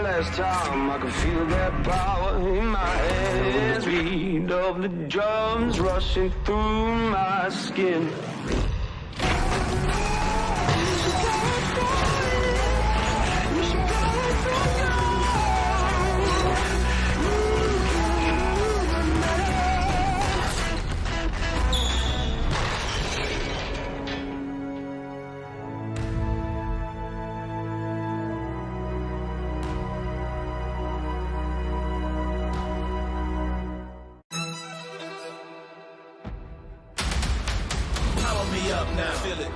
one last time. I can feel that power in my hands. Beat of the drums rushing through my skin.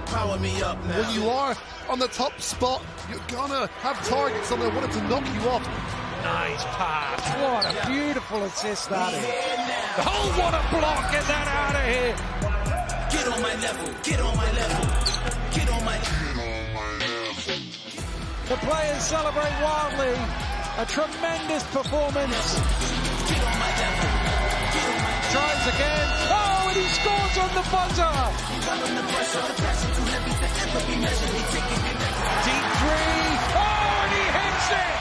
Power me up now. When you are on the top spot, you're gonna have targets on there wanting to knock you off. Nice pass. What a beautiful assist that is. Oh, what a block. Get that out of here. Get on my level. Get on my level. Get on my The players celebrate wildly. A tremendous performance. Get on my level. Tries again. Oh, and he scores on the buzzer. Deep three. Oh, and he hits it.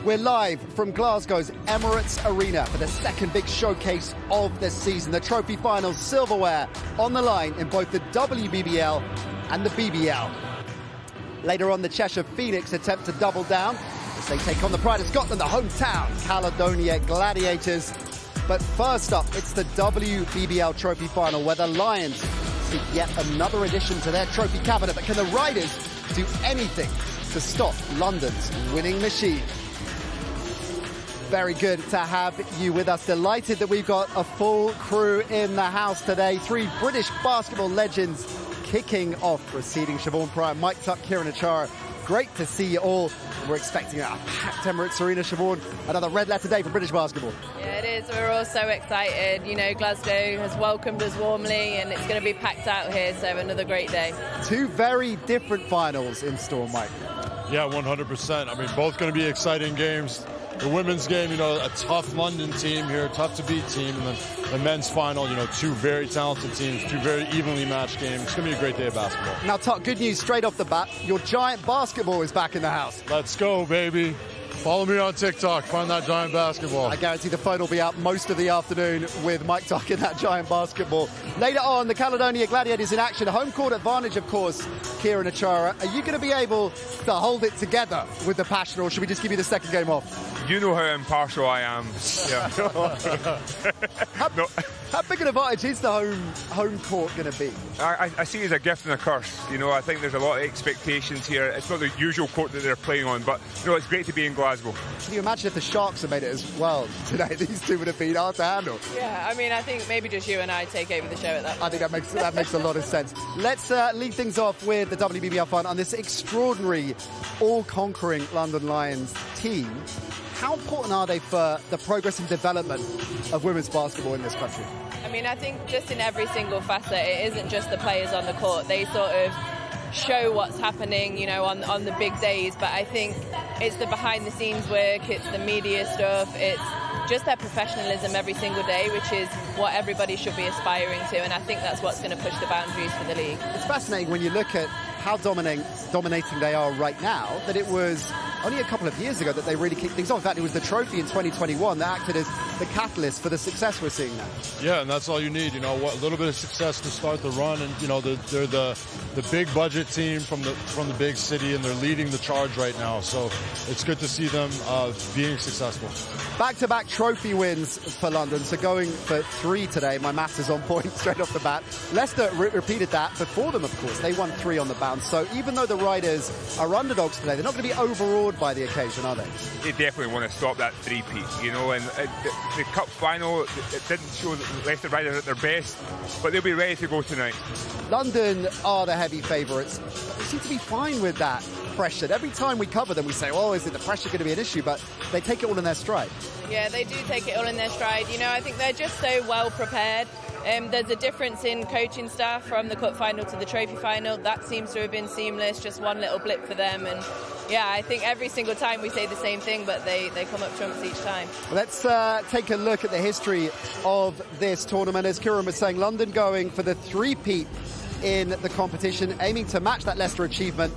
We're live from Glasgow's Emirates Arena for the second big showcase of the season. The Trophy Final silverware on the line in both the WBBL and the BBL. Later on, the Cheshire Phoenix attempt to double down as they take on the pride of Scotland, the hometown Caledonia Gladiators. But first up, it's the WBBL Trophy Final, where the Lions seek yet another addition to their trophy cabinet. But can the Riders do anything to stop London's winning machine? Very good to have you with us. Delighted that we've got a full crew in the house today. Three British basketball legends kicking off, preceding Siobhan Pryor, Mike Tuck, Kieran Achara. Great to see you all. We're expecting a packed Emirates Arena. Siobhan, another red letter day for British basketball. Yeah, it is. We're all so excited. You know, Glasgow has welcomed us warmly and it's going to be packed out here, so another great day. Two very different finals in store, Mike. Yeah, 100%. I mean, both going to be exciting games. The women's game, you know, a tough London team here, tough to beat team. And then the men's final, you know, two very talented teams, two very evenly matched games. It's going to be a great day of basketball. Now, Tuck, good news straight off the bat. Your giant basketball is back in the house. Let's go, baby. Follow me on TikTok. Find that giant basketball. I guarantee the phone will be out most of the afternoon with Mike Tuck in that giant basketball. Later on, the Caledonia Gladiators in action. Home court advantage, of course, Kieran Achara. Are you going to be able to hold it together with the passion, or should we just give you the second game off? You know how impartial I am. Yeah. How big an advantage is the home court going to be? I see it as a gift and a curse. You know, I think there's a lot of expectations here. It's not the usual court that they're playing on, but you know, it's great to be in Glasgow. Can you imagine if the Sharks had made it as well today? These two would have been hard to handle. Yeah, I mean, I think maybe just you and I take over the show at that point. I think that makes a lot of sense. Let's lead things off with the WBBL final on this extraordinary, all-conquering London Lions team. How important are they for the progress and development of women's basketball in this country? I mean, I think just in every single facet, it isn't just the players on the court. They sort of show what's happening, you know, on the big days. But I think it's the behind-the-scenes work, it's the media stuff, it's just their professionalism every single day, which is what everybody should be aspiring to. And I think that's what's going to push the boundaries for the league. It's fascinating when you look at how dominating they are right now, that it was only a couple of years ago that they really kicked things off. In fact, it was the trophy in 2021 that acted as the catalyst for the success we're seeing now. Yeah, and that's all you need, you know, a little bit of success to start the run. And, you know, they're the big budget team from the big city, and they're leading the charge right now. So it's good to see them being successful. Back-to-back trophy wins for London, so going for 3 today. My maths is on point straight off the bat. Leicester repeated that before them, of course. They won 3 on the bounce. So even though the Riders are underdogs today, they're not going to be overawed by the occasion, are they? They definitely want to stop that three-peat, you know, and the cup final, it didn't show the Leicester Riders at their best, but they'll be ready to go tonight. London are the heavy favourites, but they seem to be fine with that pressure. Every time we cover them, we say, oh, is it the pressure going to be an issue? But they take it all in their stride. Yeah, they do take it all in their stride. You know, I think they're just so well prepared. There's a difference in coaching staff from the cup final to the trophy final. That seems to have been seamless, just one little blip for them. And yeah, I think every single time we say the same thing, but they come up trumps each time. Let's take a look at the history of this tournament. As Kieran was saying, London going for the three-peat in the competition, aiming to match that Leicester achievement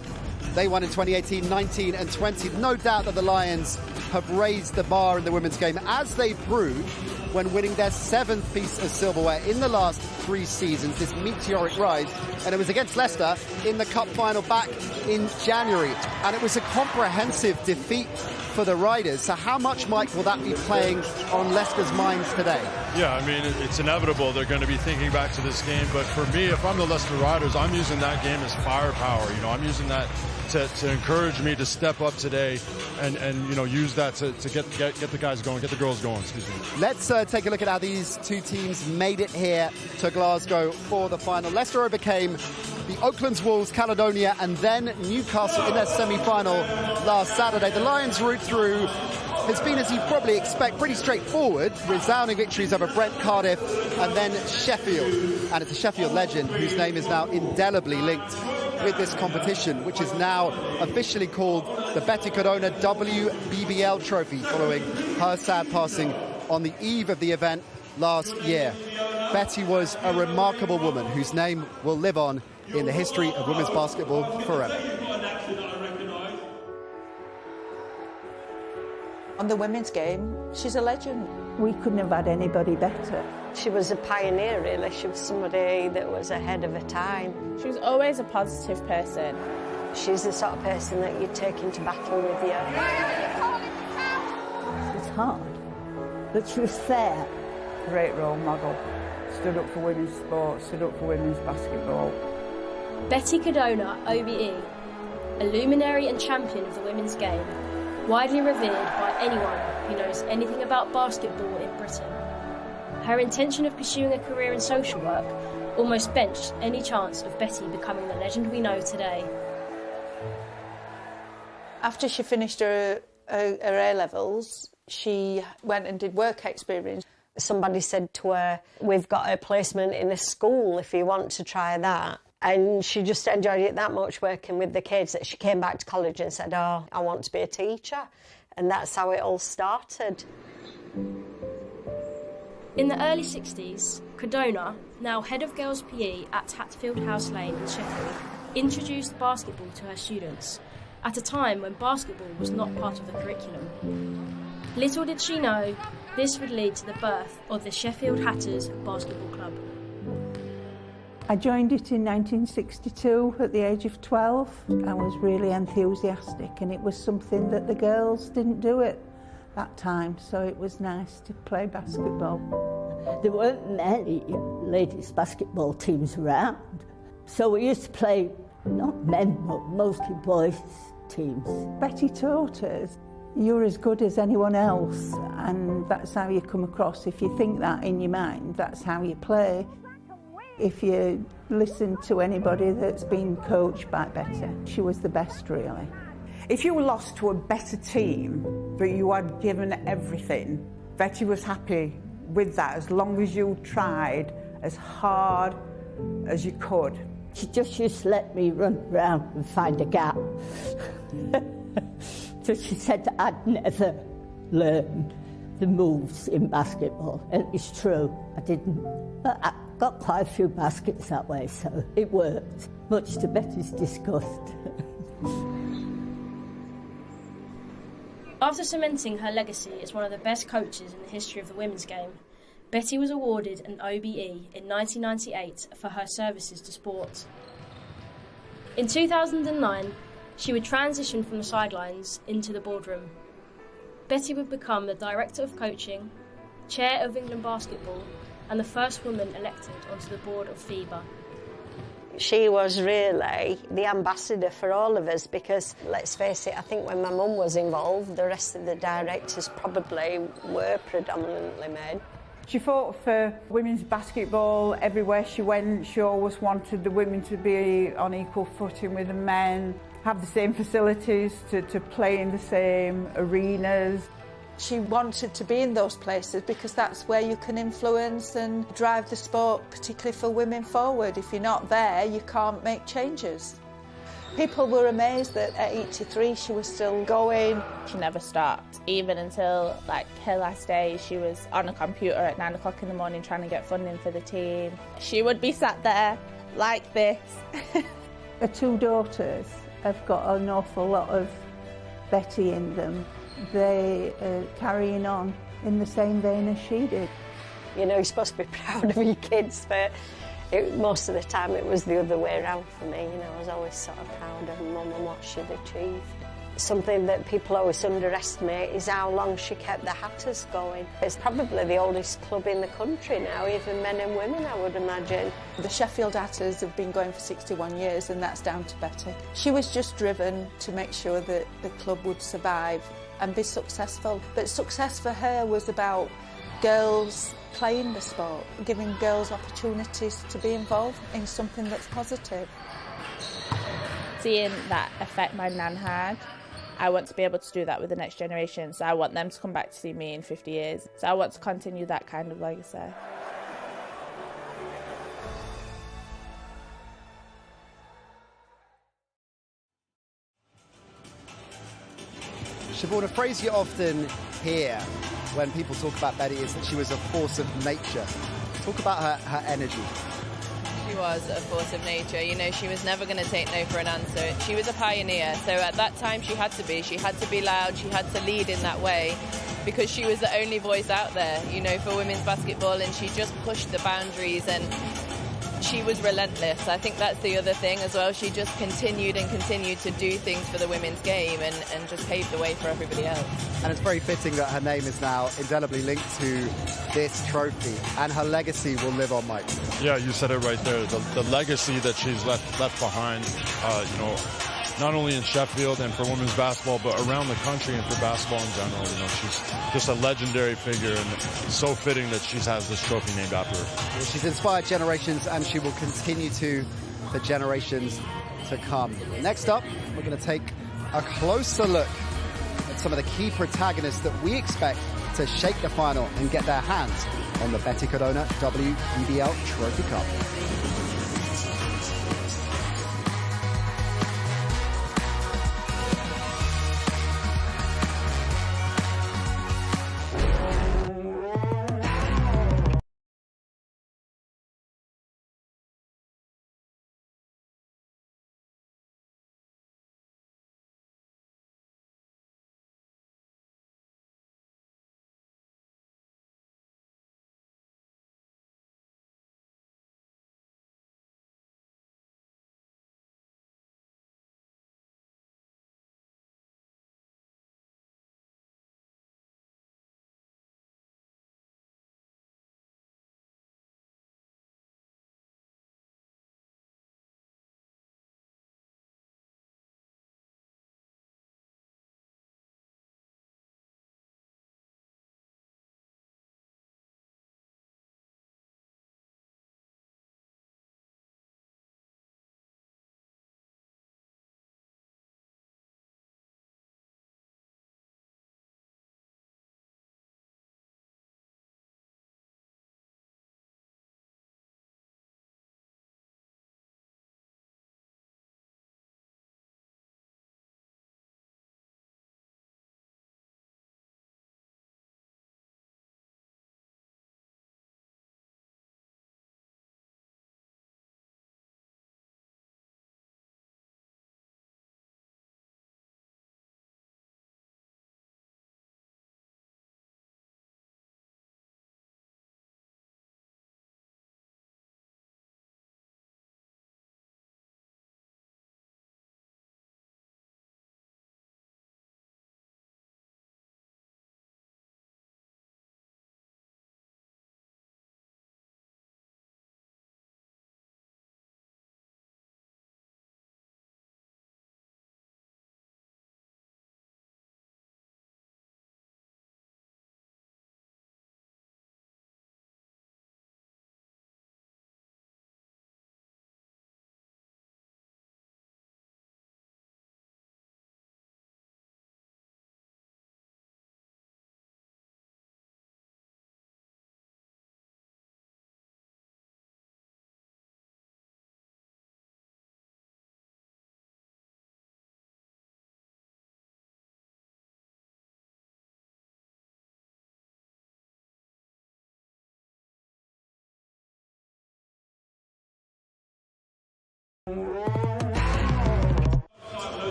They won in 2018, 19 and 20. No doubt that the Lions have raised the bar in the women's game, as they proved when winning their 7th piece of silverware in the last 3 seasons, this meteoric rise. And it was against Leicester in the cup final back in January. And it was a comprehensive defeat for the Riders. So how much, Mike, will that be playing on Leicester's minds today? Yeah, I mean, it's inevitable. They're going to be thinking back to this game. But for me, if I'm the Leicester Riders, I'm using that game as firepower. You know, I'm using that to encourage me to step up today and you know, use that to get the guys going, get the girls going, excuse me. Let's take a look at how these two teams made it here to Glasgow for the final. Leicester overcame the Oakland's Wolves, Caledonia, and then Newcastle in their semi-final last Saturday. The Lions' route through has been, as you probably expect, pretty straightforward. Resounding victories over Brent, Cardiff, and then Sheffield. And it's a Sheffield legend whose name is now indelibly linked with this competition, which is now officially called the Betty Cardona WBBL Trophy, following her sad passing on the eve of the event last year. Betty was a remarkable woman whose name will live on in the history of women's basketball forever. On the women's game, she's a legend. We couldn't have had anybody better. She was a pioneer, really. She was somebody that was ahead of her time. She was always a positive person. She's the sort of person that you'd take into battle with you. It was hard, but she was fair. Great role model. Stood up for women's sports, stood up for women's basketball. Betty Cardona, OBE, a luminary and champion of the women's game, widely revered by anyone who knows anything about basketball in Britain. Her intention of pursuing a career in social work almost benched any chance of Betty becoming the legend we know today. After she finished her A-levels, she went and did work experience. Somebody said to her, "We've got a placement in a school if you want to try that." And she just enjoyed it that much, working with the kids, that she came back to college and said, "Oh, I want to be a teacher." And that's how it all started. In the early 60s, Cardona, now head of girls' PE at Hatfield House Lane in Sheffield, introduced basketball to her students at a time when basketball was not part of the curriculum. Little did she know this would lead to the birth of the Sheffield Hatters Basketball Club. I joined it in 1962 at the age of 12. I was really enthusiastic, and it was something that the girls didn't do at that time, so it was nice to play basketball. There weren't many ladies basketball teams around, so we used to play not men but mostly boys teams. Betty taught us, you're as good as anyone else, and that's how you come across. If you think that in your mind, that's how you play. If you listen to anybody that's been coached by Betty, she was the best, really. If you lost to a better team, but you had given everything, Betty was happy with that, as long as you tried as hard as you could. She just used to let me run around and find a gap. So she said I'd never learn the moves in basketball. And it's true, I didn't. But I got quite a few baskets that way, so it worked, much to Betty's disgust. After cementing her legacy as one of the best coaches in the history of the women's game, Betty was awarded an OBE in 1998 for her services to sport. In 2009, she would transition from the sidelines into the boardroom. Betty would become the Director of Coaching, Chair of England Basketball, and the first woman elected onto the board of FIBA. She was really the ambassador for all of us, because, let's face it, I think when my mum was involved, the rest of the directors probably were predominantly men. She fought for women's basketball everywhere she went. She always wanted the women to be on equal footing with the men, have the same facilities to play in the same arenas. She wanted to be in those places because that's where you can influence and drive the sport, particularly for women, forward. If you're not there, you can't make changes. People were amazed that at 83 she was still going. She never stopped, even until her last day. She was on a computer at 9 o'clock in the morning trying to get funding for the team. She would be sat there like this. Her two daughters have got an awful lot of Betty in them. They are carrying on in the same vein as she did. You know, you're supposed to be proud of your kids, but most of the time it was the other way around for me. You know, I was always sort of proud of Mum and what she'd achieved. Something that people always underestimate is how long she kept the Hatters going. It's probably the oldest club in the country now, even men and women, I would imagine. The Sheffield Hatters have been going for 61 years, and that's down to Betty. She was just driven to make sure that the club would survive and be successful. But success for her was about girls playing the sport, giving girls opportunities to be involved in something that's positive. Seeing that effect my nan had, I want to be able to do that with the next generation. So I want them to come back to see me in 50 years. So I want to continue that kind of legacy. Siobhan, a phrase you often hear when people talk about Betty is that she was a force of nature. Talk about her energy. She was a force of nature. You know, she was never going to take no for an answer. She was a pioneer, so at that time she had to be. She had to be loud, she had to lead in that way, because she was the only voice out there, you know, for women's basketball, and she just pushed the boundaries, and she was relentless. I think that's the other thing as well. She just continued and continued to do things for the women's game and just paved the way for everybody else. And it's very fitting that her name is now indelibly linked to this trophy, and her legacy will live on, Mike. Yeah, you said it right there. The legacy that she's left behind, you know, not only in Sheffield and for women's basketball, but around the country and for basketball in general. You know, she's just a legendary figure, and it's so fitting that she has this trophy named after her. She's inspired generations, and she will continue to for generations to come. Next up, we're going to take a closer look at some of the key protagonists that we expect to shake the final and get their hands on the Betty Cardona WBBL Trophy Cup.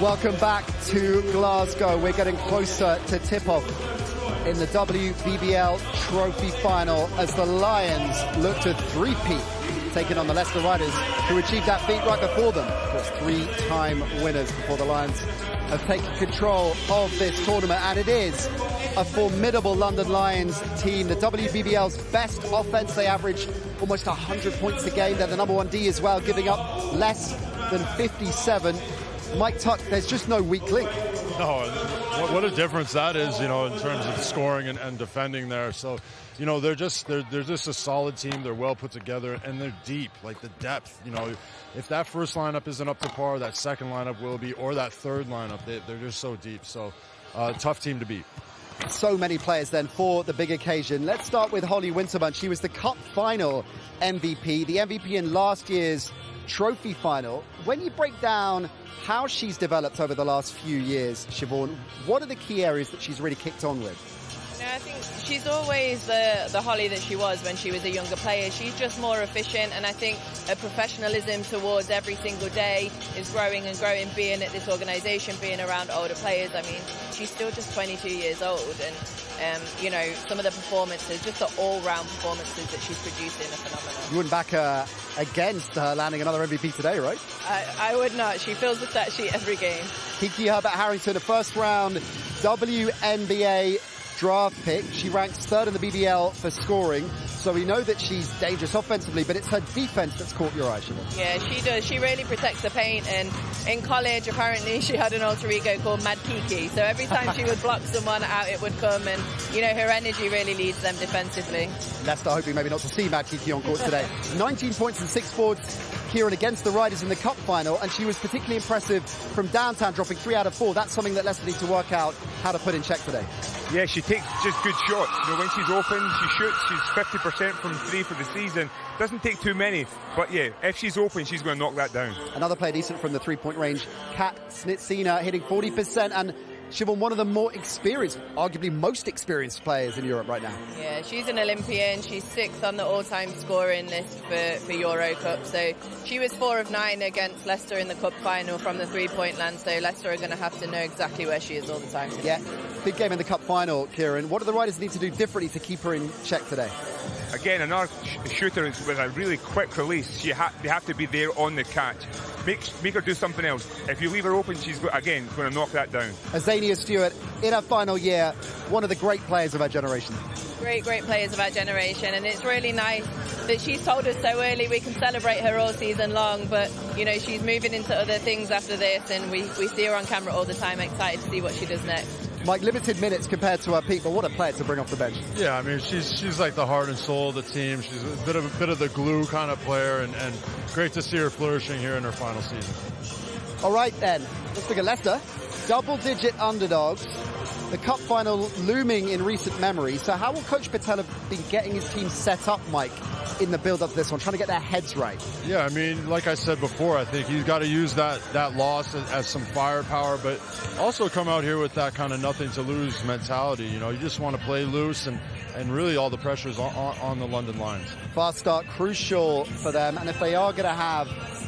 Welcome back to Glasgow. We're getting closer to tip-off in the WBBL Trophy Final as the Lions look to three-peat, taking on the Leicester Riders, who achieved that feat right before them. Of course, three-time winners before the Lions have taken control of this tournament, and it is a formidable London Lions team. The WBBL's best offense. They average almost 100 points a game. They're the number 1 D as well, giving up less than 57. Mike Tuck, there's just no weak link. No, what a difference that is, you know, in terms of scoring and defending there. So, you know, they're just a solid team. They're well put together, and they're deep, like the depth. You know, if that first lineup isn't up to par, that second lineup will be, or that third lineup. They're just so deep. So, tough team to beat. So many players then for the big occasion. Let's start with Holly Winterman. She was the Cup Final MVP, the MVP in last year's Trophy Final. When you break down how she's developed over the last few years, Siobhan, what are the key areas that she's really kicked on with? I think she's always the Holly that she was when she was a younger player. She's just more efficient, and I think her professionalism towards every single day is growing and growing, being at this organisation, being around older players. I mean, she's still just 22 years old, and you know, some of the performances, just the all-round performances that she's producing are phenomenal. You wouldn't back her against her landing another MVP today, right? I would not. She fills the stat sheet every game. Kiki Herbert-Harrington, a first-round WNBA draft pick. She ranks 3rd in the BBL for scoring, so we know that she's dangerous offensively, but it's her defense that's caught your eye, Siobhan. Yeah, she does. She really protects the paint, and in college, apparently, she had an alter ego called Mad Kiki, so every time she would block someone, out it would come, and, you know, her energy really leads them defensively. Leicester hoping maybe not to see Mad Kiki on court today. 19 points and 6 boards, Kieran, against the Riders in the Cup Final, and she was particularly impressive from downtown, dropping 3 out of 4. That's something that Leicester need to work out how to put in check today. Yeah, she takes just good shots. You know, when she's open, she shoots. She's 50% from 3 for the season. Doesn't take too many, but yeah, if she's open, she's going to knock that down. Another player decent from the three-point range, Kat Snitsina, hitting 40%, and Siobhan, one of the more experienced, arguably most experienced players in Europe right now. Yeah, she's an Olympian. She's 6th on the all-time scoring list for Euro Cup. So she was 4 of 9 against Leicester in the Cup Final from the three-point land. So Leicester are going to have to know exactly where she is all the time today. Yeah, big game in the Cup Final, Kieran. What do the Riders need to do differently to keep her in check today? Again, another shooter with a really quick release. They have to be there on the catch. Make her do something else. If you leave her open, she's, again, going to knock that down. Azania Stewart, in her final year, one of the great players of our generation. Great players of our generation, and it's really nice that she's told us so early we can celebrate her all season long, but, you know, she's moving into other things after this, and we see her on camera all the time, excited to see what she does next. Mike, limited minutes compared to her peak, but what a player to bring off the bench. Yeah, I mean, she's like the heart and soul of the team. She's a bit of the glue kind of player, and great to see her flourishing here in her final season. All right, then. Let's look at Leicester. Double-digit underdogs. The Cup Final looming in recent memory. So how will Coach Patel have been getting his team set up, Mike, in the build-up to this one, trying to get their heads right? Yeah, I mean, like I said before, I think he's got to use that loss as some firepower, but also come out here with that kind of nothing-to-lose mentality. You know, you just want to play loose, and really all the pressure's on the London Lions. Fast start, crucial for them, and if they are going to have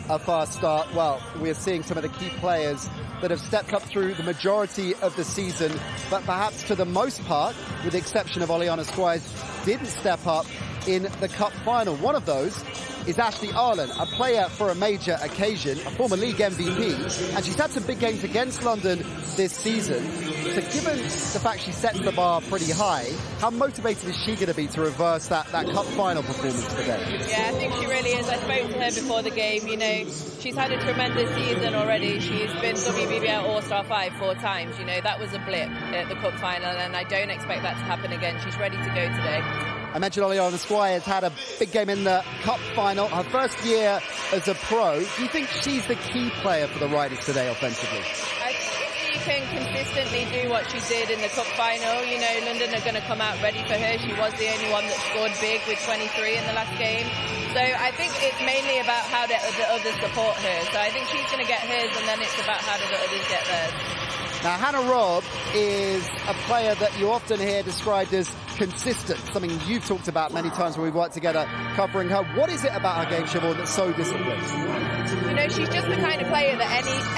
a fast start, well, we're seeing some of the key players that have stepped up through the majority of the season, but perhaps to the most part, with the exception of Oleana Squires, didn't step up in the Cup Final. One of those is Ashley Arlen, a player for a major occasion, a former league MVP, and she's had some big games against London this season. So given the fact she sets the bar pretty high, how motivated is she going to be to reverse that Cup Final performance today? Yeah, I think she really is. I spoke to her before the game. You know, she's had a tremendous season already. She's been WBBL All-Star 5 4 times. You know, that was a blip at the Cup Final, and I don't expect that to happen again. She's ready to go today. I mentioned Oleana Squires had a big game in the Cup Final, her first year as a pro. Do you think she's the key player for the Riders today offensively? I think if she can consistently do what she did in the Cup Final, you know, London are going to come out ready for her. She was the only one that scored big with 23 in the last game. So I think it's mainly about how the others support her. So I think she's going to get hers, and then it's about how do the others get theirs. Now, Hannah Robb is a player that you often hear described as consistent, something you've talked about many times when we've worked together covering her. What is it about her game, Siobhan, that's so disciplined? You know, she's just the kind of player that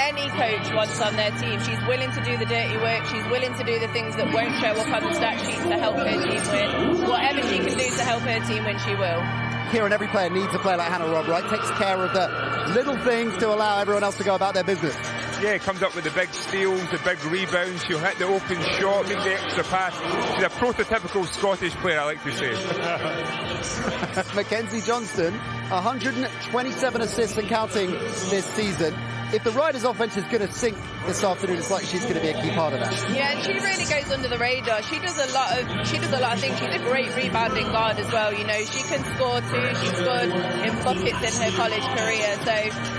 any coach wants on their team. She's willing to do the dirty work. She's willing to do the things that won't show up on the stat sheet to help her team win. Whatever she can do to help her team win, she will. Kieran, every player needs a player like Hannah Robb, right? Takes care of the little things to allow everyone else to go about their business. Yeah, comes up with the big steals, the big rebounds. She'll hit the open shot, make the extra pass. She's a prototypical Scottish player, I like to say. Mackenzie Johnston, 127 assists and counting this season. If the Riders' offense is going to sink this afternoon, it's like she's going to be a key part of that. Yeah, and she really goes under the radar. She does a lot of things. She's a great rebounding guard as well. You know, she can score too. She scored in buckets in her college career. So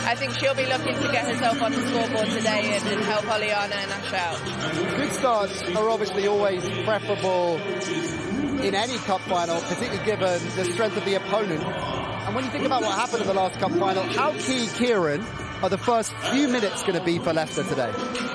I think she'll be looking to get herself on the scoreboard today and help Oleana and Ash out. Good starts are obviously always preferable in any cup final, particularly given the strength of the opponent. And when you think about what happened in the last cup final, how key, Kieran, are the first few minutes going to be for Leicester today?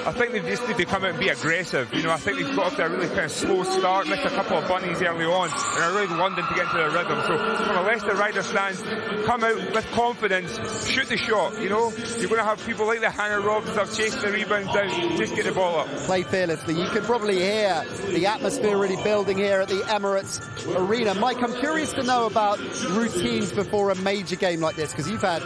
I think they just need to come out and be aggressive. You know, I think they've got off to a really kind of slow start, missed a couple of bunnies early on, and are really wanting to get into their rhythm. So from a Leicester Riders stance, come out with confidence, shoot the shot. You know, you're going to have people like the Hannah Robb stuff chasing the rebounds down, just get the ball up. Play fearlessly. You can probably hear the atmosphere really building here at the Emirates Arena. Mike, I'm curious to know about routines before a major game like this, because you've had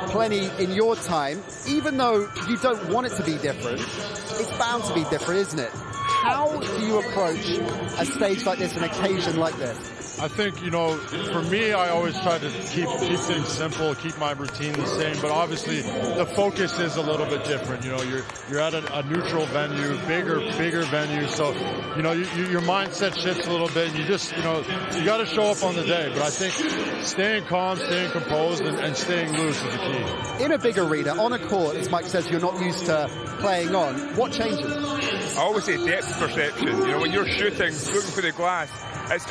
plenty in your time. Even though you don't want it to be different, it's bound to be different, isn't it? How do you approach a stage like this, an occasion like this? I think, you know, for me, I always try to keep things simple, keep my routine the same, but obviously the focus is a little bit different. You know, you're at a neutral venue, bigger venue, so, you know, your mindset shifts a little bit, and you just, you know, you got to show up on the day, but I think staying calm, staying composed, and staying loose is the key. In a big arena, on a court, as Mike says, you're not used to playing on. What changes? I always say depth perception. You know, when you're shooting, looking for the glass, it's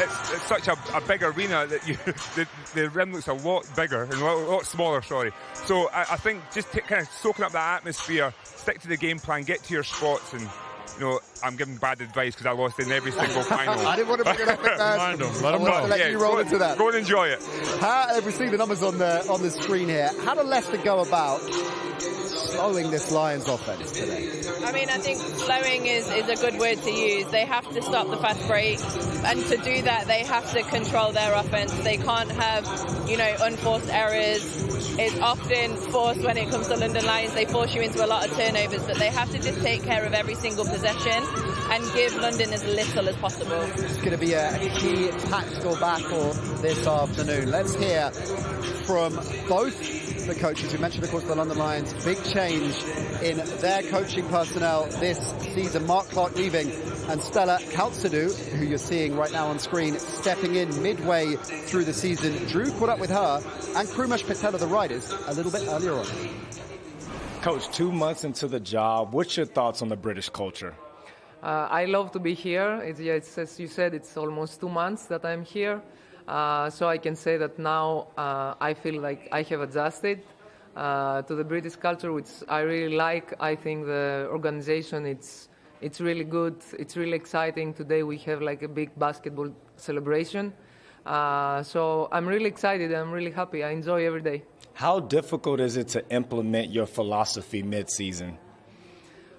such a big arena that the rim looks a lot bigger and a lot smaller, sorry. So I think just kind of soaking up that atmosphere, stick to the game plan, get to your spots, and, you know, I'm giving bad advice because I lost in every single final. I didn't want to bring it up at Let them know. Let you roll into that. Go and enjoy it. We've seen the numbers on the screen here. How did Leicester go about slowing this Lions offense today? I mean, I think slowing is a good word to use. They have to stop the fast break, and to do that, they have to control their offense. They can't have, you know, unforced errors. It's often forced when it comes to London Lions. They force you into a lot of turnovers, but they have to just take care of every single possession and give London as little as possible. It's going to be a key tactical battle this afternoon. Let's hear from both the coaches. We mentioned, of course, the London Lions. Big change in their coaching personnel this season. Mark Clark leaving and Stella Kaltsadou, who you're seeing right now on screen, stepping in midway through the season. Drew caught up with her and Krumesh Patel of the Riders a little bit earlier on. Coach, 2 months into the job, what's your thoughts on the British culture? I love to be here. It's, as you said, it's almost 2 months that I'm here. So I can say that now I feel like I have adjusted to the British culture, which I really like. I think the organization, it's really good. It's really exciting. Today we have like a big basketball celebration. So I'm really excited. I'm really happy. I enjoy every day. How difficult is it to implement your philosophy mid-season?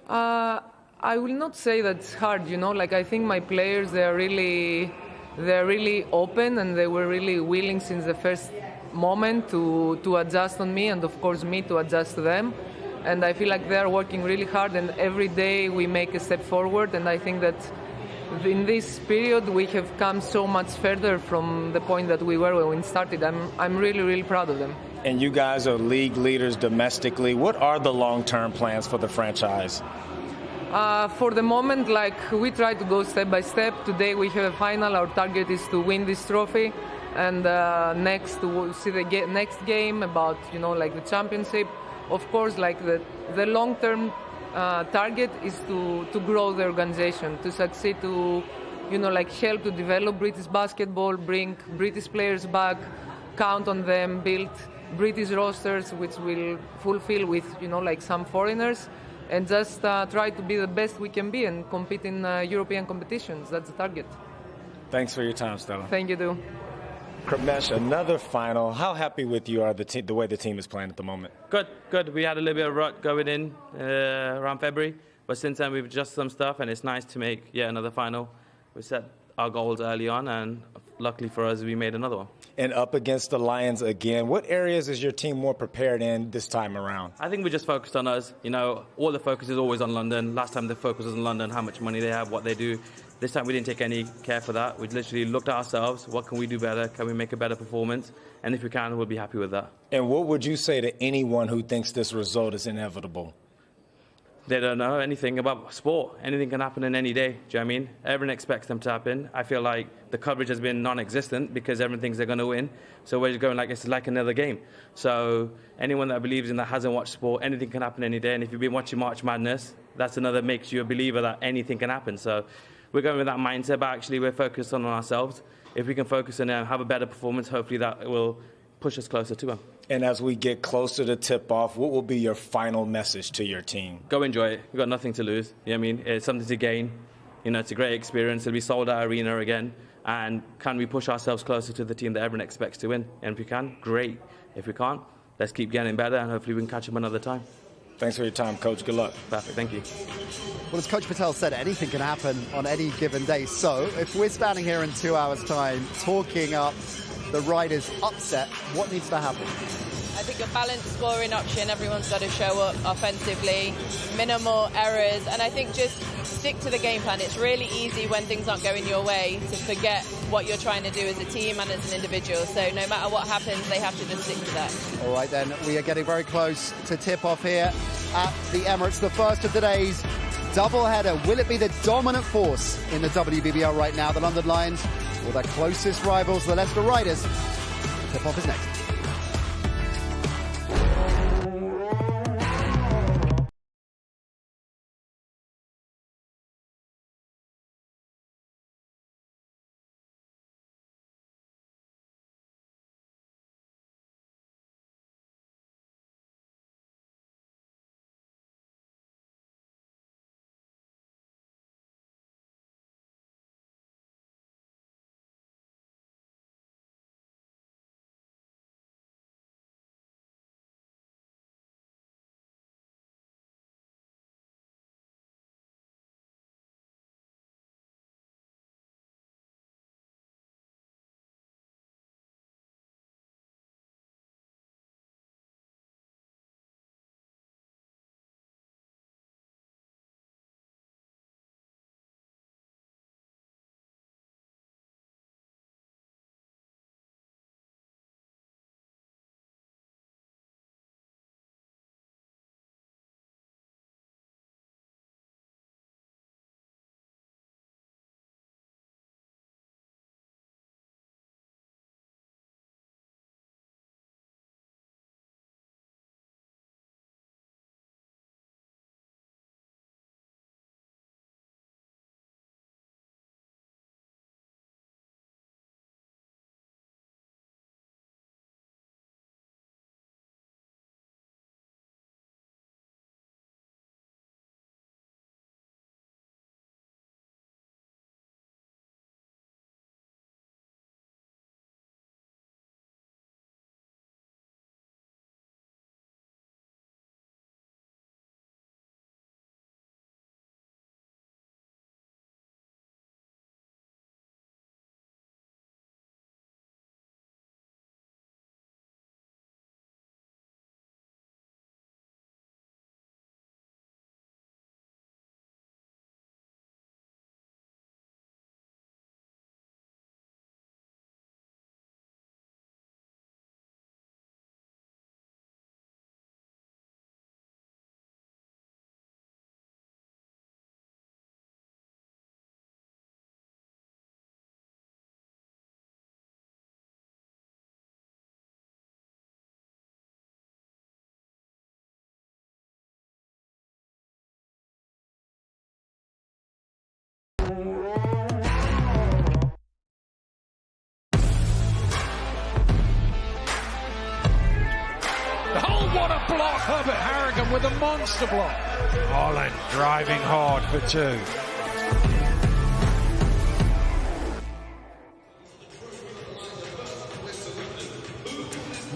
I will not say that's hard, you know. Like, I think my players, they're really open, and they were really willing since the first moment to adjust on me, and of course me to adjust to them. And I feel like they're working really hard, and every day we make a step forward. And I think that in this period we have come so much further from the point that we were when we started. I'm really, really proud of them. And you guys are league leaders domestically. What are the long-term plans for the franchise? For the moment, like, we try to go step by step. Today we have a final. Our target is to win this trophy, and next we'll see the next game about, you know, like the championship. Of course, like the long-term target is to grow the organization, to succeed, to, you know, like help to develop British basketball, bring British players back, count on them, build British rosters which will fulfill with, you know, like some foreigners, and just try to be the best we can be and compete in European competitions. That's the target. Thanks for your time, Stella. Thank you, too. Kramesh, another final. How happy with you are the way the team is playing at the moment? Good. We had a little bit of rut going in around February, but since then we've adjusted some stuff, and it's nice to make yet another final. We set our goals early on, and luckily for us, we made another one. And up against the Lions again, what areas is your team more prepared in this time around? I think we just focused on us. You know, all the focus is always on London. Last time the focus was on London, how much money they have, what they do. This time we didn't take any care for that. We literally looked at ourselves. What can we do better? Can we make a better performance? And if we can, we'll be happy with that. And what would you say to anyone who thinks this result is inevitable? They don't know anything about sport. Anything can happen in any day. Do you know what I mean? Everyone expects them to happen. I feel like the coverage has been non-existent because everyone thinks they're going to win. So we're just going like it's like another game. So anyone that believes in that hasn't watched sport, anything can happen any day. And if you've been watching March Madness, that's another makes you a believer that anything can happen. So we're going with that mindset, but actually we're focused on ourselves. If we can focus on have a better performance, hopefully that will push us closer to them. And as we get closer to tip-off, what will be your final message to your team? Go enjoy it. You've got nothing to lose. You know what I mean? It's something to gain. You know, it's a great experience. It'll be sold out arena again. And can we push ourselves closer to the team that everyone expects to win? And if we can, great. If we can't, let's keep getting better, and hopefully we can catch them another time. Thanks for your time, Coach. Good luck. Perfect. Thank you. Well, as Coach Patel said, anything can happen on any given day. So if we're standing here in 2 hours' time talking up the Riders' upset, what needs to happen? I think a balanced scoring option. Everyone's got to show up offensively, minimal errors, and I think just stick to the game plan. It's really easy when things aren't going your way to forget what you're trying to do as a team and as an individual. So no matter what happens, they have to just stick to that. All right, then, we are getting very close to tip-off here at the Emirates, the first of today's doubleheader. Will it be the dominant force in the WBBL right now, the London Lions, or their closest rivals, the Leicester Riders? Tip-off is next. What a block! Herbert Harrigan with a monster block. Holland driving hard for two.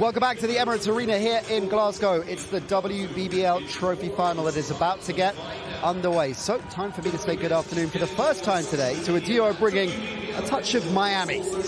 Welcome back to the Emirates Arena here in Glasgow. It's the WBBL Trophy Final that is about to get underway. So, time for me to say good afternoon for the first time today to a duo bringing a touch of Miami to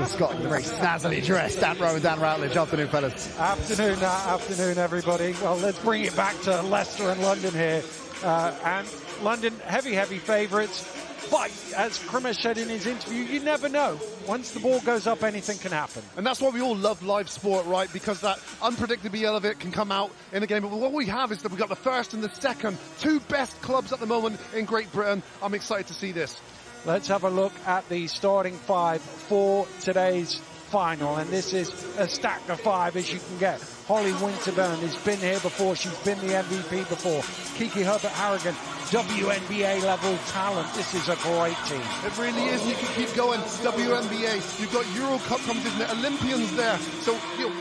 Scotland. Very snazzily dressed, Dan Rowe and Dan Routledge. Afternoon, fellas. Afternoon, everybody. Well, let's bring it back to Leicester and London here. And London, heavy favourites. But, as Krimesh said in his interview, you never know. Once the ball goes up, anything can happen. And that's why we all love live sport, right? Because that unpredictability of it can come out in a game. But what we have is that we've got the first and the second, two best clubs at the moment in Great Britain. I'm excited to see this. Let's have a look at the starting five for today's final. And this is as stacked a five as you can get. Holly Winterburn has been here before. She's been the MVP before. Kiki Herbert-Harrigan, WNBA level talent. This is a great team. It really is, and you can keep going. WNBA, you've got Euro Cup competition, Olympians there. So, you know,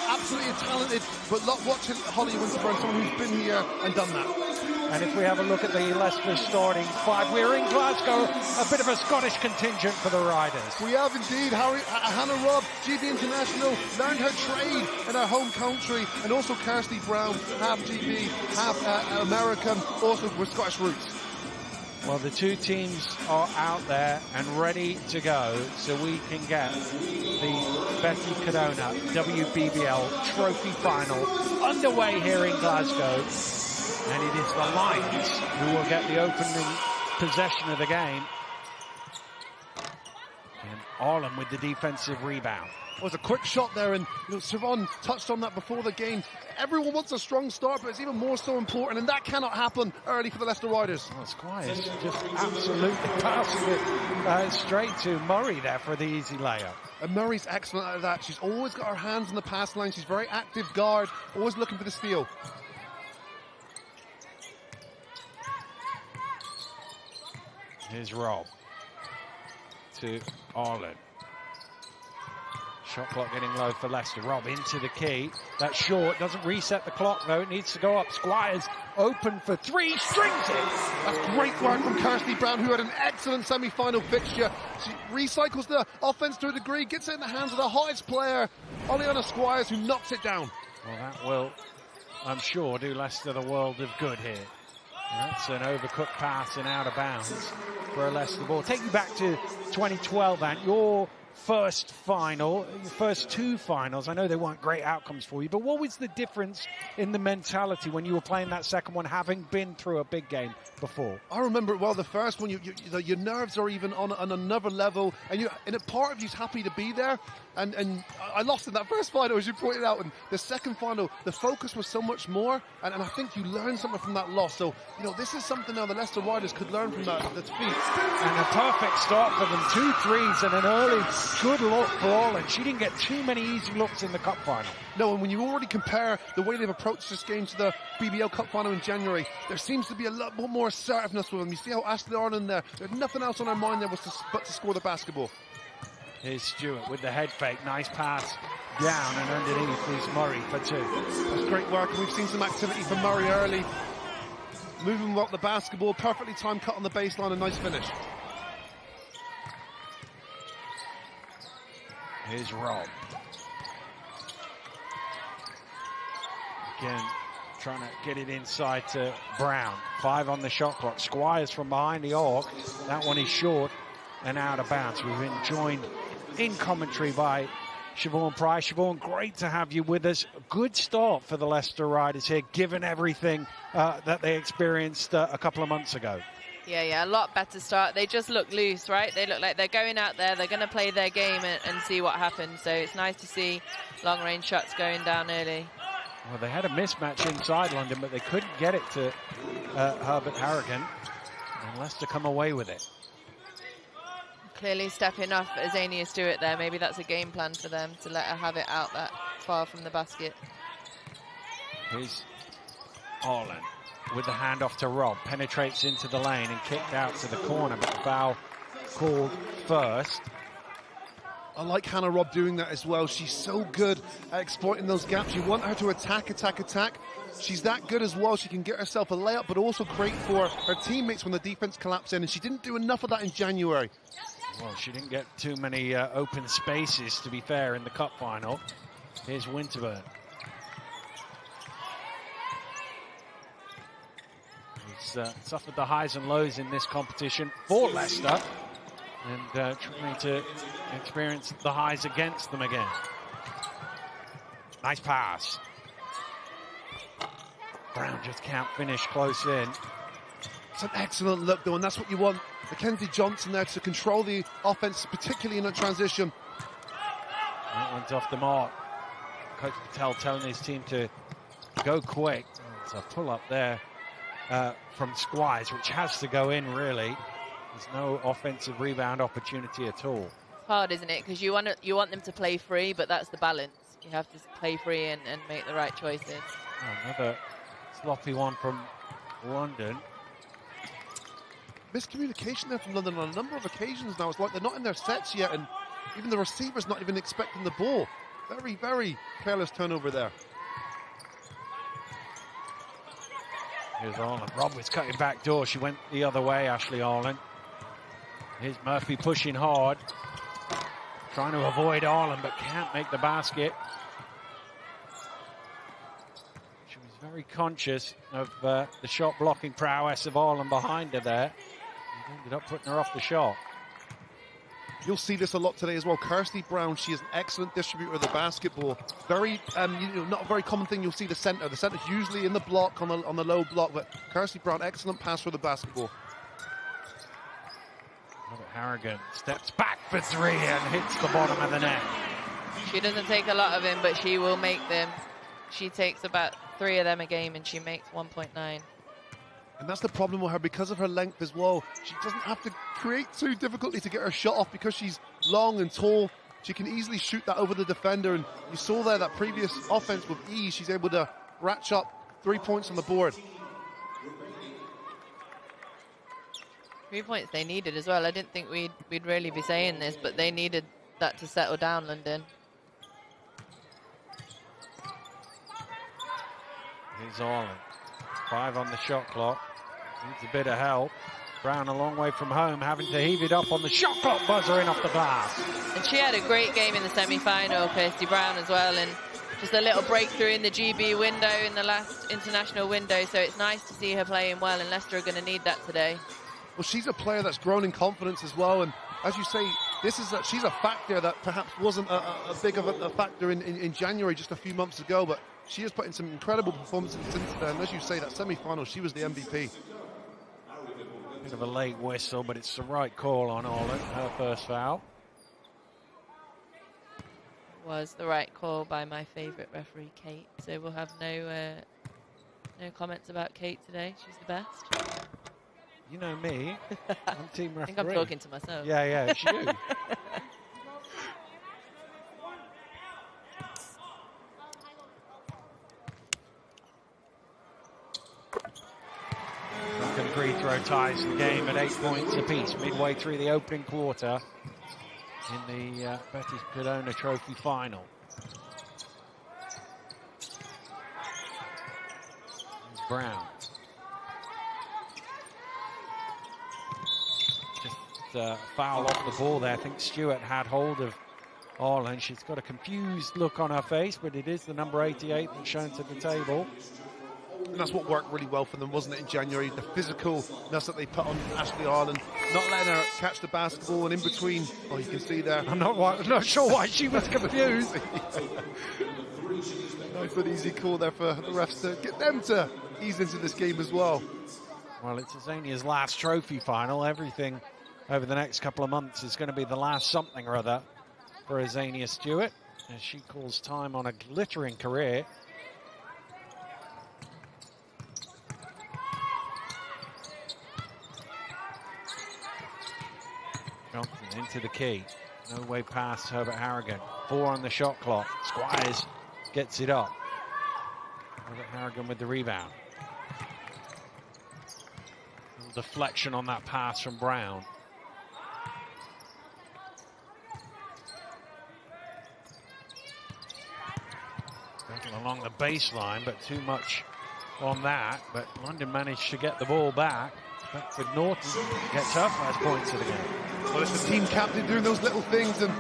absolutely talented, but watching Holly Winterburn, someone who's been here and done that. And if we have a look at the Leicester starting five, we're in Glasgow, a bit of a Scottish contingent for the Riders. We have indeed. Hannah Robb, GB International, learned her trade in her home country, and also Kirsty Brown, half GB, half American, also with Scottish roots. Well, the two teams are out there and ready to go, so we can get the Betty Cadona WBBL Trophy Final underway here in Glasgow. And it is the Lions who will get the opening possession of the game. And Arlen with the defensive rebound. It was a quick shot there, and Siobhan touched on that before the game. Everyone wants a strong start, but it's even more so important, and that cannot happen early for the Leicester Riders. Oh, Squires just absolutely passing it straight to Murray there for the easy layup. And Murray's excellent at that. She's always got her hands on the pass line. She's very active guard, always looking for the steal. Here's Rob to Arlen. Shot clock getting low for Leicester. Rob into the key. That's short. Doesn't reset the clock, though. It needs to go up. Squires open for three. Strings it. That's great work from Kirsty Brown, who had an excellent semi-final fixture. She recycles the offense to a degree, gets it in the hands of the hottest player, Oleana Squires, who knocks it down. Well, that will, I'm sure, do Leicester the world of good here. That's an overcooked pass and out of bounds for a Leicester ball. Take you back to 2012, and your first final, your first two finals. I know they weren't great outcomes for you, but what was the difference in the mentality when you were playing that second one, having been through a big game before? I remember it well. The first one, your nerves are even on another level, and a part of you's happy to be there. And I lost in that first final, as you pointed out. And the second final, the focus was so much more, and I think you learned something from that loss. So, this is something now the Leicester Riders could learn from that defeat. And a perfect start for them. 2 threes and an early good look for Arlen. She didn't get too many easy looks in the cup final. No, and when you already compare the way they've approached this game to the BBL Cup final in January, there seems to be a lot more assertiveness with them. You see how Ashley Arlen there, there's nothing else on her mind there but to score the basketball. Here's Stewart with the head fake. Nice pass down, and underneath is Murray for 2. That's great work, and we've seen some activity from Murray early. Moving up the basketball, perfectly timed cut on the baseline, a nice finish. Here's Rob. Again, trying to get it inside to Brown. 5 on the shot clock. Squires from behind the arc. That one is short and out of bounds. We've been joined in commentary by Siobhan Price. Siobhan, great to have you with us. Good start for the Leicester Riders here, given everything that they experienced a couple of months ago. Yeah, a lot better start. They just look loose, right? They look like they're going out there, they're going to play their game and see what happens. So it's nice to see long-range shots going down early. Well, they had a mismatch inside London, but they couldn't get it to Herbert-Harrigan. And Leicester come away with it. Clearly stepping off Azania Stewart there. Maybe that's a game plan for them, to let her have it out that far from the basket. Here's Arlen with the handoff to Rob. Penetrates into the lane and kicked out to the corner, but foul called first. I like Hannah Robb doing that as well. She's so good at exploiting those gaps. You want her to attack. She's that good as well. She can get herself a layup, but also create for her teammates when the defense collapses in, and she didn't do enough of that in January. Well, she didn't get too many open spaces, to be fair, in the cup final. Here's Winterburn. He's suffered the highs and lows in this competition for Leicester, and trying to experience the highs against them again. Nice pass. Brown just can't finish close in. It's an excellent look, though, and that's what you want. Mackenzie Johnson there to control the offense, particularly in a transition. That one's off the mark. Coach Patel telling his team to go quick. There's a pull-up there from Squires, which has to go in, really. There's no offensive rebound opportunity at all. It's hard, isn't it? Because you want them to play free, but that's the balance. You have to play free and make the right choices. Oh, another sloppy one from London. Miscommunication there from London on a number of occasions now. It's like they're not in their sets yet, and even the receiver's not even expecting the ball. Very, very careless turnover there. Here's Arlen. Roberts cutting back door. She went the other way, Ashley Arlen. Here's Murphy pushing hard. Trying to avoid Arlen, but can't make the basket. She was very conscious of the shot blocking prowess of Arlen behind her there. And ended up putting her off the shot. You'll see this a lot today as well. Kirsty Brown, she is an excellent distributor of the basketball. Very, not a very common thing. You'll see the center. The center's usually in the block, on the low block, but Kirsty Brown, excellent pass for the basketball. Robert Harrigan steps back for three and hits the bottom of the net. She doesn't take a lot of them, but she will make them. She takes about 3 of them a game, and she makes 1.9. And that's the problem with her, because of her length as well. She doesn't have to create too difficulty to get her shot off because she's long and tall. She can easily shoot that over the defender, and you saw there that previous offense with ease. She's able to ratchet up 3 points on the board. 3 points they needed as well. I didn't think we'd really be saying this, but they needed that to settle down, London. Here's Arlen. 5 on the shot clock. Needs a bit of help. Brown a long way from home, having to heave it up on the shot clock buzzer in off the glass. And she had a great game in the semi-final, Kirsty Brown as well, and just a little breakthrough in the GB window, in the last international window, so it's nice to see her playing well, and Leicester are going to need that today. Well, she's a player that's grown in confidence as well, and as you say, she's a factor that perhaps wasn't a big of a factor in January, just a few months ago, but she has put in some incredible performances since then. And as you say, that semi-final, she was the MVP. Bit of a late whistle, but it's the right call on Arlen, her first foul. Was the right call by my favourite referee, Kate. So we'll have no comments about Kate today. She's the best. You know me. I'm team referee. I think I'm talking to myself. Yeah, it's you. Duncan free throw ties the game at 8 points apiece, midway through the opening quarter in the Betis Pidona Trophy Final. Here's Brown. Just foul off the ball there. I think Stewart had hold of Arlen. She's got a confused look on her face, but it is the number 88 that's shown to the table. And that's what worked really well for them, wasn't it, in January? The physicalness that they put on Ashley Arlen, not letting her catch the basketball, and in between, oh, you can see there. I'm not sure why she was confused. Nice and easy call there for the refs to get them to ease into this game as well. Well, it's Azania's last trophy final. Everything over the next couple of months is going to be the last something or other for Azania Stewart, as she calls time on a glittering career. Johnson into the key. No way past Herbert Harrigan. 4 on the shot clock. Squires gets it up. Herbert Harrigan with the rebound. Little deflection on that pass from Brown. Going along the baseline, but too much on that. But London managed to get the ball back. Beckford Norton gets her 5 points of the game. Well, it's the team captain doing those little things, and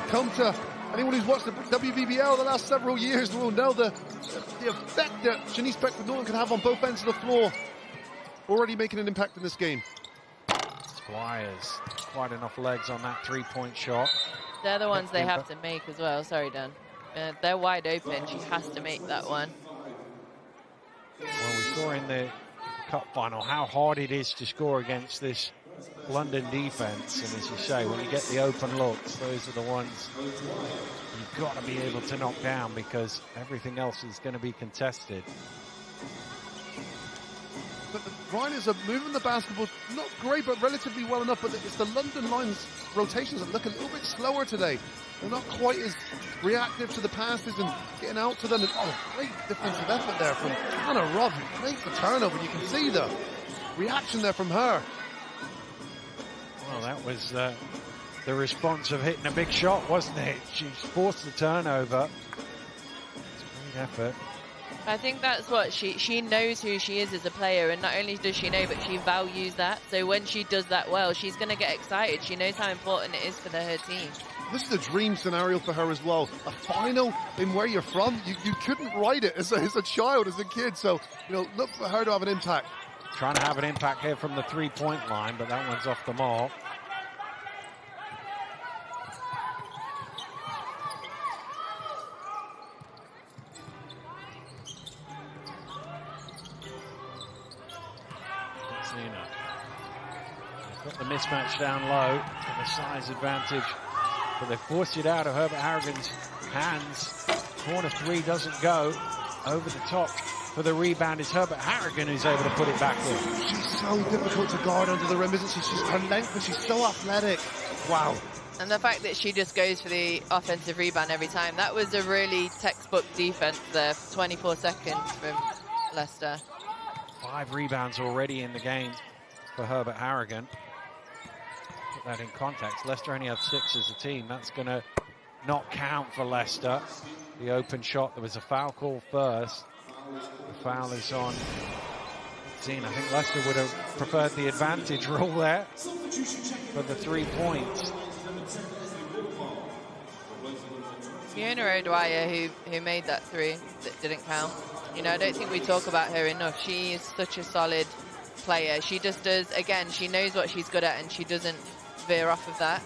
come to Anyone who's watched the WBBL the last several years will know the effect that Shanice Beckford-Norton can have on both ends of the floor. Already making an impact in this game. Squires, quite enough legs on that three-point shot. They're the ones they have to make as well. Sorry, Dan. They're wide open. She has to make that one. Well, we saw in the cup final how hard it is to score against this London defense. And as you say, when you get the open looks, those are the ones you've got to be able to knock down because everything else is going to be contested. But the Riders are moving the basketball, not great, but relatively well enough. But it's the London lines rotations that look a little bit slower today. They're not quite as reactive to the passes and getting out to them. And, oh, great defensive effort there from Hannah Robb, who makes the turnover. You can see the reaction there from her. Well, that was the response of hitting a big shot, wasn't it? She forced the turnover. It's a great effort. I think that's what she knows who she is as a player, and not only does she know, but she values that. So when she does that well, she's going to get excited. She knows how important it is for her team. This is a dream scenario for her as well. A final in where you're from, you couldn't write it as a child, as a kid. So, you know, look for her to have an impact. Trying to have an impact here from the three-point line, but that one's off the mark. Got the mismatch down low and the size advantage, but they forced it out of Herbert Harrigan's hands. Corner three doesn't go. Over the top for the rebound is Herbert Harrigan, who's able to put it back in. She's so difficult to guard under the rim, isn't she? She's her length, but she's so athletic. Wow. And the fact that she just goes for the offensive rebound every time, that was a really textbook defense there for 24 seconds from Leicester. 5 rebounds already in the game for Herbert Harrigan. Put that in context. Leicester only had 6 as a team. That's going to not count for Leicester. The open shot, there was a foul call first. The foul is on Zine. I think Leicester would have preferred the advantage rule there for the 3 points. Fiona O'Dwyer, who made that 3 that didn't count. You know, I don't think we talk about her enough. She is such a solid player. She just does, again, she knows what she's good at and she doesn't veer off of that.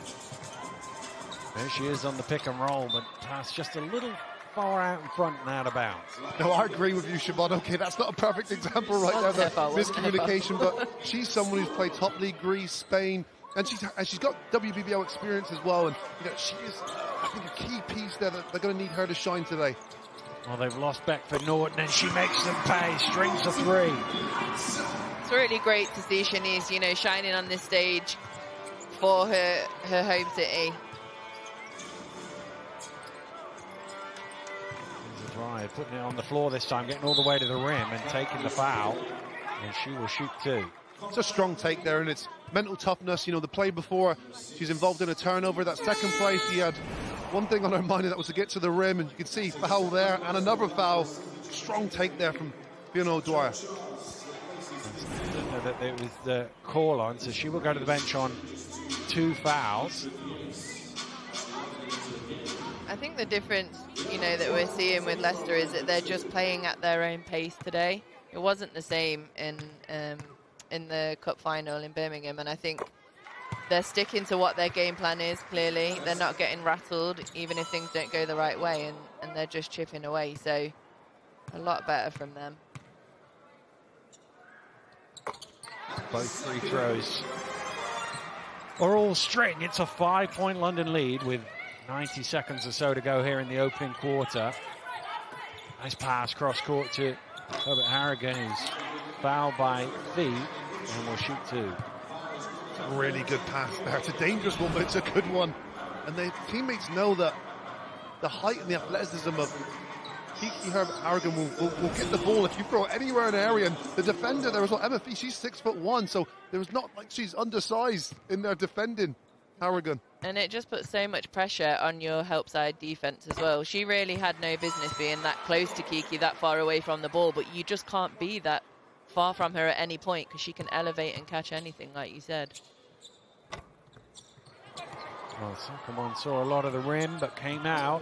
There she is on the pick and roll, but pass just a little far out in front and out of bounds. No, I agree with you, Siobhan. Okay, that's not a perfect example right there, the miscommunication, but she's someone who's played top league, Greece, Spain, and she's got WBBL experience as well, and you know, she is, I think, a key piece there that they're going to need her to shine today. Well, they've lost Beckford-Norton, and she makes them pay. Strings of 3. It's really great to see Shanice, you know, shining on this stage for her home city. Right, putting it on the floor this time, getting all the way to the rim and taking the foul, and she will shoot 2. It's a strong take there, and it's mental toughness. You know, the play before, she's involved in a turnover. That second play, she had one thing on her mind, and that was to get to the rim, and you can see foul there, and another foul. Strong take there from Fiona O'Dwyer. That it was the call on, so she will go to the bench on 2 fouls. I think the difference, you know, that we're seeing with Leicester is that they're just playing at their own pace today. It wasn't the same in the cup final in Birmingham, and I think they're sticking to what their game plan is. Clearly, they're not getting rattled, even if things don't go the right way, and they're just chipping away. So, a lot better from them. Both free throws are all string. It's a 5-point London lead with 90 seconds or so to go here in the opening quarter. Nice pass cross court to Herbert Harrigan, who's fouled by Fee, and will shoot 2. It's a really good pass there. It's a dangerous one, but it's a good one. And the teammates know that the height and the athleticism of Kiki Herbert Harrigan will get the ball if you throw it anywhere in the area. And the defender there as well, Emma Fee, she's 6'1", so there was not like she's undersized in there defending Harrigan. And it just puts so much pressure on your help side defense as well. She really had no business being that close to Kiki, that far away from the ball, but you just can't be that far from her at any point because she can elevate and catch anything, like you said. Well, second one saw a lot of the rim, but came out.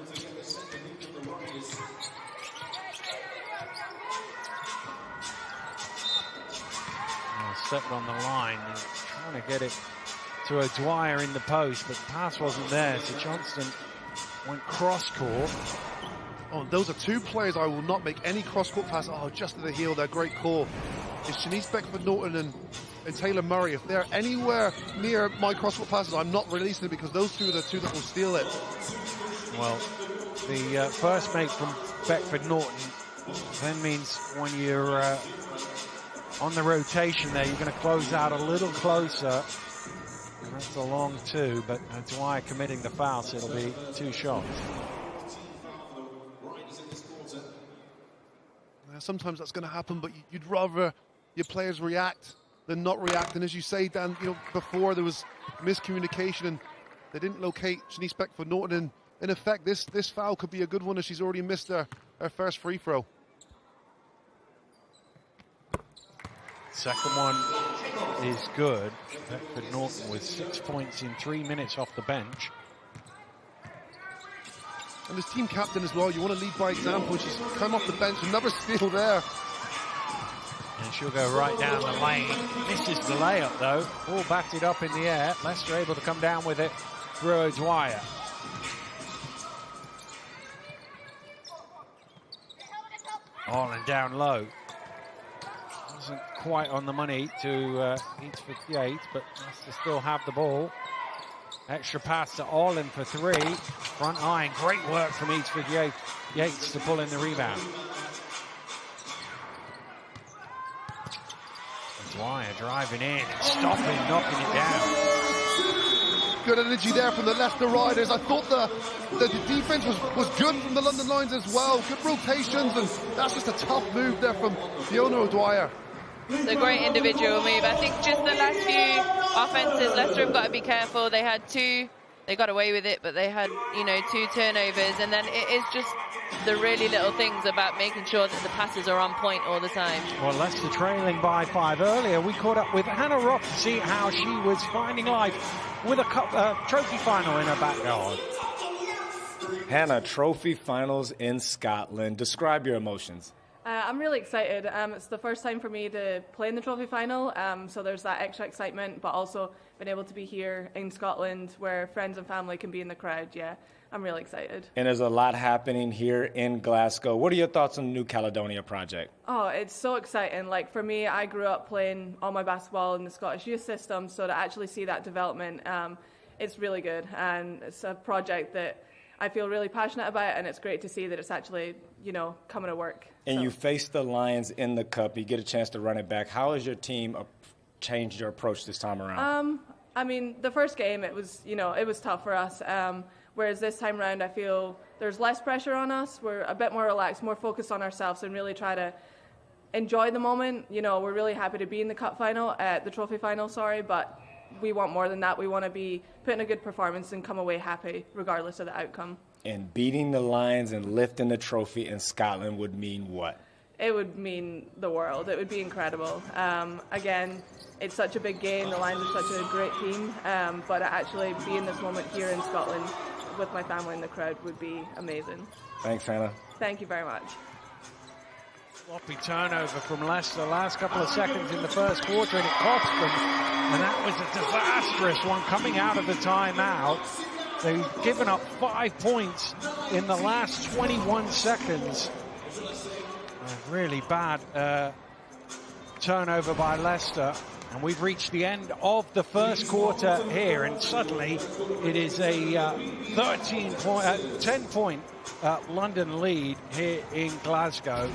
Stepped on the line and trying to get it to O'Dwyer in the post, but the pass wasn't there, so Johnston went cross-court. Oh, those are two players I will not make any cross-court pass. Oh, just to the heel, they're great call. It's Shanice Beckford-Norton and Taylor Murray. If they're anywhere near my cross-court passes, I'm not releasing it because those two are the two that will steal it. Well, the first make from Beckford-Norton then means when you're on the rotation there, you're going to close out a little closer. And that's a long two, but Dwyer committing the foul, so it'll be 2 shots. Sometimes that's going to happen, but you'd rather your players react than not react. And as you say, Dan, you know, before there was miscommunication and they didn't locate Shanice Beckford-Norton. And in effect, this foul could be a good one as she's already missed her first free throw. Second one is good. Beckford-Norton with 6 points in 3 minutes off the bench. And as team captain as well, you want to lead by example. She's come off the bench, another steal there. And she'll go right down the lane. Misses the layup though. All batted up in the air. Leicester able to come down with it through O'Dwyer. Orland down low. Wasn't quite on the money to Eats 58, but Leicester still have the ball. Extra pass to Orland for 3. Front line, great work from Eats 58. Yates to pull in the rebound. Dwyer driving in and stopping, knocking it down. Good energy there from the Leicester Riders. I thought the defense was good from the London Lions as well. Good rotations, and that's just a tough move there from Fiona O'Dwyer. It's a great individual move. I think just the last few offenses, Leicester have got to be careful. They had 2, they got away with it, but they had, you know, 2 turnovers. And then it is just the really little things about making sure that the passes are on point all the time. Well, Leicester trailing by 5 earlier. We caught up with Hannah Rock to see how she was finding life with a trophy final in her backyard. Hannah, trophy finals in Scotland. Describe your emotions. I'm really excited. It's the first time for me to play in the trophy final, so there's that extra excitement, but also being able to be here in Scotland where friends and family can be in the crowd. Yeah, I'm really excited. And there's a lot happening here in Glasgow. What are your thoughts on the New Caledonia project? Oh, it's so exciting. Like for me, I grew up playing all my basketball in the Scottish youth system, so to actually see that development, it's really good. And it's a project that I feel really passionate about, and it's great to see that it's actually, you know, coming to work. And you face the Lions in the Cup. You get a chance to run it back. How has your team changed your approach this time around? I mean, the first game, it was, you know, it was tough for us. Whereas this time around, I feel there's less pressure on us. We're a bit more relaxed, more focused on ourselves, and really try to enjoy the moment. You know, we're really happy to be in the Cup final, the trophy final, but we want more than that. We want to be putting a good performance and come away happy regardless of the outcome. And beating the Lions and lifting the trophy in Scotland would mean what? It would mean the world. It would be incredible. Again, it's such a big game. The Lions are such a great team. But to actually be in this moment here in Scotland with my family in the crowd would be amazing. Thanks, Hannah. Thank you very much. Sloppy turnover from Leicester. Last couple of seconds in the first quarter, and it cost them. And that was a disastrous one coming out of the timeout. They've given up 5 points in the last 21 seconds. A really bad turnover by Leicester. And we've reached the end of the first quarter here. And suddenly it is a 10-point London lead here in Glasgow.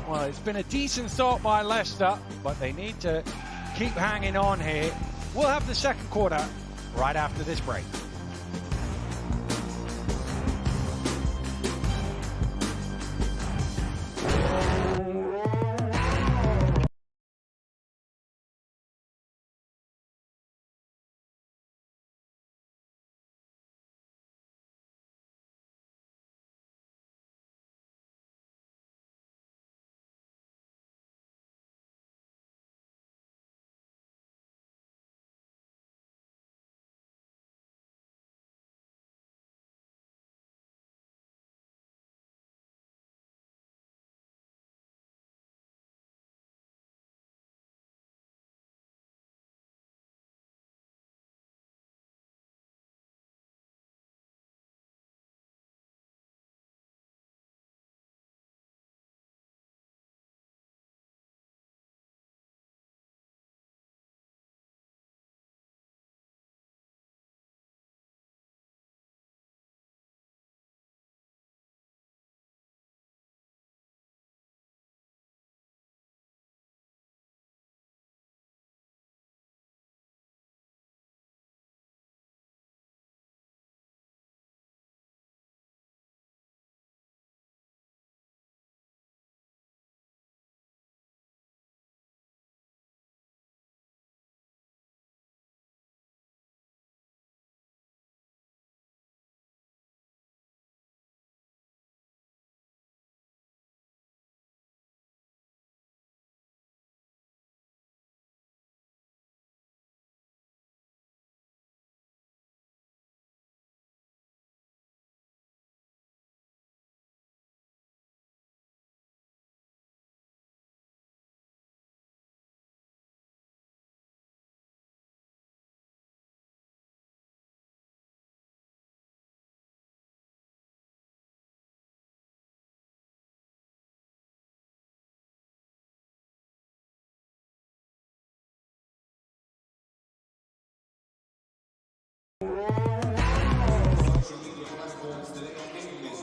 Well, it's been a decent start by Leicester, but they need to keep hanging on here. We'll have the second quarter right after this break.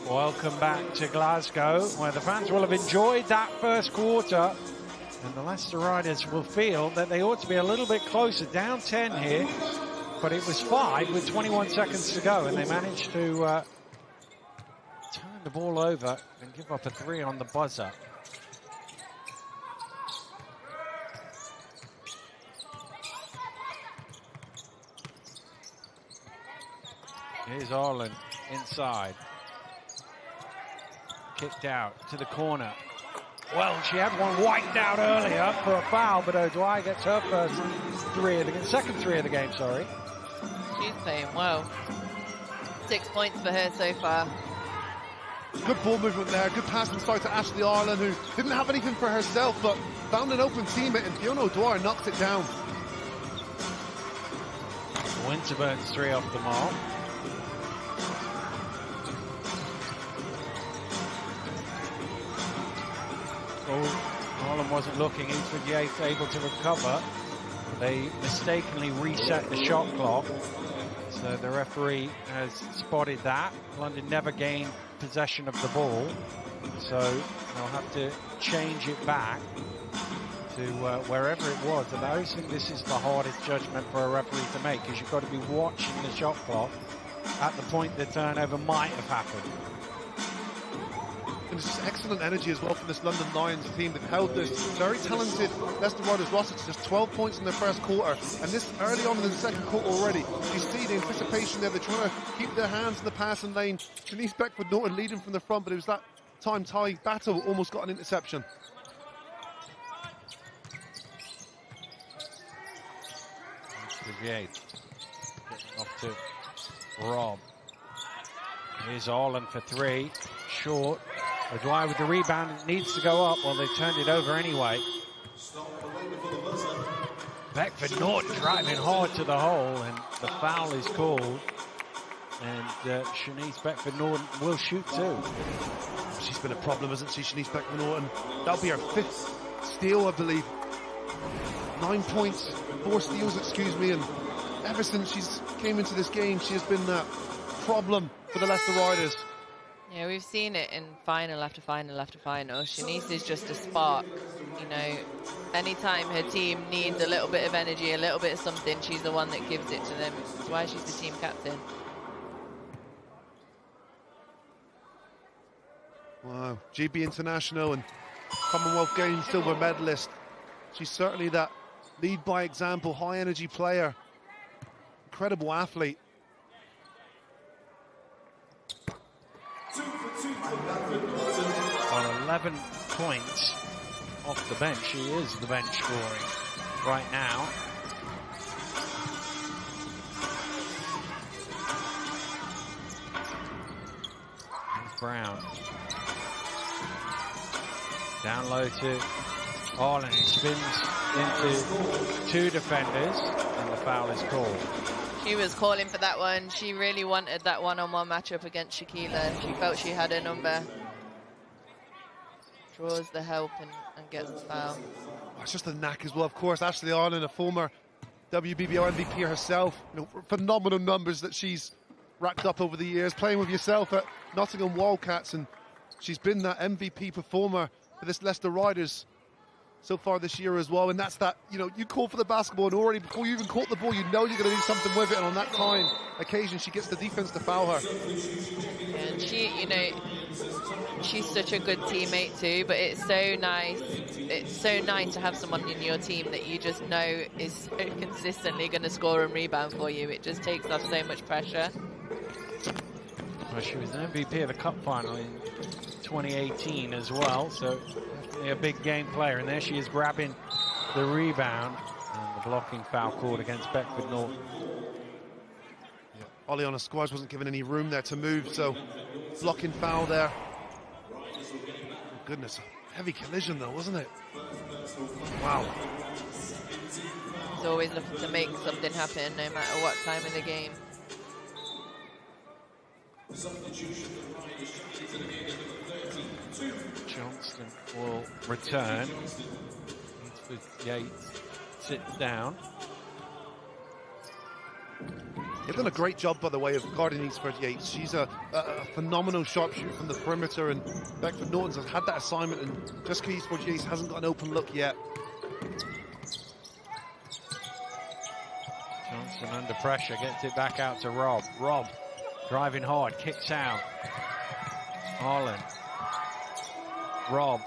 Welcome back to Glasgow, where the fans will have enjoyed that first quarter. And the Leicester Riders will feel that they ought to be a little bit closer, down 10 here. But it was 5 with 21 seconds to go, and they managed to turn the ball over and give up a 3 on the buzzer. Here's Ireland inside. Kicked out to the corner. Well, she had one wiped out earlier for a foul, but O'Dwyer gets her second 3 of the game, sorry. She's playing well. 6 points for her so far. Good ball movement there, good pass inside to Ashley Ireland, who didn't have anything for herself, but found an open teammate, and Fiona O'Dwyer knocked it down. Winterburn's 3 off the mark. Holland wasn't looking. Eastwood Yates able to recover. They mistakenly reset the shot clock. So the referee has spotted that. London never gained possession of the ball. So they'll have to change it back to wherever it was. And I always think this is the hardest judgment for a referee to make, because you've got to be watching the shot clock at the point the turnover might have happened. And it's just excellent energy as well from this London Lions team. They've held this very talented Leicester Riders roster to just 12 points in their first quarter. And this early on in the second quarter already, you see the anticipation there. They're trying to keep their hands in the passing lane. Shanice Beckford-Norton leading from the front, but it was that time Ty Battle almost got an interception. Getting off to Rob. Here's Orland for 3. Short. O'Dwyer with the rebound. It needs to go up. Well, they turned it over anyway. Beckford-Norton driving hard to the hole, and the foul is called. And Shanice Beckford-Norton will shoot too. She's been a problem, hasn't she, Shanice Beckford-Norton? That'll be her 5th steal, I believe. 9 points, 4 steals, excuse me, and ever since she's came into this game, she has been that problem for the Leicester Riders. Yeah, we've seen it in final after final after final. Shanice is just a spark. You know, anytime her team needs a little bit of energy, a little bit of something, she's the one that gives it to them. That's why she's the team captain. Wow, GB International and Commonwealth Games silver medalist. She's certainly that lead by example, high energy player. Incredible athlete. On 11 points off the bench. She is the bench scoring right now. Here's Brown. Down low to Ireland, who spins into 2 defenders, and the foul is called. She was calling for that one. She really wanted that one-on-one matchup against Shaquila. She felt she had her number. Draws the help and gets the foul. Oh, it's just a knack as well, of course. Ashley Ireland, a former WBBL MVP herself. You know, phenomenal numbers that she's racked up over the years, playing with yourself at Nottingham Wildcats, and she's been that MVP performer for this Leicester Riders so far this year as well. And that's that, you know, you call for the basketball and already before you even caught the ball, you know you're going to do something with it, and on that occasion she gets the defense to foul her. And she, you know, she's such a good teammate too, but it's so nice to have someone in your team that you just know is consistently going to score and rebound for you. It just takes off so much pressure. Well, she was an MVP of the Cup final in 2018 as well, so a big game player, and there she is grabbing the rebound, and the blocking foul called against Beckford-Norton. Yeah, Oleana Squires wasn't given any room there to move, so blocking foul there. Oh, goodness, heavy collision though, wasn't it? Wow. He's always looking to make something happen, no matter what time of the game. Johnston will return. Yates sits down. They've done a great job, by the way, of guarding Eastford Yates. She's a phenomenal sharpshooter from the perimeter, and Beckford Norton's has had that assignment, and Jessica Eastford Yates hasn't got an open look yet. Johnson under pressure, gets it back out to Rob. Rob driving hard, kicks out. Harlan. Rob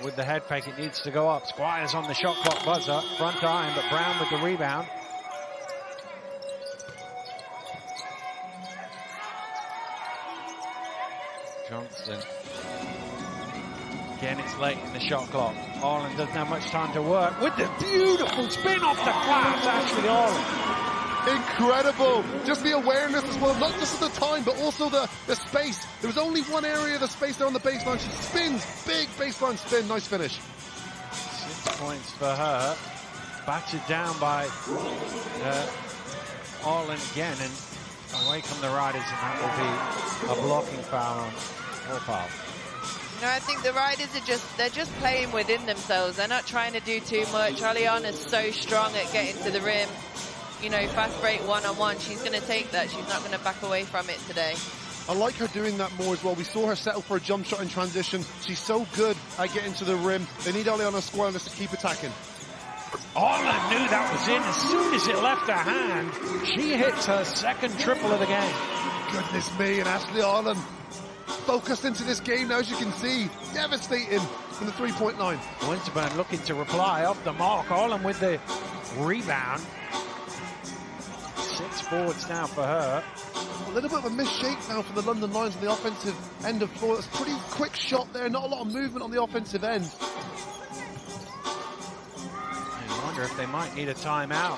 with the head fake, it needs to go up. Squires on the shot clock buzzer, front iron, but Brown with the rebound. Johnson. Again, it's late in the shot clock. Harlan doesn't have much time to work with the beautiful spin off the glass, Ashley Harlan. Incredible. Just the awareness as well, not just of the time, but also the space. There was only one area of the space there on the baseline. She spins, big baseline spin, nice finish. 6 points for her. Battered down by Harlan again, and away come the Riders, and that will be a blocking foul on Warpal. No, I think the Riders they're just playing within themselves. They're not trying to do too much. Aliana's so strong at getting to the rim. You know, fast break one-on-one, she's going to take that. She's not going to back away from it today. I like her doing that more as well. We saw her settle for a jump shot in transition. She's so good at getting to the rim. They need Aliana Squirreless to keep attacking. Harlan knew that was in. As soon as it left her hand, she hits her second triple of the game. Goodness me, and Ashley Harlan focused into this game now, as you can see. Devastating from the three-point line. Winterburn looking to reply off the mark. Harlan with the rebound. 6 forwards now for her. A little bit of a misshape now for the London Lions on the offensive end of floor. It's a pretty quick shot there, not a lot of movement on the offensive end. I wonder if they might need a timeout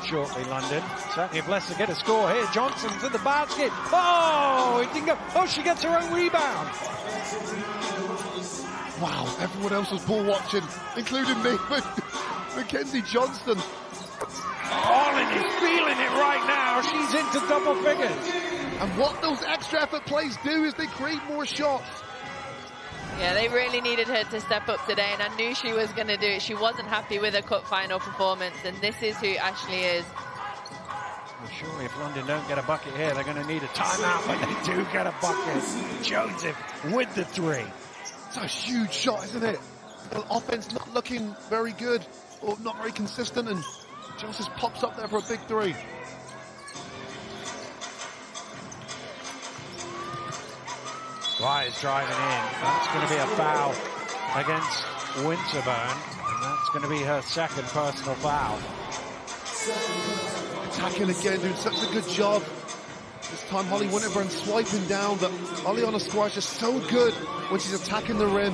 shortly, London. Certainly if Leicester get a score here. Johnson to the basket. Oh, it didn't go. Oh, she gets her own rebound. Wow, everyone else was ball watching, including me. Mackenzie Johnston. Harlan is feeling it right now. She's into double figures. And what those extra effort plays do is they create more shots. Yeah, they really needed her to step up today, and I knew she was going to do it. She wasn't happy with her cup final performance, and this is who Ashley is. Well, surely if London don't get a bucket here, they're going to need a timeout, but they do get a bucket. Joseph with the three. It's a huge shot, isn't it? The offense not looking very good, or not very consistent, and Joseph pops up there for a big three. Squires driving in. That's going to be a foul against Winterburn, and that's going to be her second personal foul. Attacking again, doing such a good job. This time Holly Winterburn swiping down, but Aliana Squires just so good when she's attacking the rim.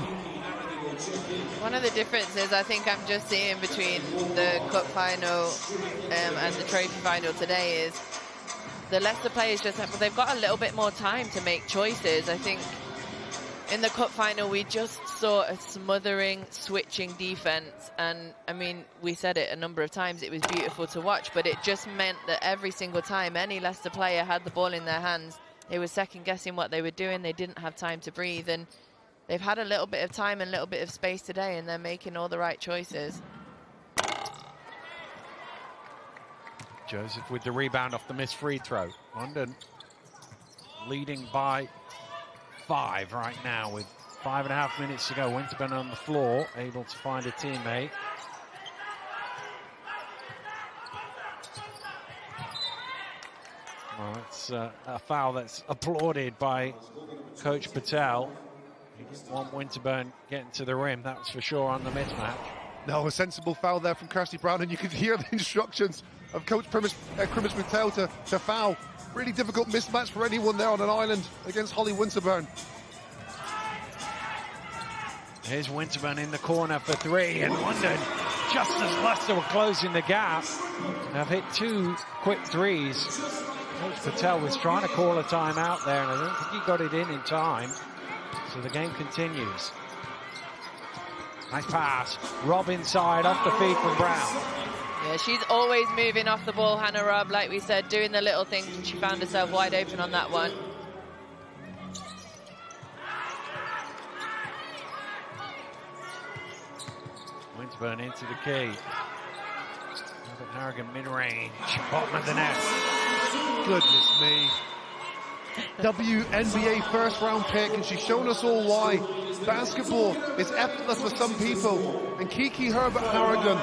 One of the differences I think I'm just seeing between the cup final and the trophy final today is the Leicester players they've got a little bit more time to make choices. I think in the cup final we just saw a smothering, switching defense, and I mean, we said it a number of times, it was beautiful to watch, but it just meant that every single time any Leicester player had the ball in their hands, they were second guessing what they were doing. They didn't have time to breathe, and they've had a little bit of time and a little bit of space today, and they're making all the right choices. Joseph with the rebound off the missed free throw. London leading by 5 right now with 5.5 minutes to go. Winterburn on the floor, able to find a teammate. Well, it's a foul that's applauded by Coach Patel. He didn't want Winterburn getting to the rim, that was for sure on the mismatch. No, a sensible foul there from Kirsty Brown, and you could hear the instructions of Coach Krimis Patel to foul. Really difficult mismatch for anyone there on an island against Holly Winterburn. Here's Winterburn in the corner for 3, and London, just as Leicester were closing the gap, have hit 2 quick threes. Coach Patel was trying to call a timeout there, and I don't think he got it in time. So the game continues. Nice pass. Rob inside, off the feed from Brown. Yeah, she's always moving off the ball, Hannah Robb, like we said, doing the little things, and she found herself wide open on that one. Winterburn into the key. Harrigan mid-range, bottom of the net. Goodness me. WNBA first round pick, and she's shown us all why. Basketball is effortless for some people, and Kiki Herbert Harrigan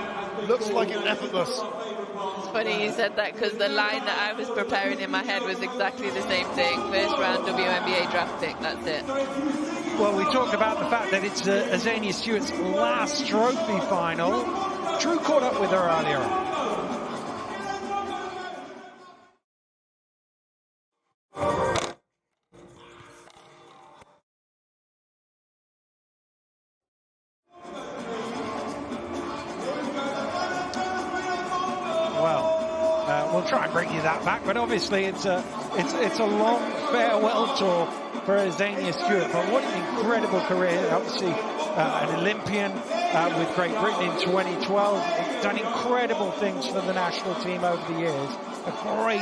looks like it's effortless. It's funny you said that, because the line that I was preparing in my head was exactly the same thing. First round WNBA draft pick, that's it. Well, we talked about the fact that it's Azania Stewart's last trophy final. Drew caught up with her earlier on. We'll try and bring you that back, but obviously it's a long farewell tour for Azania Stewart. But what an incredible career! Obviously, an Olympian with Great Britain in 2012. Done incredible things for the national team over the years. A great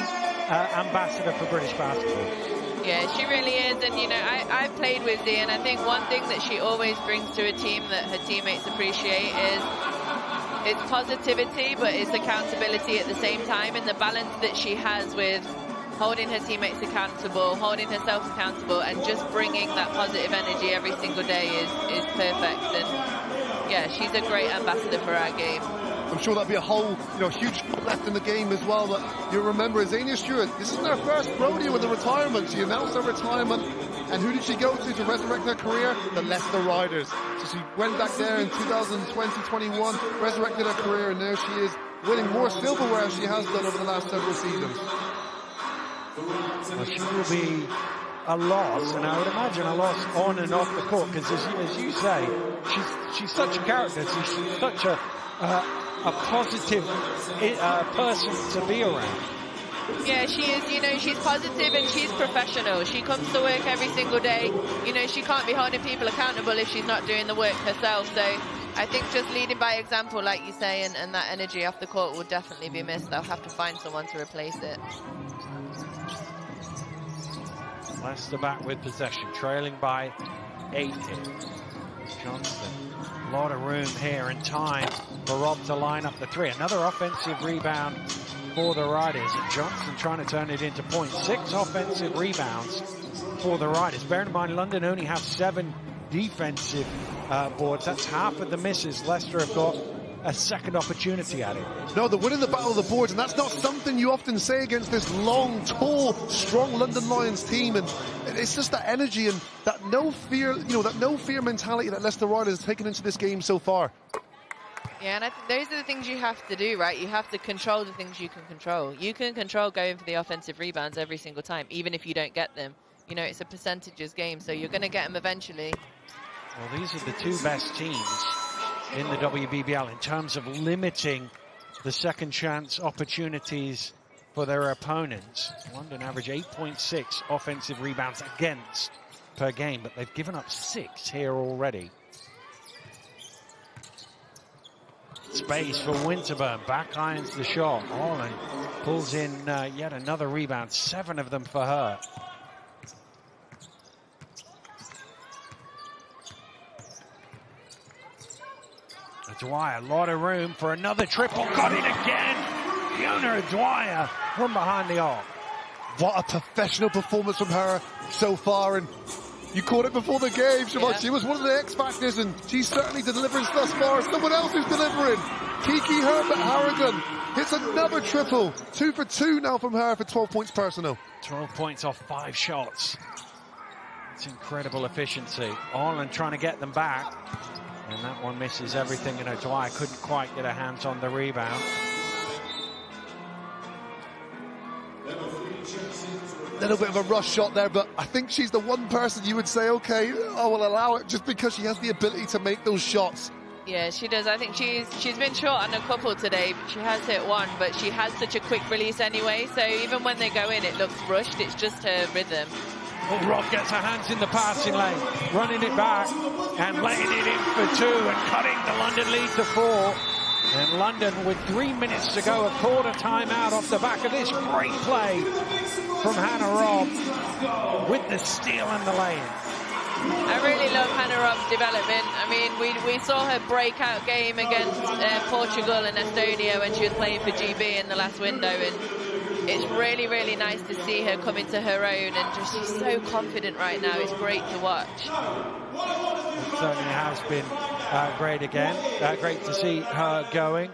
ambassador for British basketball. Yeah, she really is, and you know, I've played with Zee, and I think one thing that she always brings to a team that her teammates appreciate is it's positivity, but it's accountability at the same time, and the balance that she has with holding her teammates accountable, holding herself accountable, and just bringing that positive energy every single day is perfect. And yeah, she's a great ambassador for our game. I'm sure that'll be a whole, huge left in the game as well. But you remember Azania Stewart, this isn't her first rodeo with the retirement. She announced her retirement, and who did she go to resurrect her career? The Leicester Riders. So she went back there in 2020-21, resurrected her career, and now she is winning more silverware as she has done over the last several seasons. Well, she will be a loss, and I would imagine a loss on and off the court, because as you say, she's such a character. She's such a positive person to be around. Yeah, she is, she's positive and she's professional. She comes to work every single day. She can't be holding people accountable if she's not doing the work herself. So I think just leading by example, like you say, and that energy off the court will definitely be missed. They'll have to find someone to replace it. Leicester back with possession, trailing by 8 here. Johnson. A lot of room here and time for Rob to line up the three. Another offensive rebound for the Riders. And Johnson trying to turn it into points. 6 offensive rebounds for the Riders. Bear in mind, London only have 7 defensive boards. That's half of the misses. Leicester have got a second opportunity at it. No, they're winning the battle of the boards, and that's not something you often say against this long, tall, strong London Lions team. And it's just that energy and that no fear, that no fear mentality that Leicester Riders has taken into this game so far. Yeah, and I think those are the things you have to do, right? You have to control the things you can control. You can control going for the offensive rebounds every single time, even if you don't get them. It's a percentages game, so you're going to get them eventually. Well, these are the 2 best teams in the WBBL in terms of limiting the second chance opportunities for their opponents. London average 8.6 offensive rebounds against per game, but they've given up 6 here already. Space for Winterburn, back irons the shot. Orland pulls in yet another rebound, 7 of them for her. Dwyer, a lot of room for another triple. Got it again. Fiona Dwyer from behind the arc. What a professional performance from her so far. And you caught it before the game, Siobhan. Yeah. She was one of the X factors, and she's certainly delivering thus far. Someone else who's delivering. Kiki Herbert Harrigan hits another triple. 2 for 2 now from her for 12 points personal. 12 points off 5 shots. It's incredible efficiency. Orland trying to get them back. And that one misses everything. Dwyer couldn't quite get her hands on the rebound. A little bit of a rush shot there, but I think she's the one person you would say, okay, I will allow it, just because she has the ability to make those shots. Yeah, she does. I think she's been short on a couple today, but she has hit one, but she has such a quick release anyway, so even when they go in, it looks rushed. It's just her rhythm. Well, Rob gets her hands in the passing lane, running it back and laying it in for 2 and cutting the London lead to 4. And London, with 3 minutes to go, a quarter timeout off the back of this great play from Hannah Robb with the steal and the lay-in. I really love Hannah Robb's development. I mean, we saw her breakout game against Portugal and Estonia when she was playing for GB in the last window, and it's really, really nice to see her come into her own, and just she's so confident right now. It's great to watch. It certainly has been great again. Great to see her going.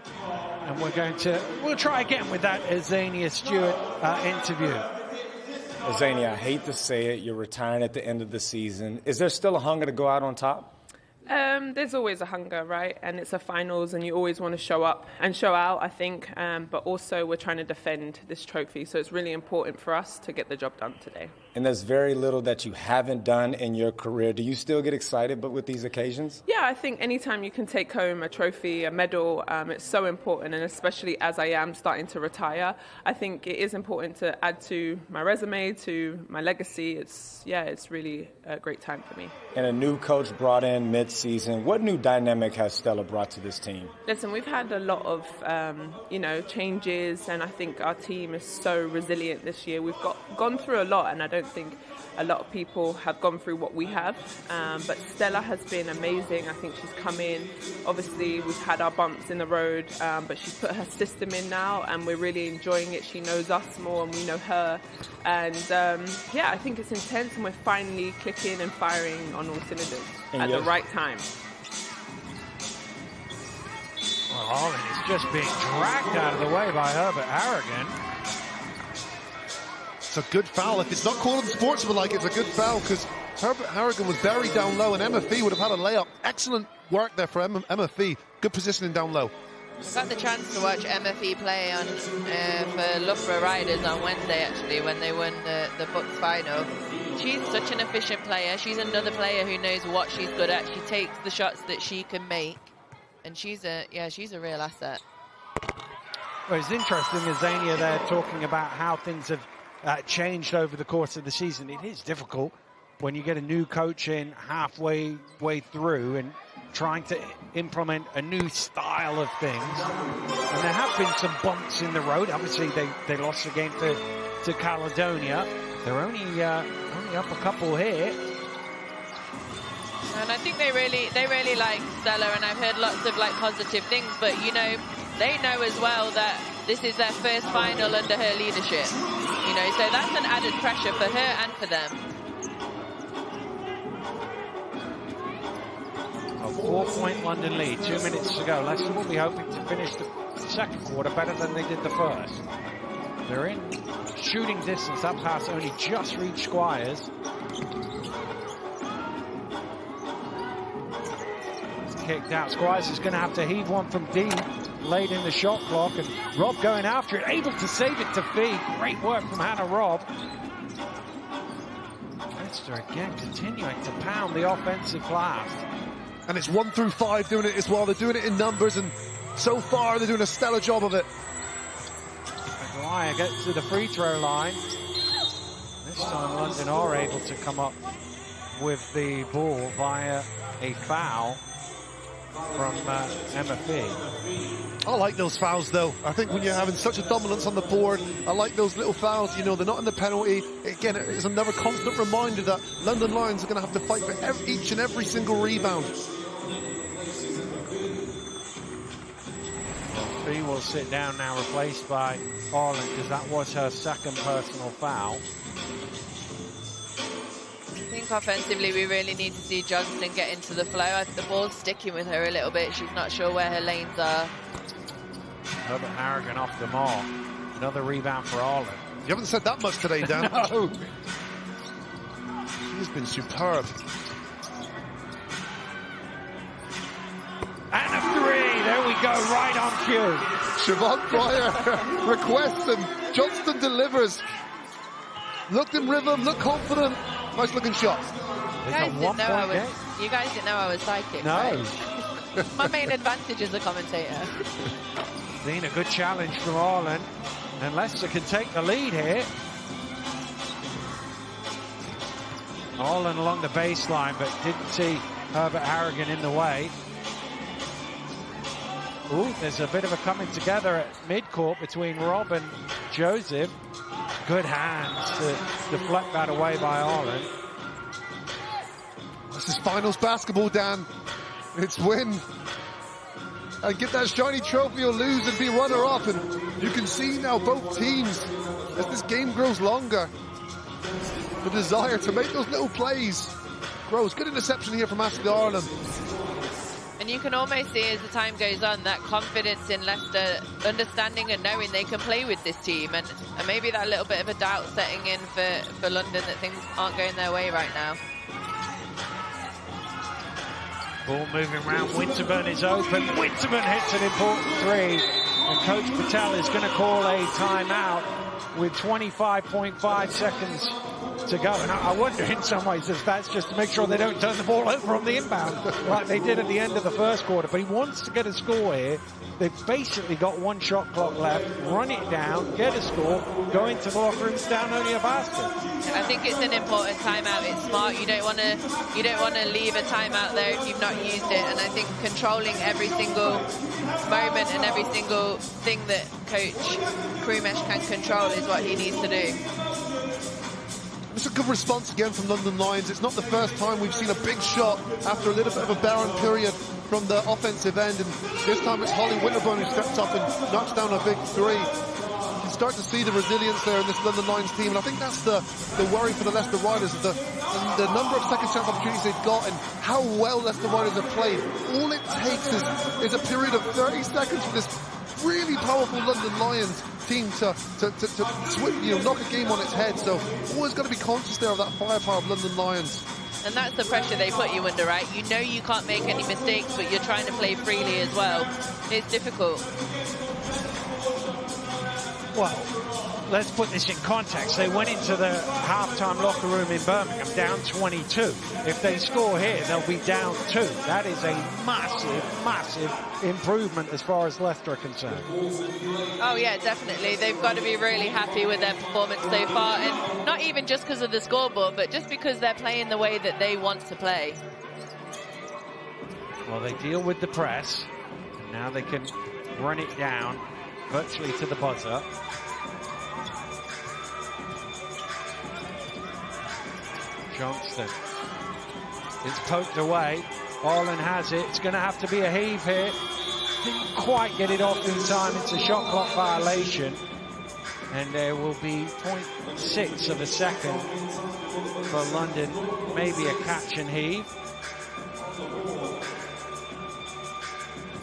And we'll try again with that Azania Stewart interview. Azania, I hate to say it, you're retiring at the end of the season. Is there still a hunger to go out on top? There's always a hunger, right? And it's a finals, and you always want to show up and show out, I think. But also, we're trying to defend this trophy, so it's really important for us to get the job done today. And there's very little that you haven't done in your career. Do you still get excited with these occasions? Yeah, I think anytime you can take home a trophy, a medal, it's so important. And especially as I am starting to retire, I think it is important to add to my resume, to my legacy. It's really a great time for me. And a new coach brought in mid-season. What new dynamic has Stella brought to this team? Listen, we've had a lot of, changes, and I think our team is so resilient this year. We've gone through a lot, and I don't think a lot of people have gone through what we have. But Stella has been amazing. I think she's come in. Obviously, we've had our bumps in the road, but she's put her system in now, and we're really enjoying it. She knows us more, and we know her. And, I think it's intense, and we're finally clicking and firing on all cylinders at the right time. Well, Harlan is just being dragged out of the way by Herbert Harrigan. It's a good foul. If it's not called unsportsmanlike, it's a good foul, because Herbert Harrigan was buried down low, and Emma Fee would have had a layup. Excellent work there for Emma Fee. Good positioning down low. I've had the chance to watch Emma Fee play on for Leicester Riders on Wednesday, actually, when they won the Bucks final. She's such an efficient player. She's another player who knows what she's good at. She takes the shots that she can make, and she's a real asset. Well, it's interesting, Azania, there talking about how things have changed over the course of the season. It is difficult when you get a new coach in halfway through and trying to implement a new style of things. And there have been some bumps in the road. Obviously, they lost the game to Caledonia. They're only up a couple here. And I think they really like Stella, and I've heard lots of positive things, but they know as well that this is their first final under her leadership. So that's an added pressure for her and for them. A 4-point London lead, 2 minutes to go. Leicester will be hoping to finish the second quarter better than they did the first. They're in shooting distance. That pass only just reached Squires. It's kicked out. Squires is going to have to heave one from deep late in the shot clock, and Robb going after it, able to save it to Fee. Great work from Hannah Robb. Leicester again continuing to pound the offensive glass. And it's 1 through 5 doing it as well. They're doing it in numbers, and so far they're doing a stellar job of it. Maguire gets to the free throw line. This time London are able to come up with the ball via a foul from Emma Fee. I like those fouls, though. I think when you're having such a dominance on the board, I like those little fouls. They're not in the penalty. Again, it's another constant reminder that London Lions are going to have to fight for each and every single rebound. Fee will sit down now, replaced by Harlan, because that was her second personal foul. I think offensively we really need to see Johnston get into the flow. The ball's sticking with her a little bit. She's not sure where her lanes are. Herbert Harrigan off the mark. Another rebound for Harlan. You haven't said that much today, Dan. No. She's been superb. And a three. There we go, right on cue. Siobhan Pryor requests and Johnston delivers. Looked in rhythm, looked confident. Nice looking shot. You guys didn't know I was psychic, no. Right? My main advantage as a commentator. Been a good challenge from Harlan, and Leicester can take the lead here. Harlan along the baseline, but didn't see Herbert Harrigan in the way. Ooh, there's a bit of a coming together at midcourt between Robb and Joseph. Good hands to deflect that away by Harlan. This is finals basketball, Dan. It's win and get that shiny trophy or lose and be runner-up. And you can see now both teams, as this game grows longer, the desire to make those little plays grows. Good interception here from Ashley Ireland. And you can almost see as the time goes on that confidence in Leicester, understanding and knowing they can play with this team, and maybe that little bit of a doubt setting in for London that things aren't going their way right now. Ball moving around, Winterburn is open, Winterburn hits an important three, and Coach Patel is going to call a timeout with 25.5 seconds to go. And I wonder in some ways if that's just to make sure they don't turn the ball over on the inbound like they did at the end of the first quarter. But he wants to get a score here. They've basically got one shot clock left, run it down, get a score, go into the locker rooms down only a basket. I think it's an important timeout. It's smart. You don't want to leave a timeout there if you've not used it. And I think controlling every single moment and every single thing that Coach Krumesh can control is what he needs to do. It's a good response again from London Lions. It's not the first time we've seen a big shot after a little bit of a barren period from the offensive end, and this time it's Holly Winterburn who steps up and knocks down a big three. You can start to see the resilience there in this London Lions team, and I think that's the worry for the Leicester Riders, the number of second chance opportunities they've got and how well Leicester Riders have played. All it takes is a period of 30 seconds for this really powerful London Lions team to knock a game on its head. So always got to be conscious there of that firepower of London Lions. And that's the pressure they put you under, right? You know you can't make any mistakes, but you're trying to play freely as well. It's difficult. Well, let's put this in context. They went into the halftime locker room in Birmingham down 22. If they score here, they'll be down 2. That is a massive, massive improvement as far as Leicester are concerned. Oh yeah, definitely. They've got to be really happy with their performance so far, and not even just because of the scoreboard, but just because they're playing the way that they want to play. Well, they deal with the press, and now they can run it down virtually to the buzzer. Johnston is poked away. Orland has it. It's going to have to be a heave here. Didn't quite get it off in time. It's a shot clock violation. And there will be 0.6 of a second for London. Maybe a catch and heave.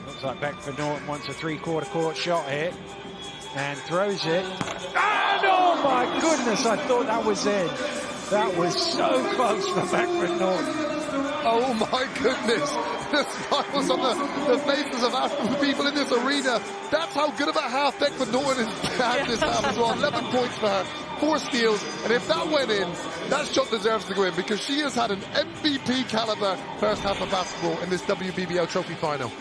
Looks like Beckford Norton wants a three-quarter court shot here. And throws it. And oh my goodness, I thought that was in. That was so close for Beckford Norton. Oh my goodness. The smiles on the faces of African people in this arena. That's how good of a half Beckford Norton has had this half as well. 11 points for her, 4 steals. And if that went in, that shot deserves to go in because she has had an MVP caliber first half of basketball in this WBBL Trophy Final.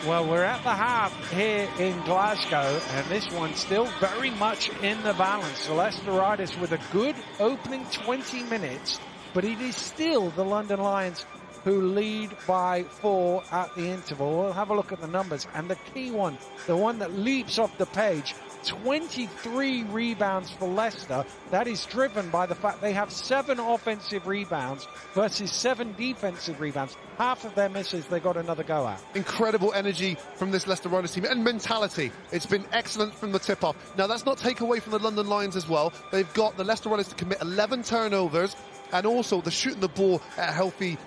Well, we're at the half here in Glasgow, and this one's still very much in the balance. The Leicester Riders with a good opening 20 minutes, but it is still the London Lions who lead by 4 at the interval. We'll have a look at the numbers, and the key one, the one that leaps off the page, 23 rebounds for Leicester. That is driven by the fact they have 7 offensive rebounds versus 7 defensive rebounds. Half of their misses, they got another go at. Incredible energy from this Leicester Riders team and mentality. It's been excellent from the tip-off. Now, that's not take away from the London Lions as well. They've got the Leicester Riders to commit 11 turnovers, and also they're shooting the ball at a healthy,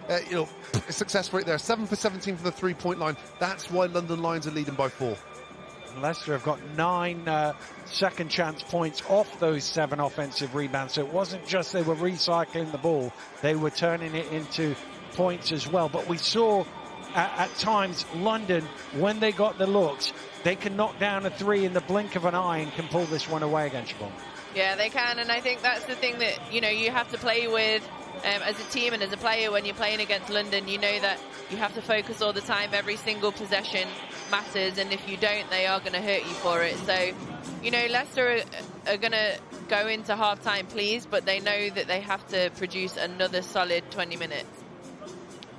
success rate there. 7 for 17 from the three-point line. That's why London Lions are leading by 4. Leicester have got 9 second chance points off those 7 offensive rebounds. So it wasn't just they were recycling the ball, they were turning it into points as well. But we saw at times London, when they got the looks, they can knock down a 3 in the blink of an eye and can pull this one away against you. Yeah, they can, and I think that's the thing that, you have to play with as a team and as a player when you're playing against London. You know that you have to focus all the time. Every single possession matters, and if you don't, they are going to hurt you for it. So, Leicester are going to go into half-time pleased, but they know that they have to produce another solid 20 minutes.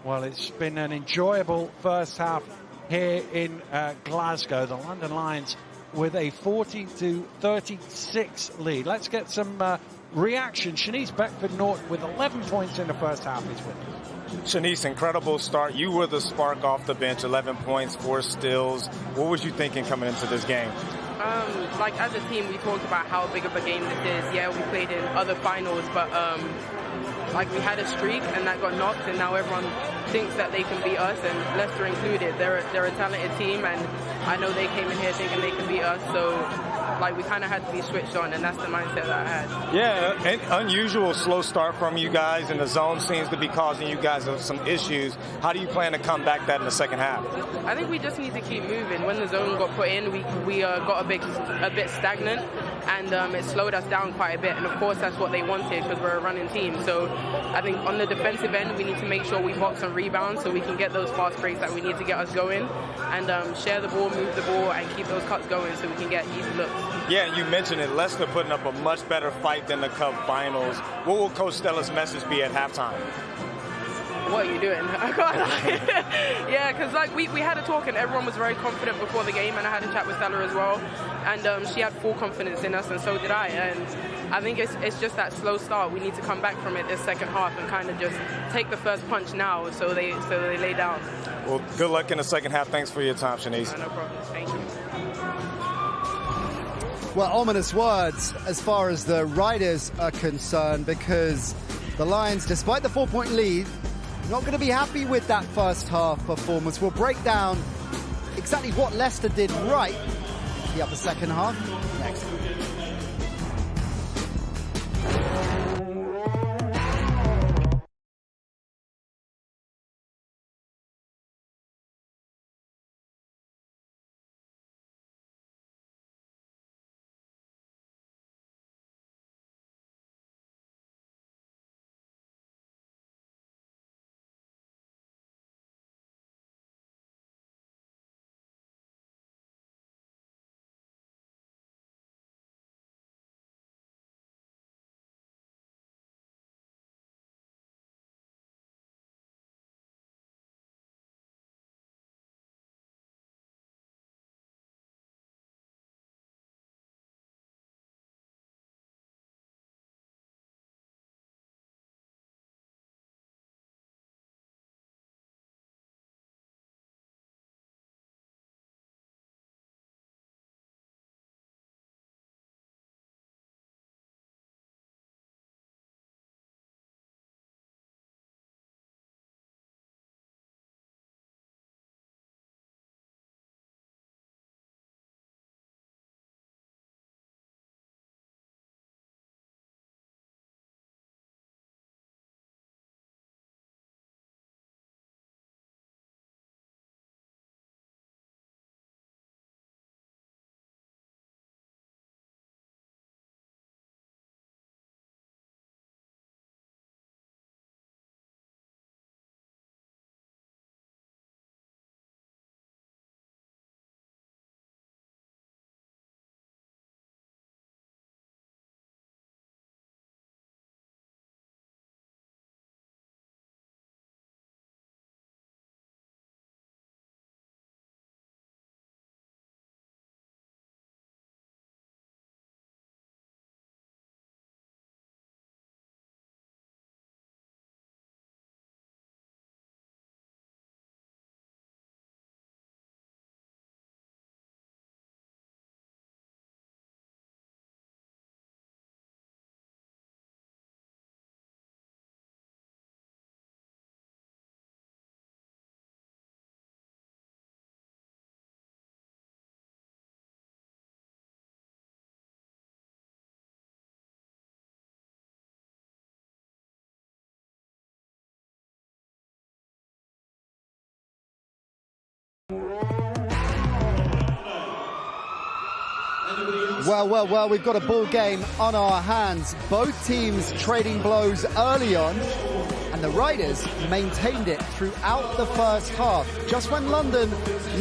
Well, it's been an enjoyable first half here in Glasgow. The London Lions with a 40-36 lead. Let's get some reaction. Shanice Beckford-Norton with 11 points in the first half is with us. Shanice, incredible start. You were the spark off the bench, 11 points, 4 steals. What was you thinking coming into this game? Like as a team, we talked about how big of a game this is. Yeah, we played in other finals, but like we had a streak and that got knocked, and now everyone thinks that they can beat us, and Leicester included. They're a talented team, and I know they came in here thinking they can beat us, so like we kind of had to be switched on, and that's the mindset that I had. Yeah, an unusual slow start from you guys, and the zone seems to be causing you guys some issues. How do you plan to combat that in the second half? I think we just need to keep moving. When the zone got put in, we got a bit stagnant, and it slowed us down quite a bit, and of course that's what they wanted because we're a running team. So I think on the defensive end, we need to make sure we box and rebound so we can get those fast breaks that we need to get us going, and share the ball, move the ball, and keep those cuts going so we can get easy looks. Yeah, you mentioned it. Leicester putting up a much better fight than the Cup finals. What will Coach Stella's message be at halftime? What are you doing? I can't lie. Yeah, because like we had a talk and everyone was very confident before the game, and I had a chat with Stella as well, and she had full confidence in us, and so did I. And I think it's just that slow start. We need to come back from it this second half and kind of just take the first punch now, so they lay down. Well, good luck in the second half. Thanks for your time, Shanice. No problem. Thank you. Well, ominous words as far as the Riders are concerned, because the Lions, despite the 4-point lead, not going to be happy with that first half performance. We'll break down exactly what Leicester did right in the upper second half next. Well, we've got a ball game on our hands. Both teams trading blows early on, and the Riders maintained it throughout the first half. Just when London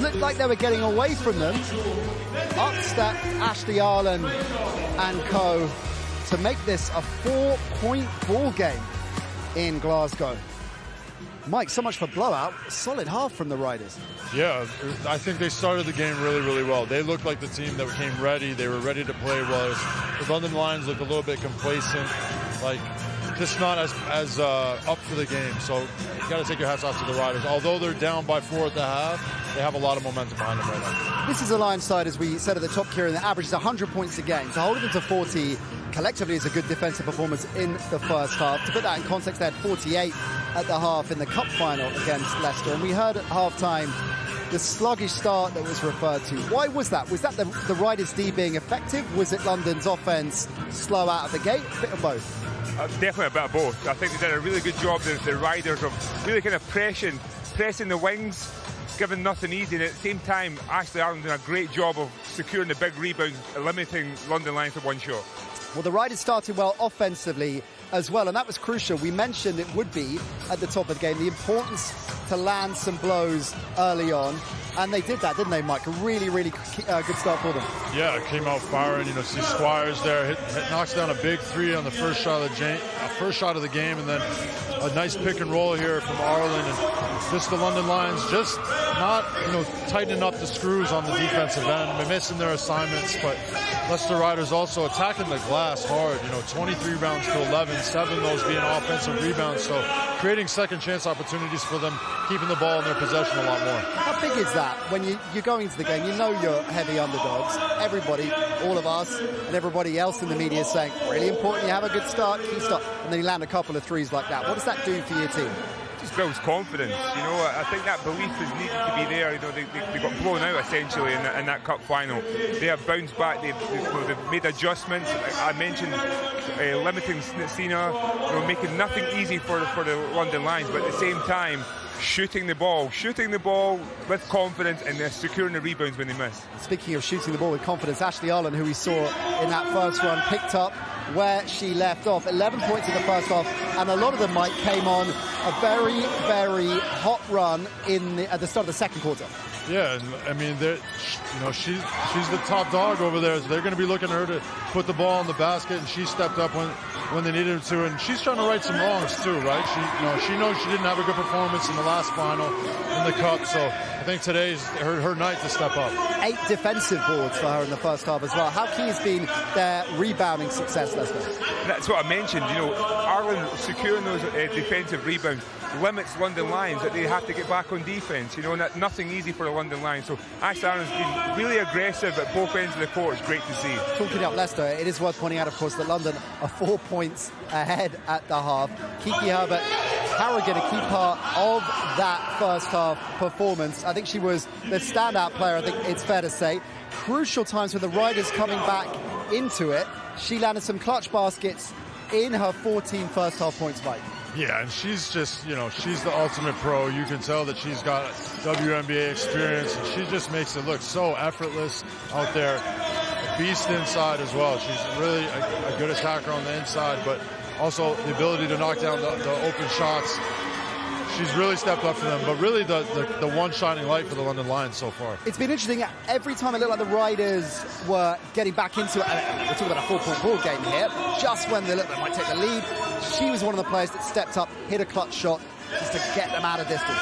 looked like they were getting away from them, up stepped Ashley Arlen and co to make this a 4-point ball game in Glasgow. Mike, so much for blowout. Solid half from the Riders. Yeah, I think they started the game really, really well. They looked like the team that came ready. They were ready to play well. The London Lions looked a little bit complacent, like just not as up for the game. So you got to take your hats off to the Riders. Although they're down by 4 at the half, they have a lot of momentum behind them right now. This is a Lions side, as we said at the top, Kieran, that averages 100 points a game. To hold them to 40 collectively is a good defensive performance in the first half. To put that in context, they had 48 at the half in the cup final against Leicester. And we heard at half-time the sluggish start that was referred to. Why was that? Was that the Riders' D being effective? Was it London's offence slow out of the gate? A bit of both. Definitely a bit of both. I think they did a really good job, the Riders, of really kind of pressing the wings, giving nothing easy. And at the same time, Ashley Ireland did a great job of securing the big rebounds, limiting London Lions to one shot. Well, the Riders started well offensively as well, and that was crucial. We mentioned it would be at the top of the game, the importance to land some blows early on, and they did that, didn't they, Mike? A really, really good start for them. Yeah, it came out firing. See Squires there, knocks down a big 3 on the first shot of the game, and then a nice pick and roll here from Arlen, and just the London Lions just not, tightening up the screws on the defensive end. They're missing their assignments, but Leicester Riders also attacking the glass hard. 23 rebounds to 11, 7 of those being offensive rebounds. So creating second chance opportunities for them, keeping the ball in their possession a lot more. How big is that when you're going into the game? You're heavy underdogs. Everybody, all of us, and everybody else in the media is saying, really important, you have a good start, key start, and then you land a couple of threes like that. What does that do for your team? Just builds confidence. I think that belief is needed to be there. They got blown out essentially in that cup final. They have bounced back. They've made adjustments. I mentioned limiting Cena, making nothing easy for the London Lions, but at the same time shooting the ball with confidence, and they're securing the rebounds when they miss. Speaking of shooting the ball with confidence, Ashley Arlen, who we saw in that first run, picked up where she left off. 11 points in the first half, and a lot of them, Mike, came on a very, very hot run at the start of the second quarter. Yeah, I mean, she's the top dog over there, so they're going to be looking at her to put the ball in the basket, and she stepped up when they needed her to, and she's trying to right some wrongs too, right? She knows she didn't have a good performance in the last final in the cup, so I think today's her night to step up. 8 defensive boards for her in the first half as well. How key has been their rebounding success, Leicester? That's what I mentioned. Ireland securing those defensive rebounds limits London Lions, that they have to get back on defence. Nothing easy for the London Lions. So Ashley Ireland's been really aggressive at both ends of the court. It's great to see. Talking about Leicester, it is worth pointing out, of course, that London are 4 points ahead at the half. Kiki Herbert, Harrigan, a key part of that first half performance. I think she was the standout player, I think it's fair to say. Crucial times with the Riders coming back into it. She landed some clutch baskets in her 14 first half points, Mike. Yeah, and she's just, she's the ultimate pro. You can tell that she's got WNBA experience, and she just makes it look so effortless out there. A beast inside as well. She's really a good attacker on the inside, but also the ability to knock down the open shots. She's really stepped up for them, but really the one shining light for the London Lions so far. It's been interesting. Every time it looked like the Riders were getting back into it, we're talking about a 4-point ball game here, just when they looked like they might take the lead, she was one of the players that stepped up, hit a clutch shot, just to get them out of distance.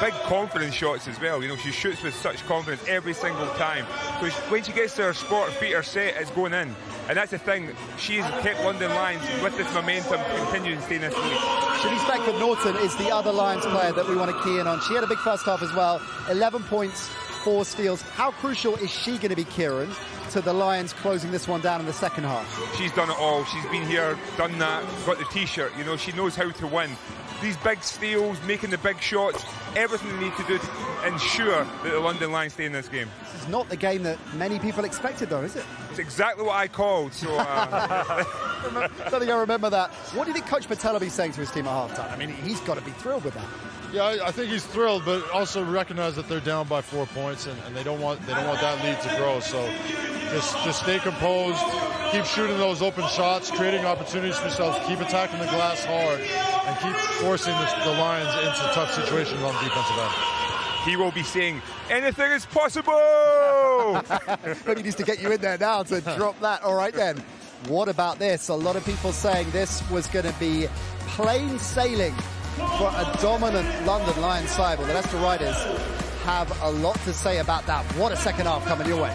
Big confidence shots as well. She shoots with such confidence every single time. So when she gets to her spot, her feet are set, it's going in. And that's the thing. She's kept London Lions with this momentum continuing to stay in this league. Shanice Beckford-Norton is the other Lions player that we want to key in on. She had a big first half as well. 11 points, 4 steals. How crucial is she going to be, Kieran, to the Lions closing this one down in the second half? She's done it all. She's been here, done that, got the T-shirt. She knows how to win. These big steals, making the big shots, everything they need to do to ensure that the London Lions stay in this game. This is not the game that many people expected, though, is it? It's exactly what I called, so... I think I remember that. What do you think Coach Patel will be saying to his team at halftime? I mean, he's got to be thrilled with that. Yeah, I think he's thrilled, but also recognize that they're down by 4 points, and they don't want that lead to grow. So just stay composed, keep shooting those open shots, creating opportunities for yourselves, keep attacking the glass hard, and keep forcing the Lions into tough situations on the defensive end. He will be saying, anything is possible! Maybe he needs to get you in there now to drop that. All right, then. What about this? A lot of people saying this was going to be plain sailing for a dominant London Lions side. Well, the Leicester Riders have a lot to say about that. What a second half coming your way.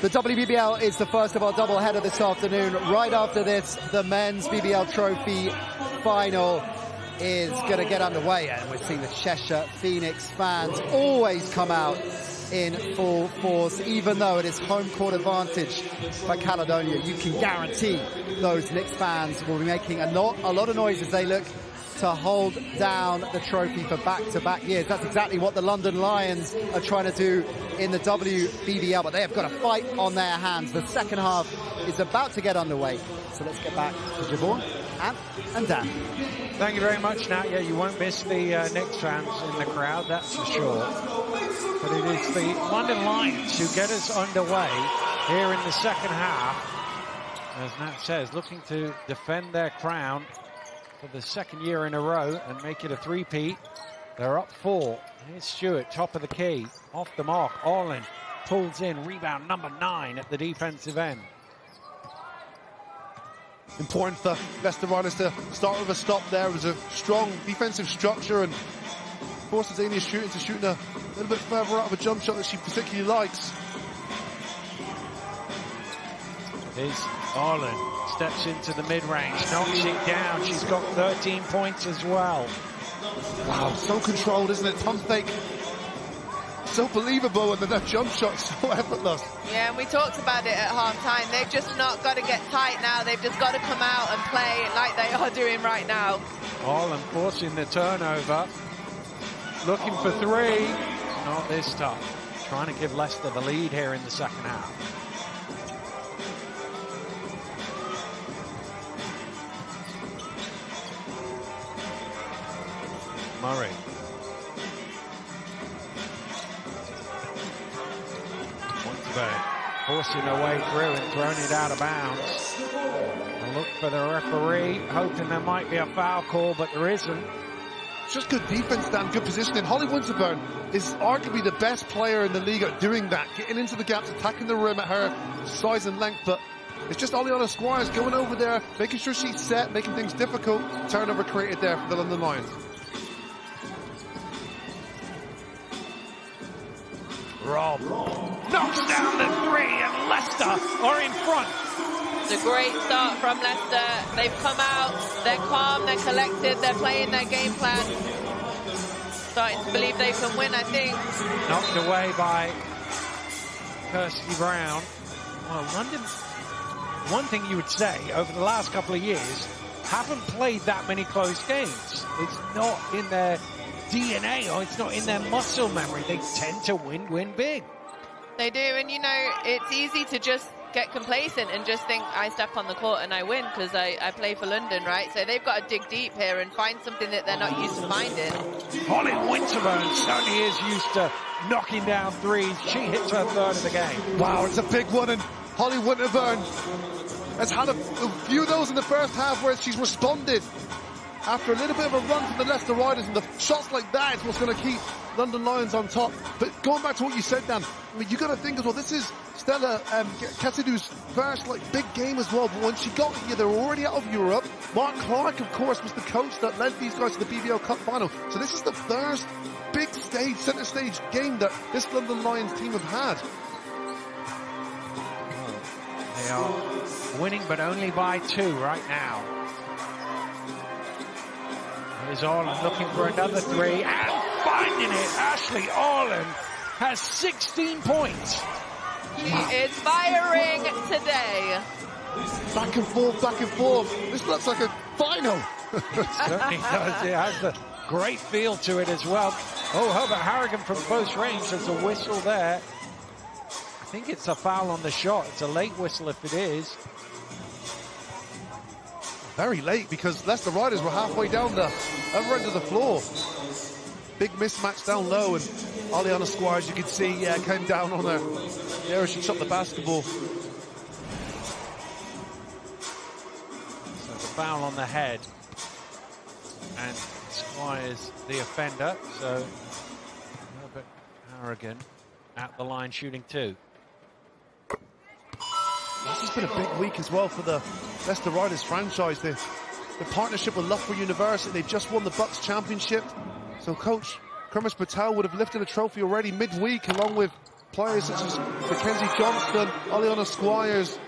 The WBBL is the first of our double-header this afternoon. Right after this, the men's BBL Trophy Final is going to get underway, and we're seeing the Cheshire Phoenix fans always come out in full force, even though it is home court advantage for Caledonia. You can guarantee those Knicks fans will be making a lot of noise as they look to hold down the trophy for back-to-back years. That's exactly what the London Lions are trying to do in the WBBL, but they have got a fight on their hands. The second half is about to get underway. So let's get back to Javon and Dan. Thank you very much, Nat. Yeah, you won't miss the Knicks fans in the crowd, that's for sure. But it is the London Lions who get us underway here in the second half. As Nat says, looking to defend their crown for the second year in a row and make it a three-peat. They're up 4. Here's Stewart, top of the key, off the mark. Orlin pulls in, rebound number 9 at the defensive end. Important for Leicester Riders to start with a stop there. It was a strong defensive structure and forces Dania's shooting to shoot a little bit further out of a jump shot that she particularly likes. Here's Orlin, steps into the mid-range, knocks it down. She's got 13 points as well. Wow, so controlled, isn't it? Pump fake, so believable, and then that jump shot so effortless. Yeah, and we talked about it at half-time. They've just not got to get tight now. They've just got to come out and play like they are doing right now. Orlin forcing the turnover, looking for 3. Not this time. Trying to give Leicester the lead here in the second half. Murray. Points back. forcing her way through and throwing it out of bounds. A look for the referee, hoping there might be a foul call, but there isn't. It's just good defense, Dan, good positioning. Holly Winterburn is arguably the best player in the league at doing that, getting into the gaps, attacking the rim at her size and length, but it's just Oleana Squires going over there, making sure she's set, making things difficult. Turnover created there for the London Lions. Rob knocks down the three, and Leicester are in front. It's a great start from Leicester. They've come out, they're calm, they're collected, they're playing their game plan. Starting to believe they can win, I think. Knocked away by Kirsty Brown. Well, London, one thing you would say, over the last couple of years, haven't played that many close games. It's not in their DNA, or it's not in their muscle memory. They tend to win big. They do, and you know, it's easy to just get complacent and just think, I step on the court and I win because I play for London, right? So they've got to dig deep here and find something that they're not used to finding. Holly Winterburn certainly is used to knocking down threes. She hits her third of the game. Wow, it's a big one, and Holly Winterburn has had a few of those in the first half where she's responded after a little bit of a run from the Leicester Riders, and the shots like that is what's going to keep London Lions on top. But going back to what you said, Dan, I mean, you got to think as well, this is Stella Kasidu's first big game as well. But when she got here, they were already out of Europe. Mark Clark, of course, was the coach that led these guys to the BBL Cup final. So this is the first big stage, centre stage game that this London Lions team have had. They are winning, but only by 2 right now. Here's Orland looking for another 3 and finding it. Ashley Orland has 16 points. She is firing today. Back and forth, back and forth. This looks like a final. It certainly does. It has a great feel to it as well. Oh, Herbert Harrigan from close range. There's a whistle there. I think it's a foul on the shot. It's a late whistle if it is. Very late, because Leicester Riders were halfway down the other end of the floor. Big mismatch down low, and Oleana Squires, you can see, came down on her there as she shot the basketball. So the foul on the head, and Squires the offender. So Herbert Harrigan at the line shooting 2. This has been a big week as well for the Leicester Riders franchise. The partnership with Loughborough University, they've just won the Bucks Championship. So Coach Kermish Patel would have lifted a trophy already midweek, along with players such as Mackenzie Johnston, Oleana Squires,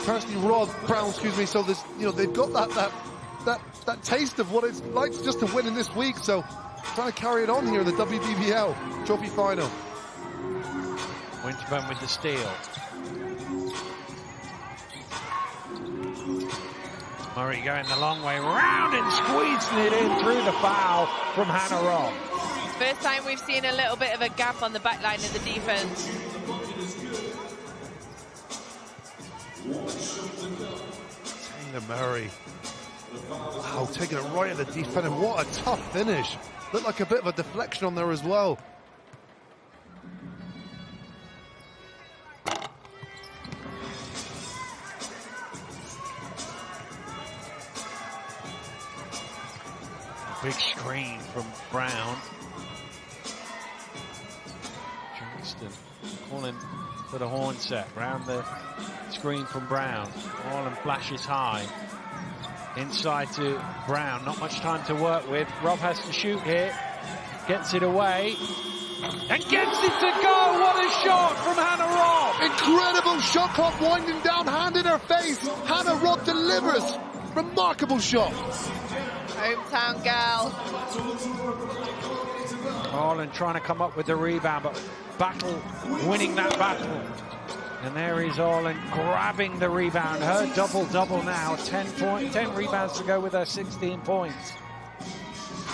Kirsty Brown, excuse me. So there's, you know, they've got that taste of what it's like just to win in this week. So trying to carry it on here in the WBBL Trophy Final. Winterburn with the steal. Murray going the long way round and squeezing it in through the foul from Hannah Robb. First time we've seen a little bit of a gap on the back line of the defense. Taylor Murray. Wow, taking it right at the defender. What a tough finish. Looked like a bit of a deflection on there as well. Big screen from Brown. Johnston calling for the horn set. Round the screen from Brown. Orland flashes high. Inside to Brown. Not much time to work with. Rob has to shoot here. Gets it away. And gets it to go. What a shot from Hannah Robb. Incredible shot clock winding down. Hand in her face. Hannah Robb delivers. Remarkable shot. Hometown gal. Orland trying to come up with the rebound, but Battle winning that battle. And there is Orland grabbing the rebound. Her double-double now. 10 rebounds to go with her 16 points.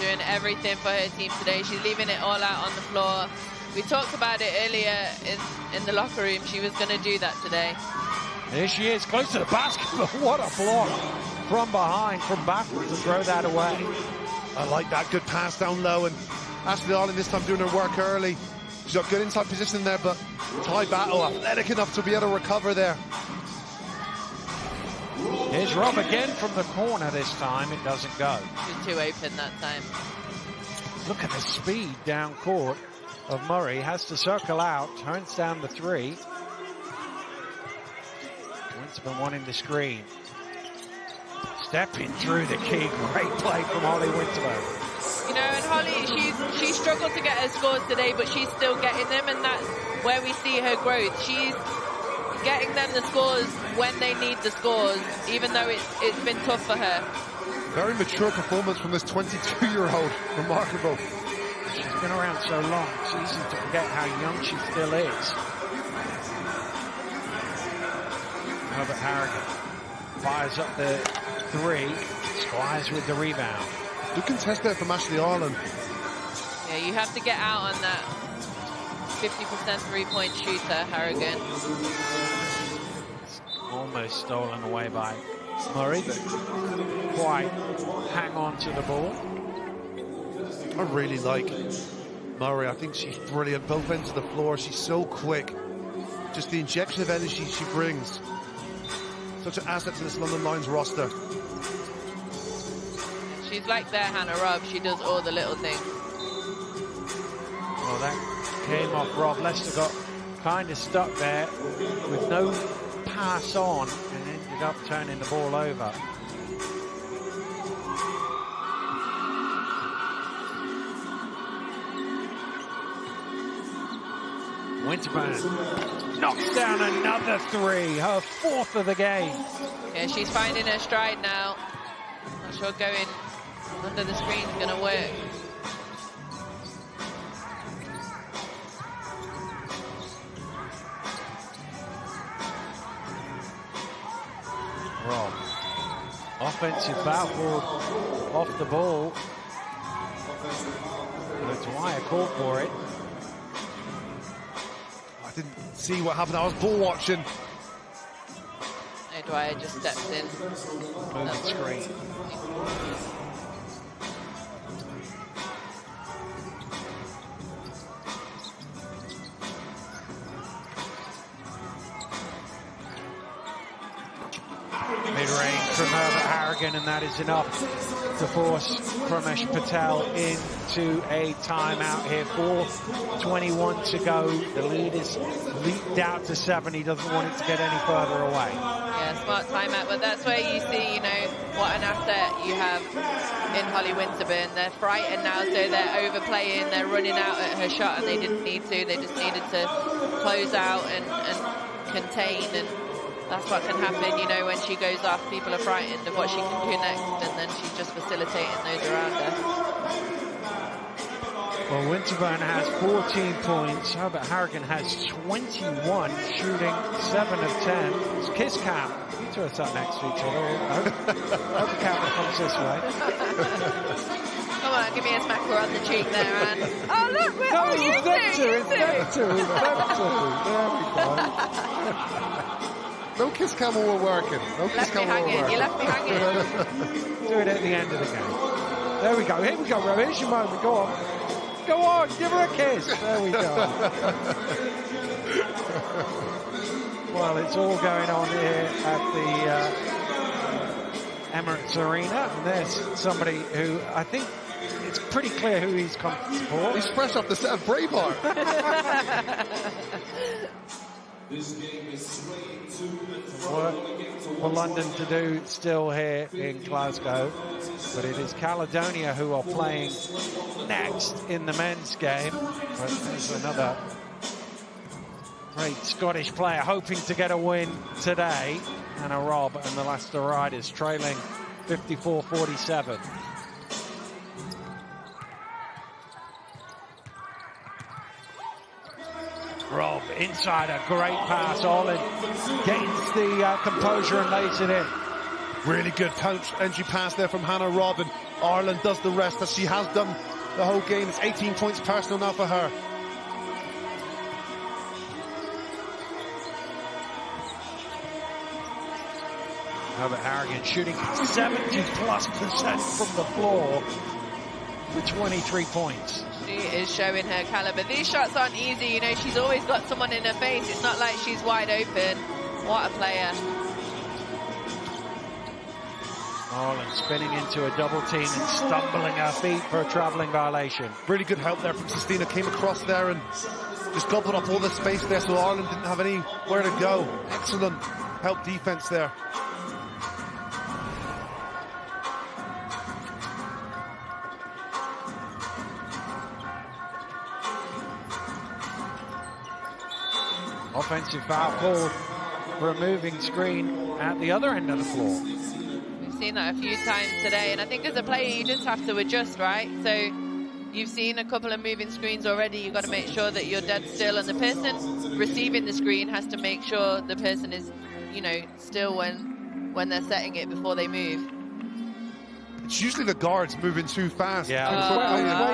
Doing everything for her team today. She's leaving it all out on the floor. We talked about it earlier in the locker room. She was going to do that today. There she is, close to the basket, but what a block from behind from Battle to throw that away. I like that. Good pass down low, and Ashley Orland this time doing her work early. She's got good inside position there, but high battle, athletic enough to be able to recover there. Here's Rob again from the corner this time. It doesn't go. She's too open that time. Look at the speed down court of Murray. Has to circle out, turns down the three. Winterburn wanting the screen. Stepping through the key. Great play from Holly Winterburn. You know, and Holly, she struggled to get her scores today, but she's still getting them, and that's where we see her growth. She's getting them the scores when they need the scores, even though it's been tough for her. Very mature performance from this 22-year-old. Remarkable. She's been around so long, it's easy to forget how young she still is. Herbert Harrigan fires up the three. Squires with the rebound. Good contest there from Ashley Ireland. Yeah, you have to get out on that 50% three-point shooter, Harrigan. Almost stolen away by Murray, but quite hang on to the ball. I really like Murray. I think she's brilliant. Both ends of the floor. She's so quick. Just the injection of energy she brings. Such an asset to this London Lions roster. She's like their Hannah Robb. She does all the little things. Well, that came off Rob. Leicester got kind of stuck there with no pass on and ended up turning the ball over. Winterburn knocks down another three, her fourth of the game. Yeah, she's finding her stride now. Not sure going under the screen is going to work. Rob. Offensive foul off the ball. Dwyer called for it. I didn't see what happened. I was ball watching. Dwyer just steps in. Moving screen. Mid-range from Herbert Harrigan, and that is enough to force Pramesh Patel into a timeout here. 4:21 to go. The lead is leaked out to 7. He doesn't want it to get any further away. Yeah, smart timeout, but that's where you see, you know, what an asset you have in Holly Winterburn. They're frightened now, so they're overplaying, they're running out at her shot, and they didn't need to. They just needed to close out and contain, and that's what can happen, you know, when she goes off. People are frightened of what she can do next, and then she's just facilitating those around her. Well, Winterburn has 14 points. Herbert Harrigan has 21, shooting 7 of 10. It's kiss cam. You two are sat next to each other. I hope the camera comes this way. Come on, give me a smacker on the cheek there, Anne. Oh, look, we're no, all it's you meant two. to. It's meant to. There we go. No kiss cam while we're working. No kiss cam while we're working. You left me hanging. Do it at the end of the game. There we go. Here we go, Rob. Here's your moment. Go on. Go on. Give her a kiss. There we go. Well, it's all going on here at the Emirates Arena. And there's somebody who I think it's pretty clear who he's come to support. He's fresh off the set of Braveheart. This game is work for London to do still here in Glasgow, but it is Caledonia who are playing next in the men's game. But there's another great Scottish player hoping to get a win today. Hannah Robb and the Leicester Riders trailing 54-47. Rob inside, a great pass. Olin gains the composure and lays it in. Really good entry pass there from Hannah Robb, and Ireland does the rest, as she has done the whole game. It's 18 points personal now for her. Herbert Harrigan shooting 70+% from the floor. for 23 points. She is showing her caliber. These shots aren't easy, you know, she's always got someone in her face. It's not like she's wide open. What a player. Orland spinning into a double team and stumbling her feet for a travelling violation. Really good help there from Sistina. Came across there and just gobbled up all the space there, so Ireland didn't have anywhere to go. Excellent help defence there. Offensive foul call for a moving screen at the other end of the floor. We've seen that a few times today, and I think as a player you just have to adjust, right? So you've seen a couple of moving screens already. You've got to make sure that you're dead still, and the person receiving the screen has to make sure the person is, you know, still when they're setting it before they move. It's usually the guards moving too fast. Yeah, I was waiting for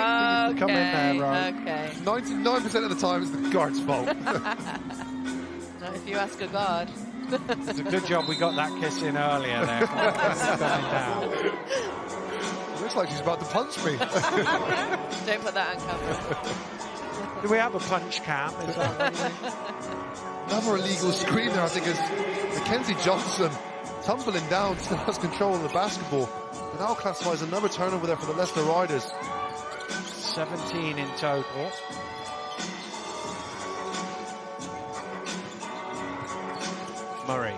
you to come in there, Ron. Okay. 99% of the time it's the guard's fault. Not if you ask a guard. It's a good job we got that kiss in earlier there. Coming down. Looks like she's about to punch me. Don't put that on camera. Do we have a punch cam? Is that what you think? Another illegal screen there, I think, is Mackenzie Johnson tumbling down, still has control of the basketball. But now classifies another turnover there for the Leicester Riders. 17 in total. Murray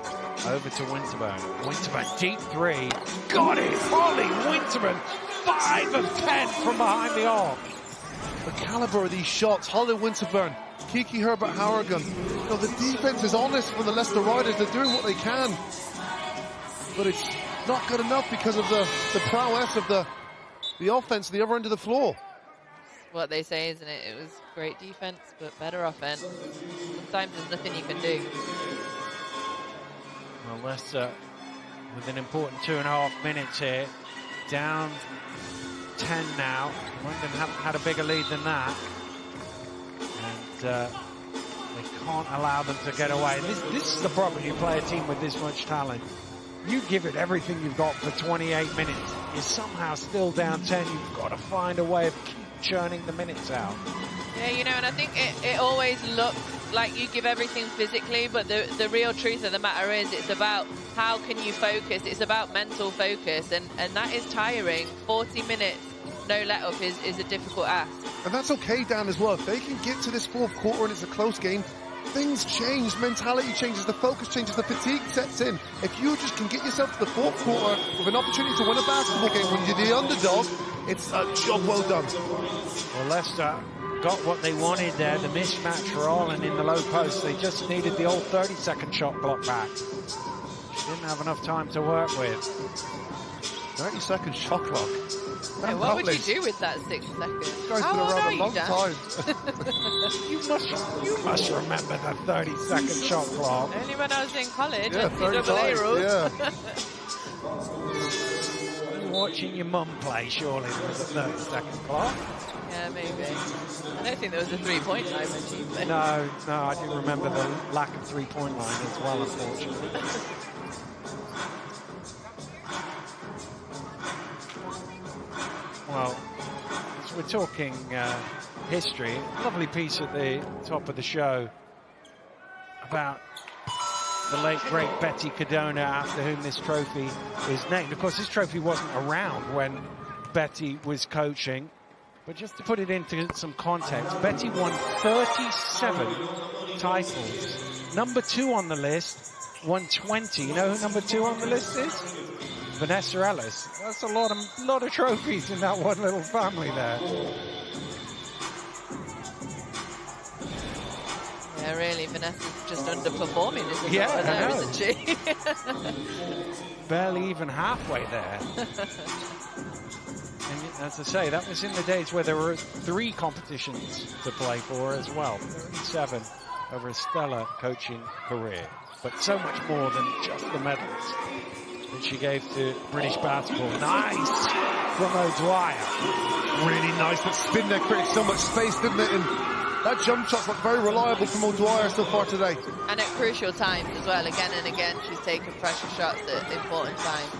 over to Winterburn. Winterburn, deep three. Got it! Holly Winterburn, 5 of 10 from behind the arc. The caliber of these shots, Holly Winterburn, Kiki Herbert-Harrigan. You know, the defense is honest for the Leicester Riders. They're doing what they can. But it's not good enough because of the prowess of the offense, the other end of the floor. What they say, isn't it? It was great defense, but better offense. Sometimes there's nothing you can do. Well, Leicester with an important 2.5 minutes here. Down 10 now. London haven't had a bigger lead than that. And they can't allow them to get away. This is the problem. You play a team with this much talent. You give it everything you've got for 28 minutes. You're somehow still down 10. You've got to find a way of keep churning the minutes out. Yeah, you know, and I think it always looks like you give everything physically, but the real truth of the matter is it's about how can you focus. It's about mental focus, and that is tiring. 40 minutes, no let-up is a difficult ask. And that's okay, Dan, as well. If they can get to this fourth quarter and it's a close game, things change, mentality changes, the focus changes, the fatigue sets in. If you just can get yourself to the fourth quarter with an opportunity to win a basketball game when you're the underdog, it's a job well done. Well, Leicester got what they wanted there, the mismatch for Ireland in the low post. They just needed the old 30-second shot clock back. She didn't have enough time to work with. 30-second shot clock. Hey, what would you do with that 6 seconds? Guys been around a long time. You must remember the 30-second shot clock. Only when I was in college. Yeah, 30 times, rules. yeah. You're watching your mum play, surely there was a 30-second clock. Yeah, maybe. I don't think there was a three-point line when she played. No, I do remember the lack of three-point line as well, unfortunately. Well, as we're talking history, lovely piece at the top of the show about the late, great Betty Cadona, after whom this trophy is named. Of course, this trophy wasn't around when Betty was coaching. But just to put it into some context, Betty won 37 titles. Number 2 on the list won 20. You know who number 2 on the list is? Vanessa Ellis. That's a lot of trophies in that one little family there. Yeah, really, Vanessa's just underperforming, isn't Yeah, it? I know. Isn't she? Barely even halfway there. And as I say, that was in the days where there were 3 competitions to play for as well. 37 over a stellar coaching career. But so much more than just the medals that she gave to British basketball. Nice from O'Dwyer. Really nice. That spin there created so much space, didn't it? And that jump shot's looked very reliable from O'Dwyer so far today. And at crucial times as well. Again and again, she's taken pressure shots at important times.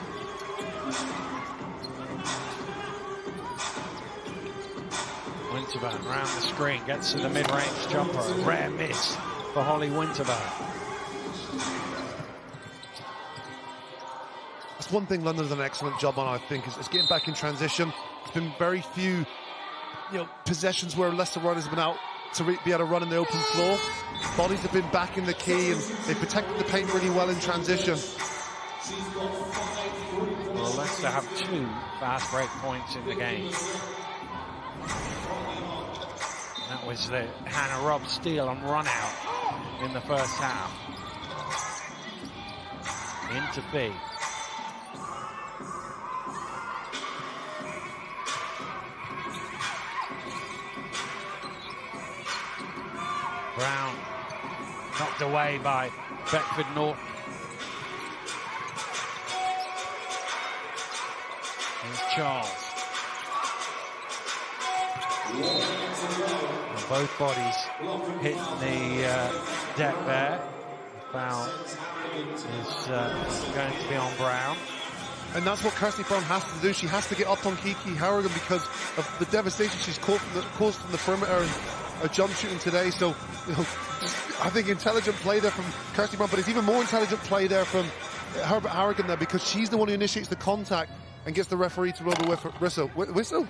Winterburn around the screen, gets to the mid-range jumper. A rare miss for Holly Winterburn. That's one thing London's done an excellent job on, I think, is getting back in transition. There's been very few, possessions where Leicester Riders have been out to be able to run in the open floor. Bodies have been back in the key, and they've protected the paint really well in transition. Well, Leicester have 2 fast break points in the game. That was the Hannah Robb steal and run out in the first half. Into B. Brown knocked away by Beckford Norton. Here's Charles. And both bodies hit the deck there. The foul is going to be on Brown. And that's what Kirsty Brown has to do. She has to get up on Kiki Harrigan because of the devastation she's caused from the perimeter and a jump shooting today. So, I think intelligent play there from Kirsty Brown, but it's even more intelligent play there from Herbert Harrigan there, because she's the one who initiates the contact and gets the referee to blow the whistle. Whistle?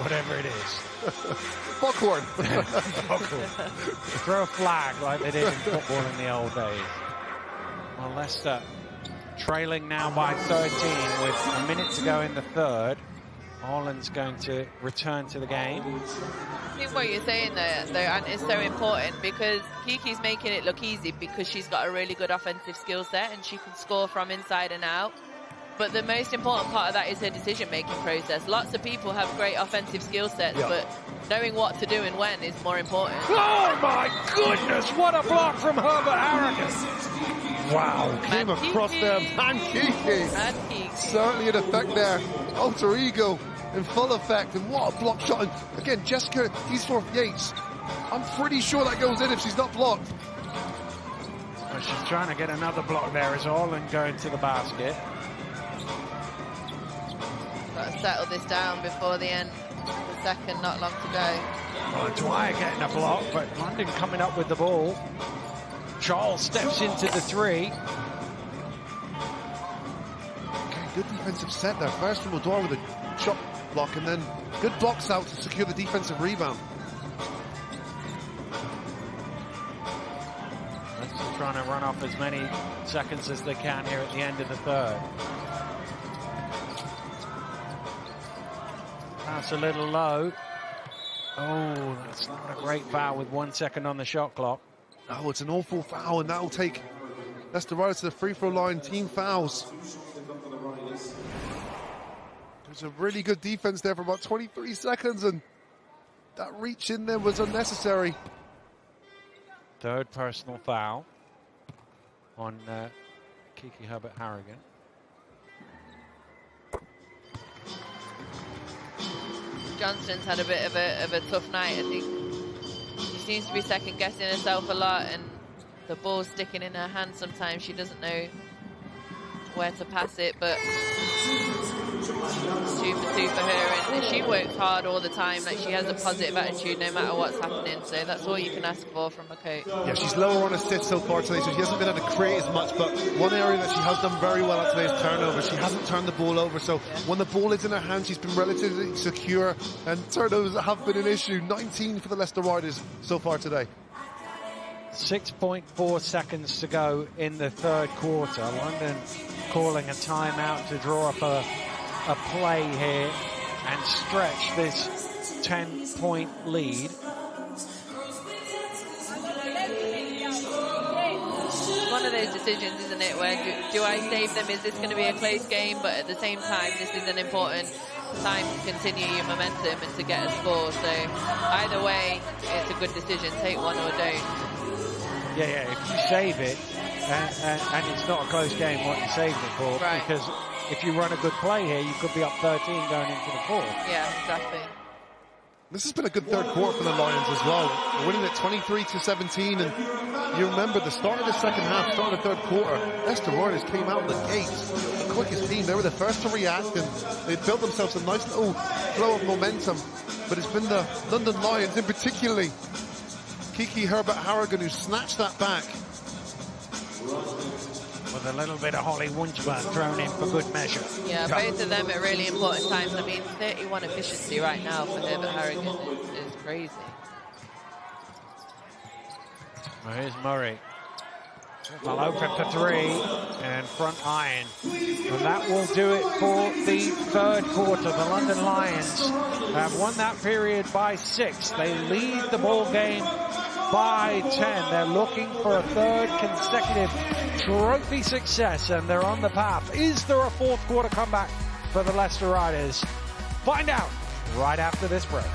Whatever it is. Buckhorn. Throw a flag like they did in football in the old days. Well, Leicester trailing now by 13 with a minute to go in the third. Holland's going to return to the game. I think what you're saying there, though, and is so important, because Kiki's making it look easy because she's got a really good offensive skill set and she can score from inside and out. But the most important part of that is her decision-making process. Lots of people have great offensive skill sets, but knowing what to do and when is more important. Oh, my goodness! What a block from Herbert Harrigan! Wow, came across there. Man Kiki. Certainly an effect there. Alter ego in full effect. And what a block shot. And again, Jessica Eastforth-Yates. I'm pretty sure that goes in if she's not blocked. Well, she's trying to get another block there as Holland going to the basket. Got to settle this down before the end of the second, not long to go. Well, Dwyer getting a block, but London coming up with the ball. Charles steps into the 3. Okay, good defensive set there. First from O'Dwyer with a shot block, and then good blocks out to secure the defensive rebound. Leicester trying to run off as many seconds as they can here at the end of the third. Pass a little low. Oh, that's not a great foul with 1 second on the shot clock. Oh, it's an awful foul, and that'll take Leicester Riders to the free throw line. Team fouls. There's a really good defense there for about 23 seconds, and that reach in there was unnecessary. Third personal foul on Kiki Herbert Harrigan. Johnston's had a bit of a tough night. I think she seems to be second guessing herself a lot, and the ball's sticking in her hand sometimes. She doesn't know where to pass it, but 2 for 2 for her, and she works hard all the time. Like, she has a positive attitude no matter what's happening, so that's all you can ask for from a coach. Yeah, she's lower on assist so far today, so she hasn't been able to create as much, but one area that she has done very well at today is turnovers. She hasn't turned the ball over, so when the ball is in her hand, she's been relatively secure, and turnovers have been an issue. 19 for the Leicester Riders so far today. 6.4 seconds to go in the third quarter. London calling a timeout to draw up a play here and stretch this 10-point lead. One of those decisions, isn't it, where do I save them? Is this going to be a close game? But at the same time, this is an important time to continue your momentum and to get a score. So either way, it's a good decision. Take one or don't. Yeah, if you save it and it's not a close game, what you saved it for? Right. Because if you run a good play here, you could be up 13 going into the fourth. Yeah, exactly. This has been a good third quarter for the Lions as well. We're winning it 23-17, and you remember the start of the second half, start of the third quarter, Leicester Riders came out of the gates, the quickest team. They were the first to react, and they built themselves a nice little flow of momentum. But it's been the London Lions, in particularly Kiki Herbert-Harrigan, who snatched that back. With a little bit of Holly Wunschmann thrown in for good measure. Yeah, both of them at really important times. I mean, 31 efficiency right now for Herbert-Harrigan is crazy. Well, here's Murray. Well, open for three and front iron. And that will do it for the third quarter. The London Lions have won that period by 6. They lead the ball game by 10. They're looking for a third consecutive trophy success, and they're on the path. Is there a fourth quarter comeback for the Leicester Riders? Find out right after this break.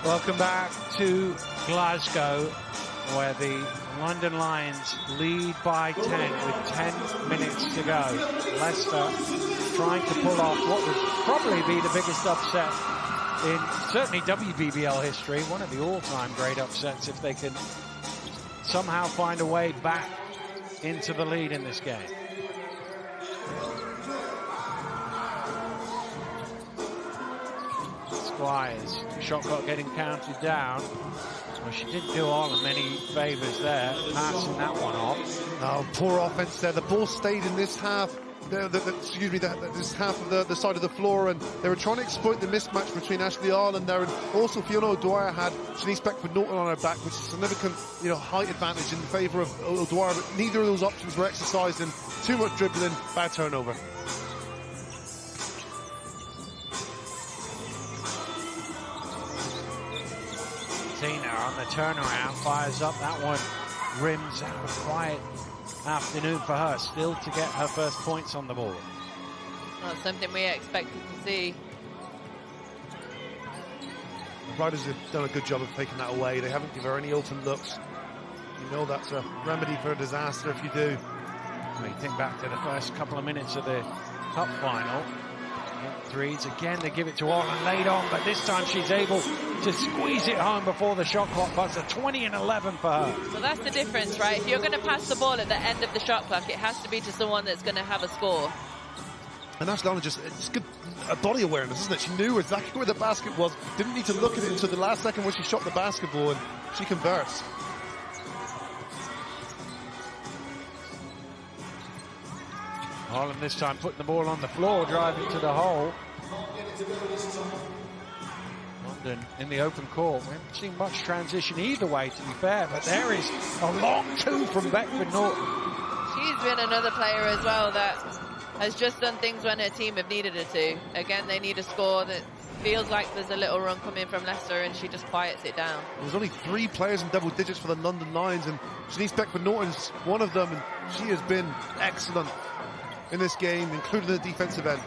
Welcome back to Glasgow, where the London Lions lead by 10 with 10 minutes to go. Leicester trying to pull off what would probably be the biggest upset in certainly WBBL history, one of the all-time great upsets if they can somehow find a way back into the lead in this game. Squires, shot clock getting counted down. Well, she didn't do all of many favours there, passing that one off. Oh, poor offense there. The ball stayed in this half. This half of the side of the floor, and they were trying to exploit the mismatch between Ashley Ireland there, and also Fiona O'Dwyer had Shanice Beckford-Norton on her back, which is a significant, height advantage in favour of O'Dwyer, but neither of those options were exercised, and too much dribbling, bad turnover. Tina on the turnaround, fires up that one, rims out. A quiet afternoon for her, still to get her first points on the board. Not something we expected to see. The Riders have done a good job of taking that away. They haven't given her any open looks. You know that's a remedy for a disaster if you do. When you think back to the first couple of minutes of the cup final, threes again, they give it to Orland late on, but this time she's able to squeeze it home before the shot clock buzzer. 20 and 11 for her. Well, that's the difference, right? If you're going to pass the ball at the end of the shot clock, it has to be to someone that's going to have a score. And Ashlana it's good body awareness, isn't it? She knew exactly where the basket was, didn't need to look at it until the last second when she shot the basketball, and she converts. Holland this time putting the ball on the floor, driving to the hole. London in the open court. We haven't seen much transition either way, to be fair, but there is a long two from Beckford Norton. She's been another player as well that has just done things when her team have needed her to. Again, they need a score that feels like there's a little run coming from Leicester, and she just quiets it down. There's only 3 players in double digits for the London Lions, and Shanice Beckford Norton's one of them, and she has been excellent in this game, including the defensive end.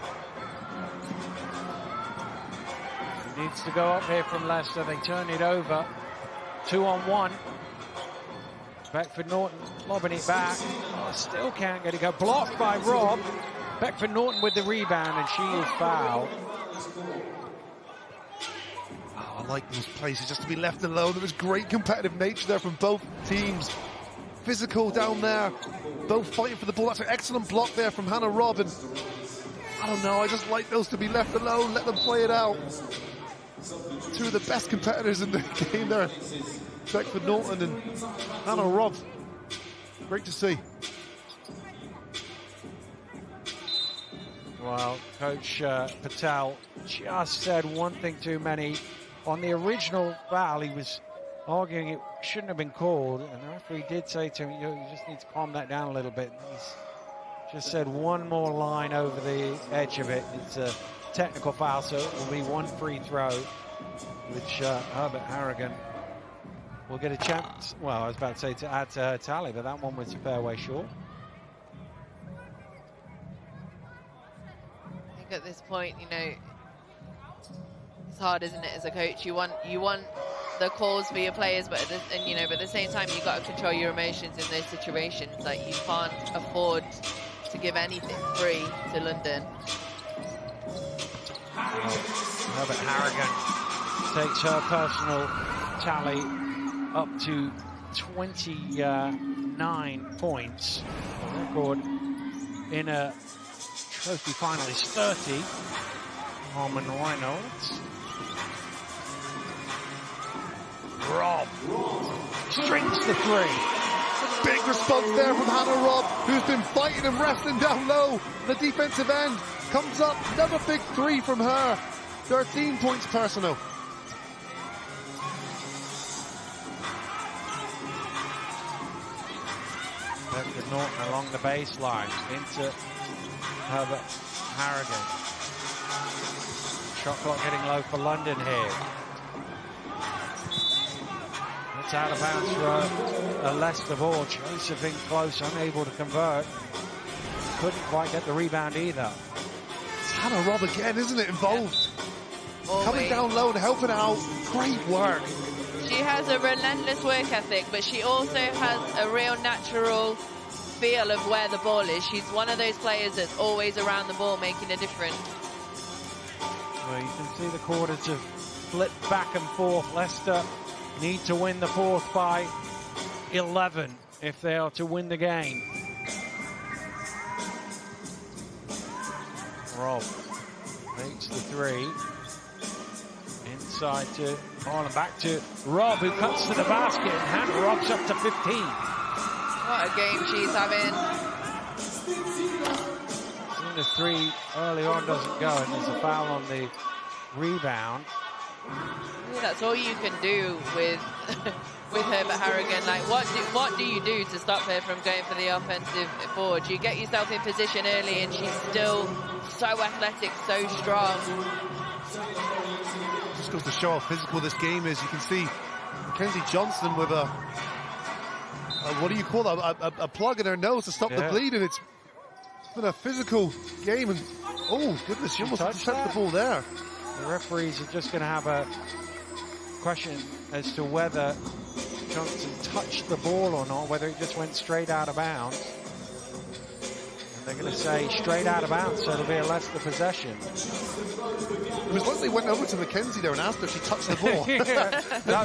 She needs to go up here from Leicester. They turn it over. 2-on-1. Beckford Norton lobbing it back. Oh, still can't get it go. Blocked by Rob. Beckford Norton with the rebound, and she is fouled. Oh, I like these places just to be left alone. There was great competitive nature there from both teams. Physical down there, both fighting for the ball. That's an excellent block there from Hannah Robin. I don't know, I just like those to be left alone, let them play it out. 2 of the best competitors in the game there, Beckford Norton and Hannah Robb. Great to see. Well, Coach Patel just said one thing too many. On the original foul, he was arguing it shouldn't have been called, and the referee did say to him, you just need to calm that down a little bit. He's just said one more line over the edge of it. It's a technical foul, so it will be 1 free throw, which Herbert Harrigan will get a chance. Well, I was about to say to add to her tally, but that one was a fair way short. I think at this point, you know, it's hard, isn't it, as a coach? You want the calls for your players, but at the same time, you've got to control your emotions in those situations. Like, you can't afford to give anything free to London. Herbert Harrigan takes her personal tally up to 29 points. The record in a trophy final is 30. Harmon Reynolds. Rob strings the 3. Big response there from Hannah Robb, who's been fighting and wrestling down low. The defensive end comes up, another big 3 from her. 13 points personal. Beckford Norton along the baseline into Herbert Harrigan. Shot clock getting low for London here. It's out of bounds for a Leicester ball. Josephine close, unable to convert. Couldn't quite get the rebound either. It's Hannah Robb again, isn't it, involved? Always. Coming down low and helping out. Great work. She has a relentless work ethic, but she also has a real natural feel of where the ball is. She's one of those players that's always around the ball making a difference. Well, you can see the quarters have flipped back and forth. Leicester need to win the 4th by 11 if they are to win the game. Rob makes the 3. Inside to Harlan, back to Rob, who cuts to the basket, and Hannah Robb's up to 15. What a game she's having. Soon as 3 early on doesn't go, and there's a foul on the rebound. That's all you can do with Herbert Harrigan. Like, what do you do to stop her from going for the offensive board? You get yourself in position early, and she's still so athletic, so strong. Just goes to show how physical this game is. You can see Mackenzie Johnson with a what do you call that? A plug in her nose to stop the bleeding. It's been a physical game, and oh goodness, she almost touched the ball there. The referees are just going to have a question as to whether Johnson touched the ball or not, whether it just went straight out of bounds. And they're going to say straight out of bounds, so it'll be a Leicester possession. It was like they went over to Mackenzie there and asked her if she touched the ball. No,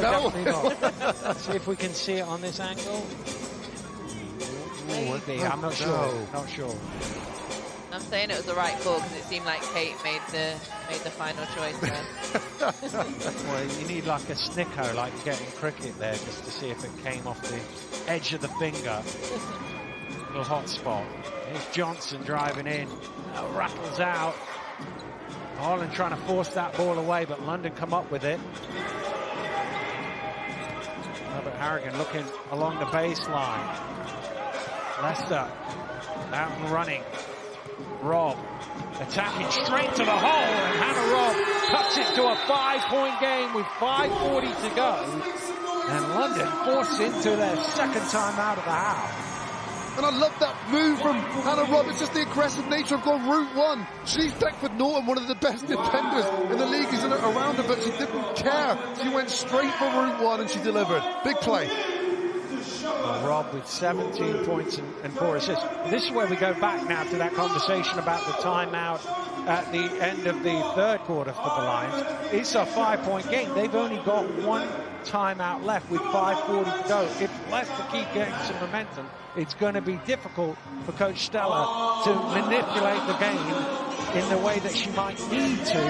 definitely not. See if we can see it on this angle. Maybe. I'm not sure. Not sure. No, I'm saying it was the right call because it seemed like Kate made the final choice there. Well, you need like a snicko, like you get in cricket there, just to see if it came off the edge of the finger. Little hot spot. Here's Johnson driving in. Rattles out. Holland trying to force that ball away, but London come up with it. Herbert Harrigan looking along the baseline. Leicester out and running. Robb attacking straight to the hole, and Hannah Robb cuts it to a 5-point game with 5:40 to go. And London forced into their second time out of the house. And I love that move from Hannah Robb. It's just the aggressive nature of going route one. She's Beckford Norton, one of the best defenders in the league, is around her, but she didn't care. She went straight for route one and she delivered. Big play. Well, Robb with 17 points and 4 assists. This is where we go back now to that conversation about the timeout at the end of the third quarter for the Lions. It's a 5-point game. They've only got one timeout left with 5:40 to go. If Leicester keep getting some momentum, it's going to be difficult for Coach Stella to manipulate the game in the way that she might need to,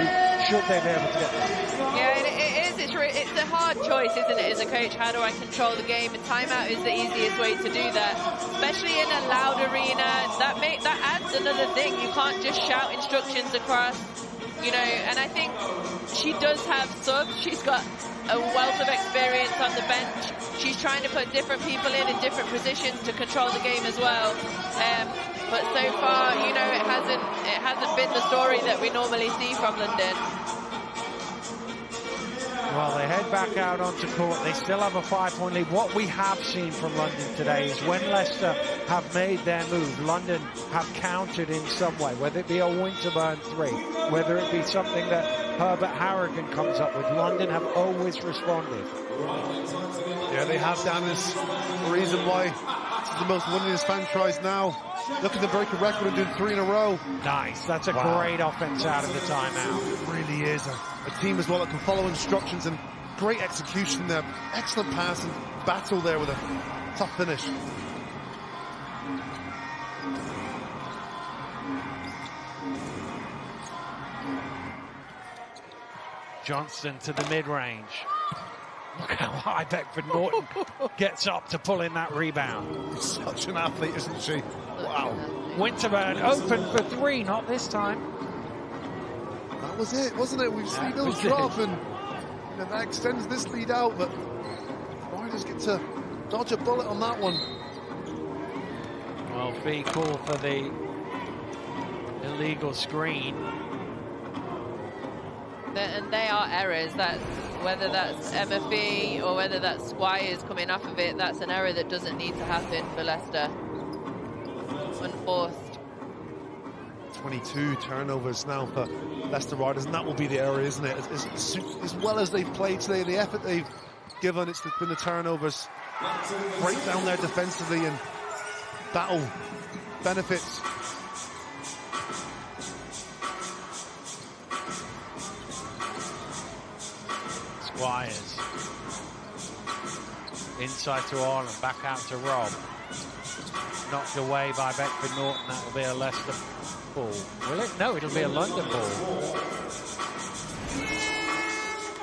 should they be able to get there. Yeah, it is. It's a hard choice, isn't it, as a coach? How do I control the game? And timeout is the easiest way to do that, especially in a loud arena. That adds another thing. You can't just shout instructions across, you know. And I think she does have subs. She's got a wealth of experience on the bench. She's trying to put different people in different positions to control the game as well. But so far, you know, it hasn't been the story that we normally see from London. Well, they head back out onto court. They still have a 5-point lead. What we have seen from London today is when Leicester have made their move, London have countered in some way, whether it be a Winterburn 3, whether it be something that Herbert Harrigan comes up with. London have always responded. Yeah, they have, Dan. Is the reason why this is the most winningest franchise now. Looking to break a record and do 3 in a row. Nice. That's a great offense out of the timeout. It really is. A team as well that can follow instructions, and great execution there. Excellent pass and battle there with a tough finish. Johnston to the mid-range. Look how high Beckford Norton gets up to pull in that rebound. Such an athlete, isn't she? Wow. Winterburn open for 3, not this time. That was it, wasn't it? We've seen those drop, and you know, that extends this lead out, but Riders get to dodge a bullet on that one. Well, fee call for the illegal screen. And they are errors. That's whether that's MFE or whether that's Squires coming off of it. That's an error that doesn't need to happen for Leicester. Unforced. 22 turnovers now for Leicester Riders, and that will be the error, isn't it? As well as they've played today, the effort they've given, it's been the turnovers. Break down there defensively, and that'll benefits. Squires. Inside to Ireland, back out to Robb. Knocked away by Beckford Norton. That will be a Leicester ball. Will it? No, it'll be a London ball.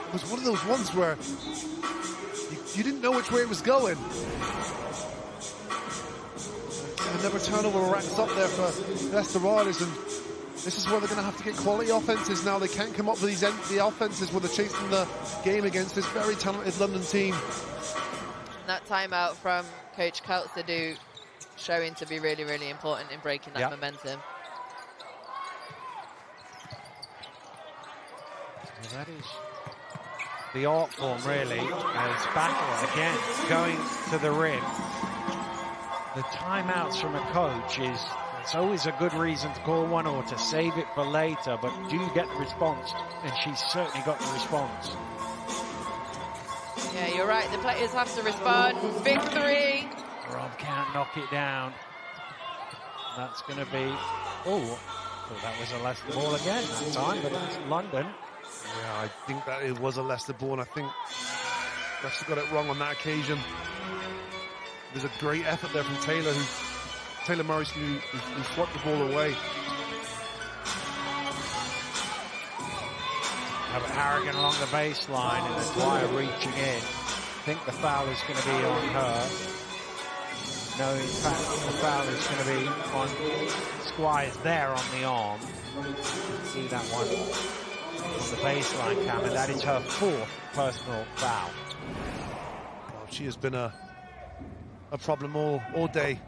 It was one of those ones where you didn't know which way it was going. Another turnover racks up there for Leicester Riders, and this is where they're going to have to get quality offenses now. They can't come up with the offenses where they're chasing the game against this very talented London team. That timeout from Coach Kaltzer showing to be really, really important in breaking that momentum. Well, that is the art form, really, as battle again going to the rim. The timeouts from a coach it's always a good reason to call one or to save it for later, but do you get the response? And she's certainly got the response. Yeah, you're right. The players have to respond. Big 3. Robb can't knock it down. That's going to be... Oh, thought that was a Leicester ball again that time, but it's London. Yeah, I think that it was a Leicester ball, and I think Leicester got it wrong on that occasion. There's a great effort there from Taylor Murray, who swiped the ball away. Harrigan along the baseline and the Dwyer reaching in. I think the foul is going to be on her. No, in fact, the foul is going to be on Squires there on the arm. See that one on the baseline cam, and that is her 4th personal foul. Well, she has been a problem all day.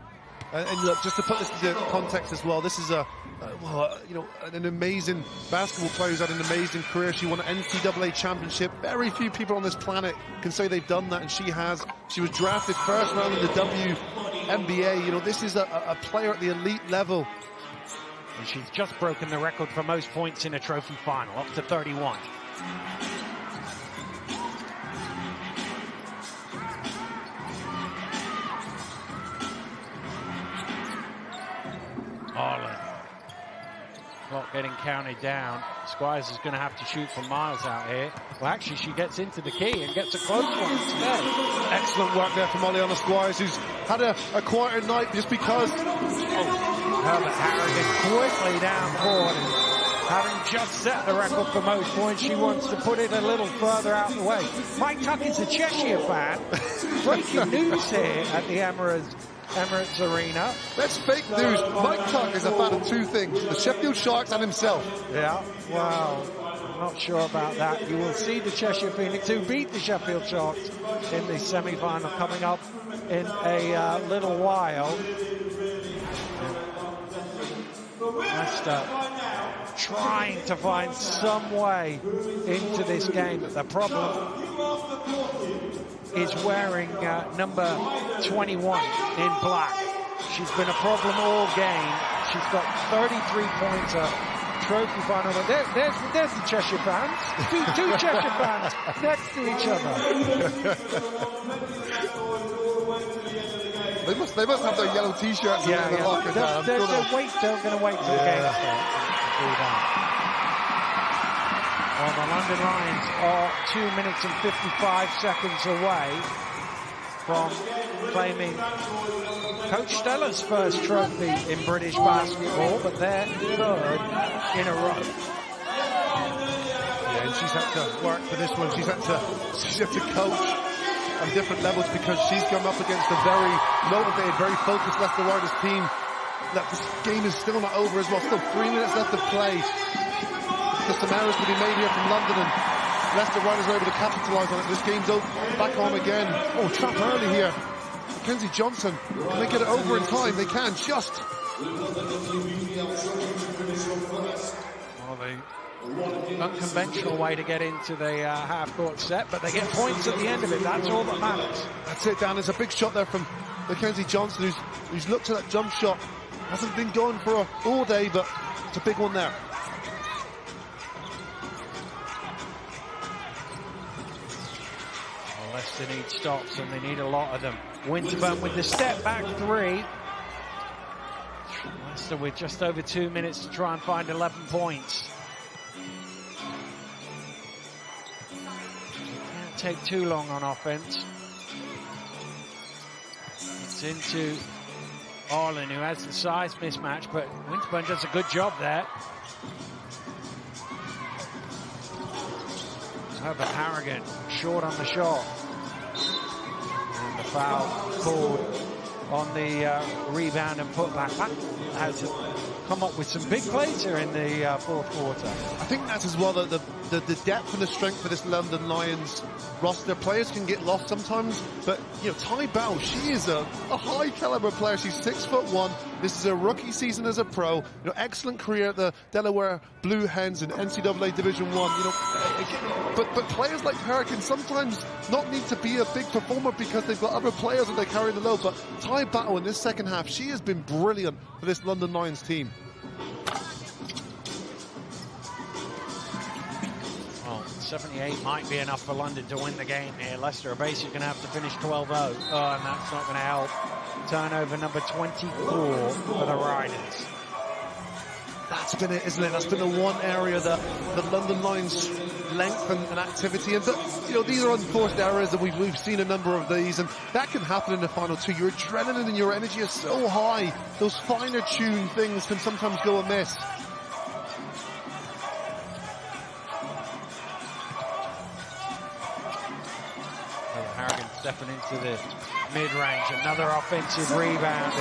And look, just to put this into context as well, this is an amazing basketball player who's had an amazing career. She won an NCAA championship. Very few people on this planet can say they've done that, and she has. She was drafted first round in the WBBL. You know, this is a player at the elite level. And she's just broken the record for most points in a trophy final, up to 31. Arlen. Clock getting counted down. Squires is going to have to shoot from miles out here. Well, actually, she gets into the key and gets a close one instead. Excellent work there from Oleana Squires, who's had a quieter night just because... Herbert Harrigan quickly down court, and having just set the record for most points, she wants to put it a little further out the way. Mike Tucker's a Cheshire fan. Breaking news here at the Emirates Arena. That's fake news. Mike Tucker is a fan of 2 things, the Sheffield Sharks and himself. Yeah, wow. Not sure about that. You will see the Cheshire Phoenix, who beat the Sheffield Sharks in the semi-final, coming up in a little while. Leicester trying to find some way into this game, but the problem is wearing number 21 in black. She's been a problem all game. She's got 33 points, a trophy final. There's the Cheshire fans. Two Cheshire fans next to each other. They must have their yellow T-shirts in the locker. They're going to wait till the game starts to do that. Well, the London Lions are 2 minutes and 55 seconds away from claiming Coach Stella's first trophy in British basketball, but they're 3rd in a row. Yeah, and she's had to work for this one. She's had to coach on different levels because she's gone up against a very motivated, very focused Leicester Riders team. That this game is still not over as well. Still 3 minutes left to play. There's some errors to be made here from London, and Leicester Riders are able to capitalise on it. This game's back on again. Oh, trap early here. Mackenzie Johnson, can they get it over in time? They can, just. Well, the unconventional way to get into the half-court set, but they get points at the end of it. That's all that matters. That's it, Dan. There's a big shot there from Mackenzie Johnson, who's looked at that jump shot. Hasn't been going for all day, but it's a big one there. Well, Leicester need stops, and they need a lot of them. Winterburn with the step-back 3. Leicester with just over 2 minutes to try and find 11 points. Can't take too long on offense. It's into Arlen, who has the size mismatch, but Winterburn does a good job there. Herbert Harrigan short on the shot. And the foul called on the rebound and putback. That has come up with some big plays here in the 4th quarter. I think that's as well the depth and the strength for this London Lions roster. Players can get lost sometimes, but you know, Ty Bell, she is a high caliber player. She's 6'1". This is her rookie season as a pro. You know, excellent career at the Delaware Blue Hens in NCAA Division 1. You know, but players like her can sometimes not need to be a big performer because they've got other players that they carry the load. But Ty Battle in this second half, she has been brilliant for this London Lions team. Well, 78 might be enough for London to win the game here. Leicester are basically going to have to finish 12-0. Oh, and that's not going to help. Turnover number 24 for the Riders. That's been it, isn't it? That's been the one area that the London Lions' length and activity. And you know, these are unforced errors, and we've seen a number of these, and that can happen in the final too. Your adrenaline and your energy are so high. Those finer tuned things can sometimes go amiss. stepping into the mid-range. Another offensive rebound.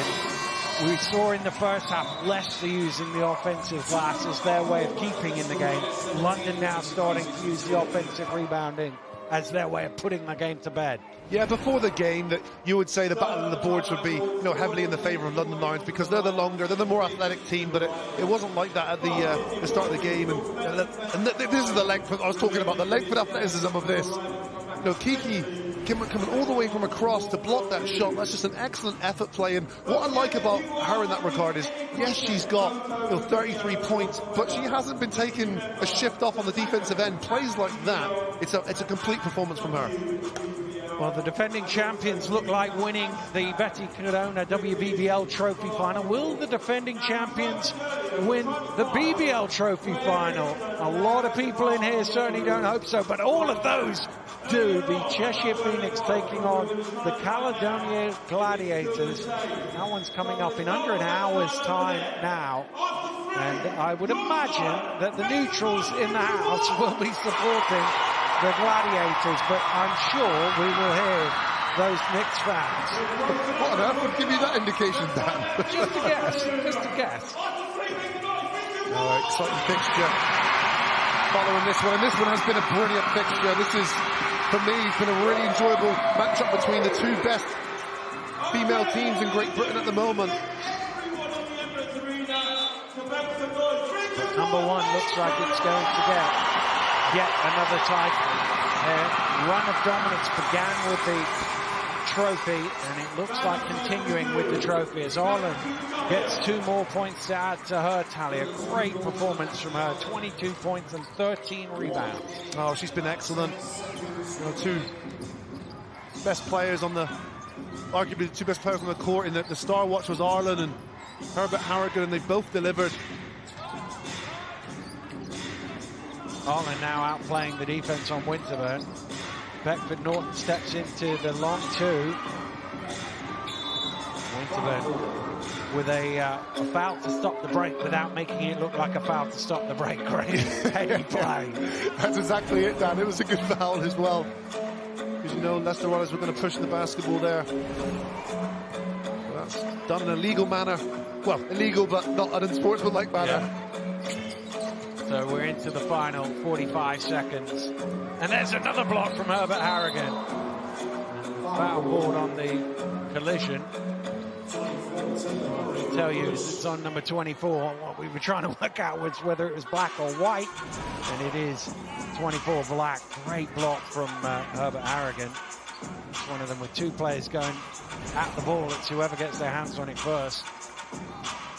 And we saw in the first half Leicester using the offensive glass as their way of keeping in the game. London now starting to use the offensive rebounding as their way of putting the game to bed. Yeah, before the game, that you would say the battle of the boards would be, heavily in the favour of London Lions because they're the more athletic team. But it wasn't like that at the start of the game. And this is the length. I was talking about the length and athleticism of this. Kiki coming all the way from across to block that shot. That's just an excellent effort play. And what I like about her in that regard is, yes, she's got 33 points, but she hasn't been taking a shift off on the defensive end. Plays like that, it's a complete performance from her. Well, the defending champions look like winning the Betty Cadona WBBL Trophy Final. Will the defending champions win the BBL Trophy Final? A lot of people in here certainly don't hope so, but all of those do. The Cheshire Phoenix taking on the Caledonia Gladiators. That one's coming up in under an hour's time now. And I would imagine that the neutrals in the house will be supporting the Gladiators, but I'm sure we will hear those Knicks fans. What on earth would give you that indication, Dan? Just a guess. Exciting fixture following this one, and this one has been a brilliant fixture. This is, for me, it's been a really enjoyable matchup between the two best female teams in Great Britain at the moment. Number one looks like it's going to get yet another title. Run of dominance began with the trophy, and it looks like continuing with the trophy as Ireland gets 2 more points to add to her tally. A great performance from her, 22 points and 13 rebounds. Oh, she's been excellent. Two best players on the, arguably the two best players on the court in the Star Watch was Ireland and Herbert Harrigan, and they both delivered. Ireland now outplaying the defense on Winterburn. Beckford Norton steps into the long two. Winterburn with a foul to stop the break without making it look like a foul to stop the break. Great heady play. That's exactly it, Dan. It was a good foul as well. Because Leicester Riders were going to push the basketball there. So that's done in a legal manner. Well, illegal, but not an unsportsmanlike manner. Yeah. So we're into the final 45 seconds. And there's another block from Herbert Harrigan. Foul board on the collision. I'll tell you, it's on number 24. What we were trying to work out was whether it was black or white. And it is 24 black. Great block from Herbert Harrigan. It's one of them with 2 players going at the ball. It's whoever gets their hands on it first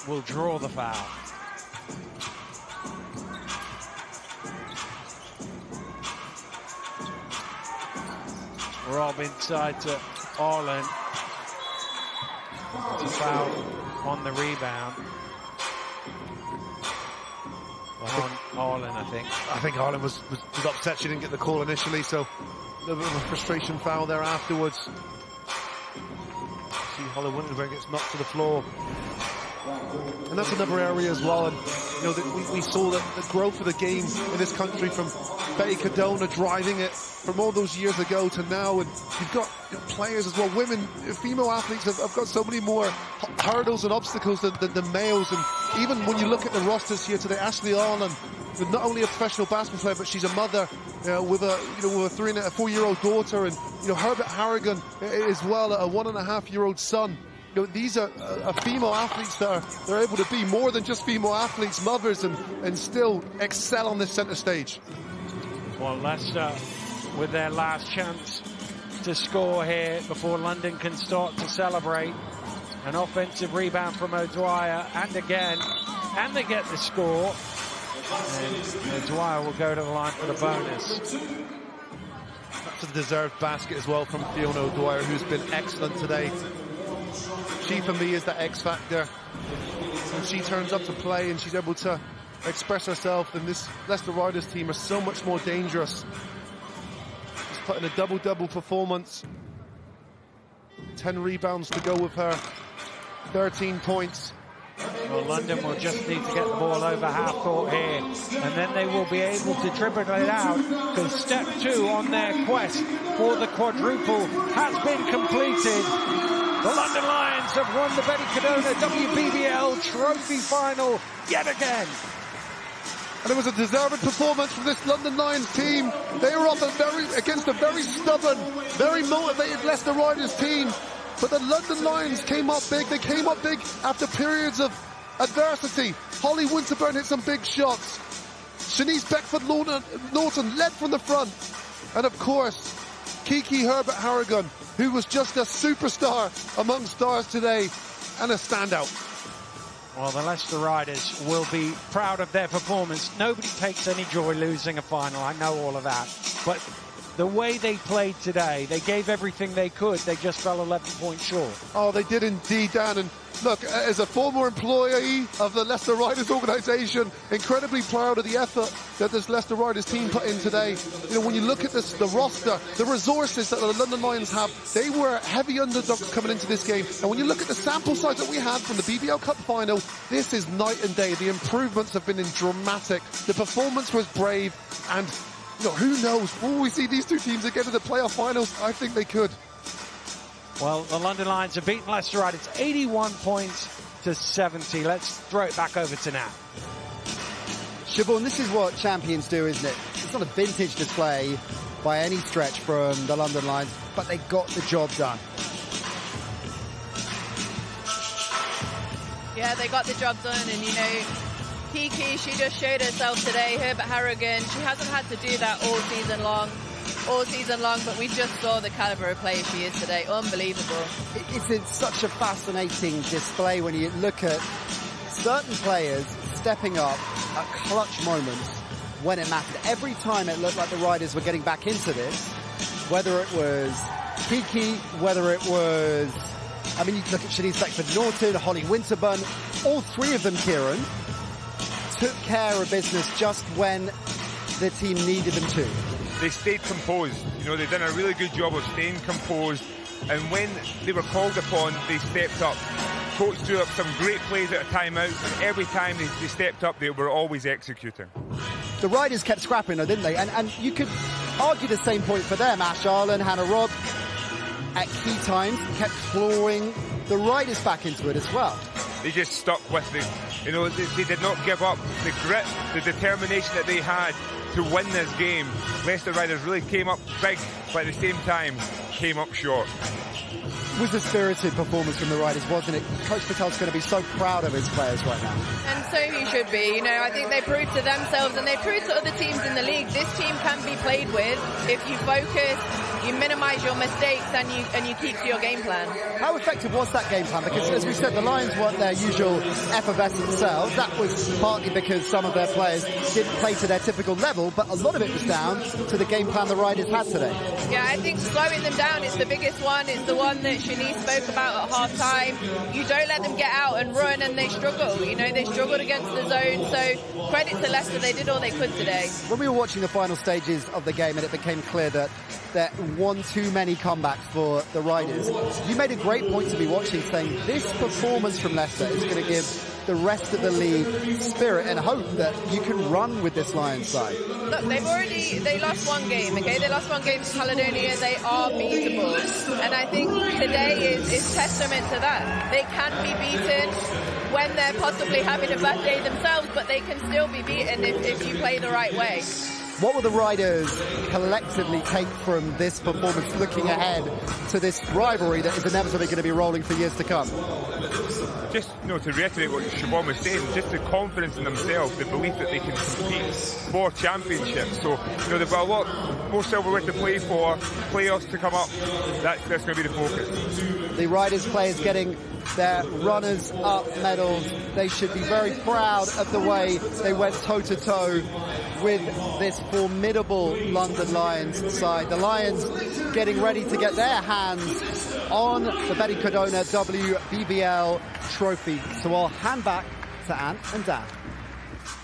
will draw the foul. Rob inside to Ireland. It's a foul on the rebound. On Ireland, I think. I think Ireland was upset she didn't get the call initially, so a little bit of a frustration foul there afterwards. See Holly Winterburn gets knocked to the floor. And that's another area as well. And we saw that the growth of the game in this country from Betty Cadona driving it from all those years ago to now, and you've got players as well, female athletes have got so many more hurdles and obstacles than males. And even when you look at the rosters here today, Ashley Ireland, not only a professional basketball player, but she's a mother with a 3 and a 4-year-old daughter, and Herbert Harrigan as well, a 1.5-year-old son. These are female athletes that they're able to be more than just female athletes, mothers, and still excel on this centre stage. Well, Leicester with their last chance to score here before London can start to celebrate. An offensive rebound from O'Dwyer, and again, and they get the score. And O'Dwyer will go to the line for the bonus. That's a deserved basket as well from Fiona O'Dwyer, who's been excellent today. She, for me, is that X factor. When she turns up to play and she's able to express herself, then this Leicester Riders team are so much more dangerous. She's put in a double-double performance. 10 rebounds to go with her. 13 points. Well, London will just need to get the ball over half court here, and then they will be able to dribble it out, because step 2 on their quest for the quadruple has been completed. The London Lions have won the Betty Cadona WBBL Trophy Final yet again. And it was a deserved performance from this London Lions team. They were up against a very stubborn, very motivated Leicester Riders team. But the London Lions came up big. They came up big after periods of adversity. Holly Winterburn hit some big shots. Shanice Beckford-Norton led from the front. And of course, Kiki Herbert-Harrigan, who was just a superstar among stars today and a standout. Well, the Leicester Riders will be proud of their performance. Nobody takes any joy losing a final. I know all of that. But the way they played today, they gave everything they could. They just fell 11 points short. Oh, they did indeed, Dan. And look, as a former employee of the Leicester Riders organisation, incredibly proud of the effort that this Leicester Riders team put in today. You know, when you look at this, the roster, the resources that the London Lions have, they were heavy underdogs coming into this game. And when you look at the sample size that we had from the BBL Cup final, this is night and day. The improvements have been dramatic. The performance was brave, and you know, who knows? Will we see these two teams again in the playoff finals? I think they could. Well, the London Lions have beaten Leicester Riders 81 points to 70. Let's throw it back over to Nat. Siobhan, this is what champions do, isn't it? It's not a vintage display by any stretch from the London Lions, but they got the job done. Yeah, they got the job done, and you know, Kiki, she just showed herself today. Herbert Harrigan, she hasn't had to do that all season long, but we just saw the caliber of player she is today. Unbelievable. It's such a fascinating display when you look at certain players stepping up at clutch moments when it mattered. Every time it looked like the Riders were getting back into this, whether it was Kiki, whether it was, I mean, you look at Shanice Beckford-Norton, Holly Winterburn, all three of them, Kieran, took care of business just when the team needed them to. They stayed composed. You know, they've done a really good job of staying composed, and when they were called upon, they stepped up. Coach drew up some great plays at a timeout, and every time they stepped up, they were always executing. The Riders kept scrapping, though, didn't they? And you could argue the same point for them. Ash Arlen, Hannah Robb, at key times, kept clawing the Riders back into it as well. They just stuck with it. You know, they did not give up. The grit, the determination that they had to win this game. Leicester Riders really came up big, but at the same time, came up short. It was a spirited performance from the Riders, wasn't it? Coach Patel's going to be so proud of his players right now. And so he should be. You know, I think they proved to themselves, and they proved to other teams in the league, this team can be played with if you focus, you minimise your mistakes, and you keep to your game plan. How effective was that game plan? Because, as we said, the Lions weren't their usual effervescent selves. That was partly because some of their players didn't play to their typical level, but a lot of it was down to the game plan the Riders had today. Yeah, I think slowing them down is the biggest one. It's the one that Shanice spoke about at half-time. You don't let them get out and run, and they struggle. You know, they struggled against the zone, so credit to Leicester, they did all they could today. When we were watching the final stages of the game and it became clear that there one too many comebacks for the Riders, you made a great point to be watching, saying this performance from Leicester is going to give the rest of the league spirit and hope that you can run with this Lions side. Look, they lost one game, okay? They lost one game to Caledonia. They are beatable. And I think today is testament to that. They can be beaten when they're possibly having a bad day themselves, but they can still be beaten if you play the right way. What will the Riders collectively take from this performance, looking ahead to this rivalry that is inevitably going to be rolling for years to come? Just, you know, to reiterate what Siobhan was saying, just the confidence in themselves, the belief that they can compete for championships. So, you know, they've got a lot more silverware to play for, playoffs to come up. That's going to be the focus. The Riders players getting their runners-up medals. They should be very proud of the way they went toe-to-toe with this formidable London Lions side. The Lions getting ready to get their hands on the Betty Cadona WBBL Trophy. So I'll hand back to Ant and Dan.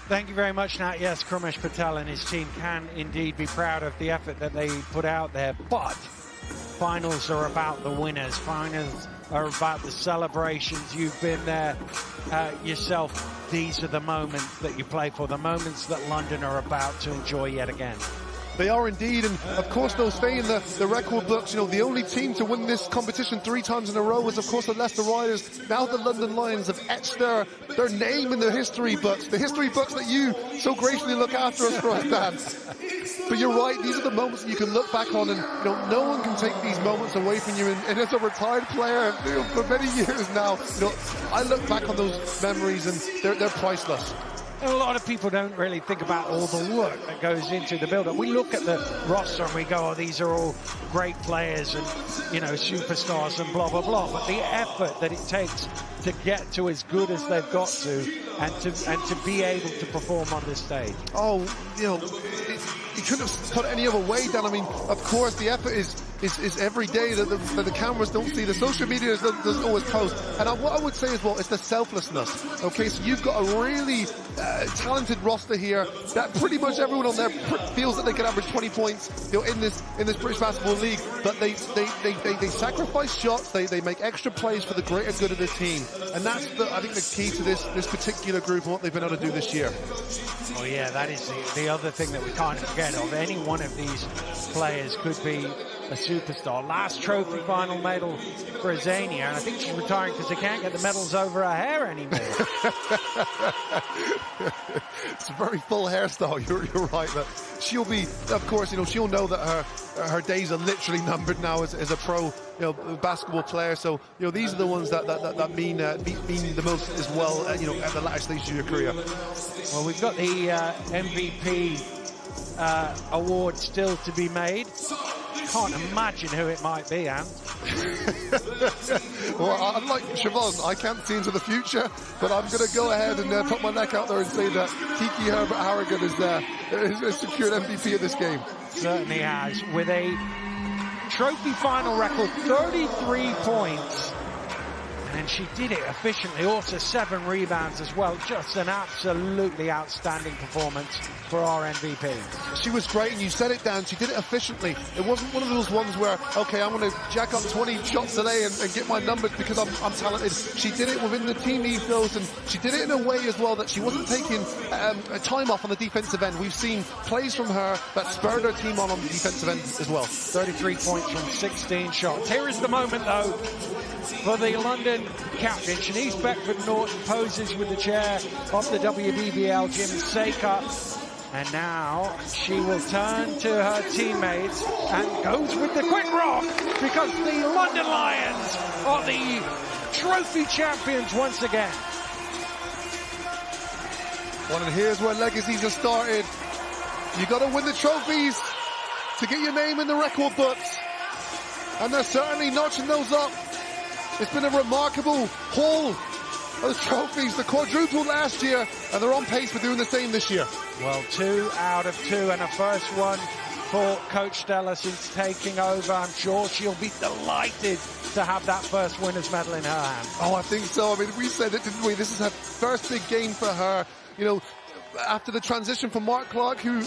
Thank you very much, Nat. Yes, Krumesh Patel and his team can indeed be proud of the effort that they put out there, but finals are about the winners. Finals are about the celebrations. You've been there yourself. These are the moments that you play for, the moments that London are about to enjoy yet again. They are indeed, and of course they'll stay in the record books. You know, the only team to win this competition 3 times in a row was, of course, the Leicester Riders. Now the London Lions have etched their name in the history books that you so graciously look after us for us, Dan. But you're right, these are the moments that you can look back on, and you know, no one can take these moments away from you. And as a retired player, you know, for many years now, you know, I look back on those memories and they're priceless. A lot of people don't really think about all the work that goes into the build-up. We look at the roster and we go, oh, these are all great players and, you know, superstars and blah, blah, blah. But the effort that it takes to get to as good as they've got to and to be able to perform on this stage. Oh, you know, you couldn't have put it any other way, Dan. I mean, of course, the effort is every day that the cameras don't see, the social media doesn't always post. And what I would say as well is the selflessness. Okay, so you've got a really talented roster here that pretty much everyone on there feels that they can average 20 points, you know, in this British Basketball League. But they sacrifice shots, they make extra plays for the greater good of the team, and that's I think the key to this particular group and what they've been able to do this year. Oh yeah, that is the other thing that we can't forget of. Any one of these players could be a superstar. Last trophy final medal for Azania, and I think she's retiring because they can't get the medals over her hair anymore. It's a very full hairstyle. You're right. But she'll be, of course, you know, she'll know that her days are literally numbered now as a pro, you know, basketball player. So, you know, these are the ones that mean the most as well, you know, at the latter stage of your career. Well, we've got the MVP award still to be made. Can't imagine who it might be, Ant. Well, unlike Siobhan, I can't see into the future, but I'm going to go ahead and put my neck out there and say that Kiki Herbert Harrigan is secured MVP of this game. Certainly has, with a trophy final record, 33 points. And she did it efficiently, also 7 rebounds as well. Just an absolutely outstanding performance for our MVP. She was great, and you said it, Dan. She did it efficiently. It wasn't one of those ones where, okay, I'm going to jack up 20 shots today and get my numbers because I'm talented. She did it within the team ethos, and she did it in a way as well that she wasn't taking a time off on the defensive end. We've seen plays from her that spurred her team on the defensive end as well. 33 points from 16 shots. Here is the moment, though, for the London captain. Shanice Beckford-Norton poses with the chair of the WBBL Jim Saker. And now she will turn to her teammates and goes with the quick rock because the London Lions are the trophy champions once again. Well, and here's where legacies are started. You got to win the trophies to get your name in the record books. And they're certainly notching those up. It's been a remarkable haul of trophies, the quadruple last year, and they're on pace for doing the same this year. Well, 2 out of 2, and a first one for Coach Stella since taking over. I'm sure she'll be delighted to have that first winner's medal in her hand. Oh, I think so. I mean, we said it, didn't we? This is her first big game for her. You know, after the transition from Mark Clark, who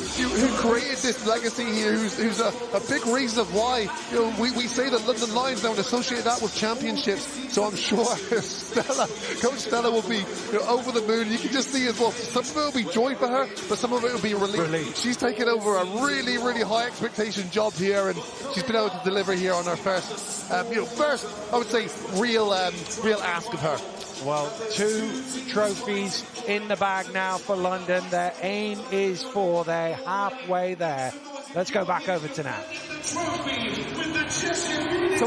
created this legacy here, who's a big reason of why, you know, we say that London Lions now associate that with championships. So I'm sure Coach Stella will be, you know, over the moon. You can just see as well, some of it will be joy for her, but some of it will be relief. She's taken over a really, really high expectation job here, and she's been able to deliver here on her first, I would say, real ask of her. Well, 2 trophies in the bag now for London. Their aim is they're halfway there. Let's go back over to Nat. So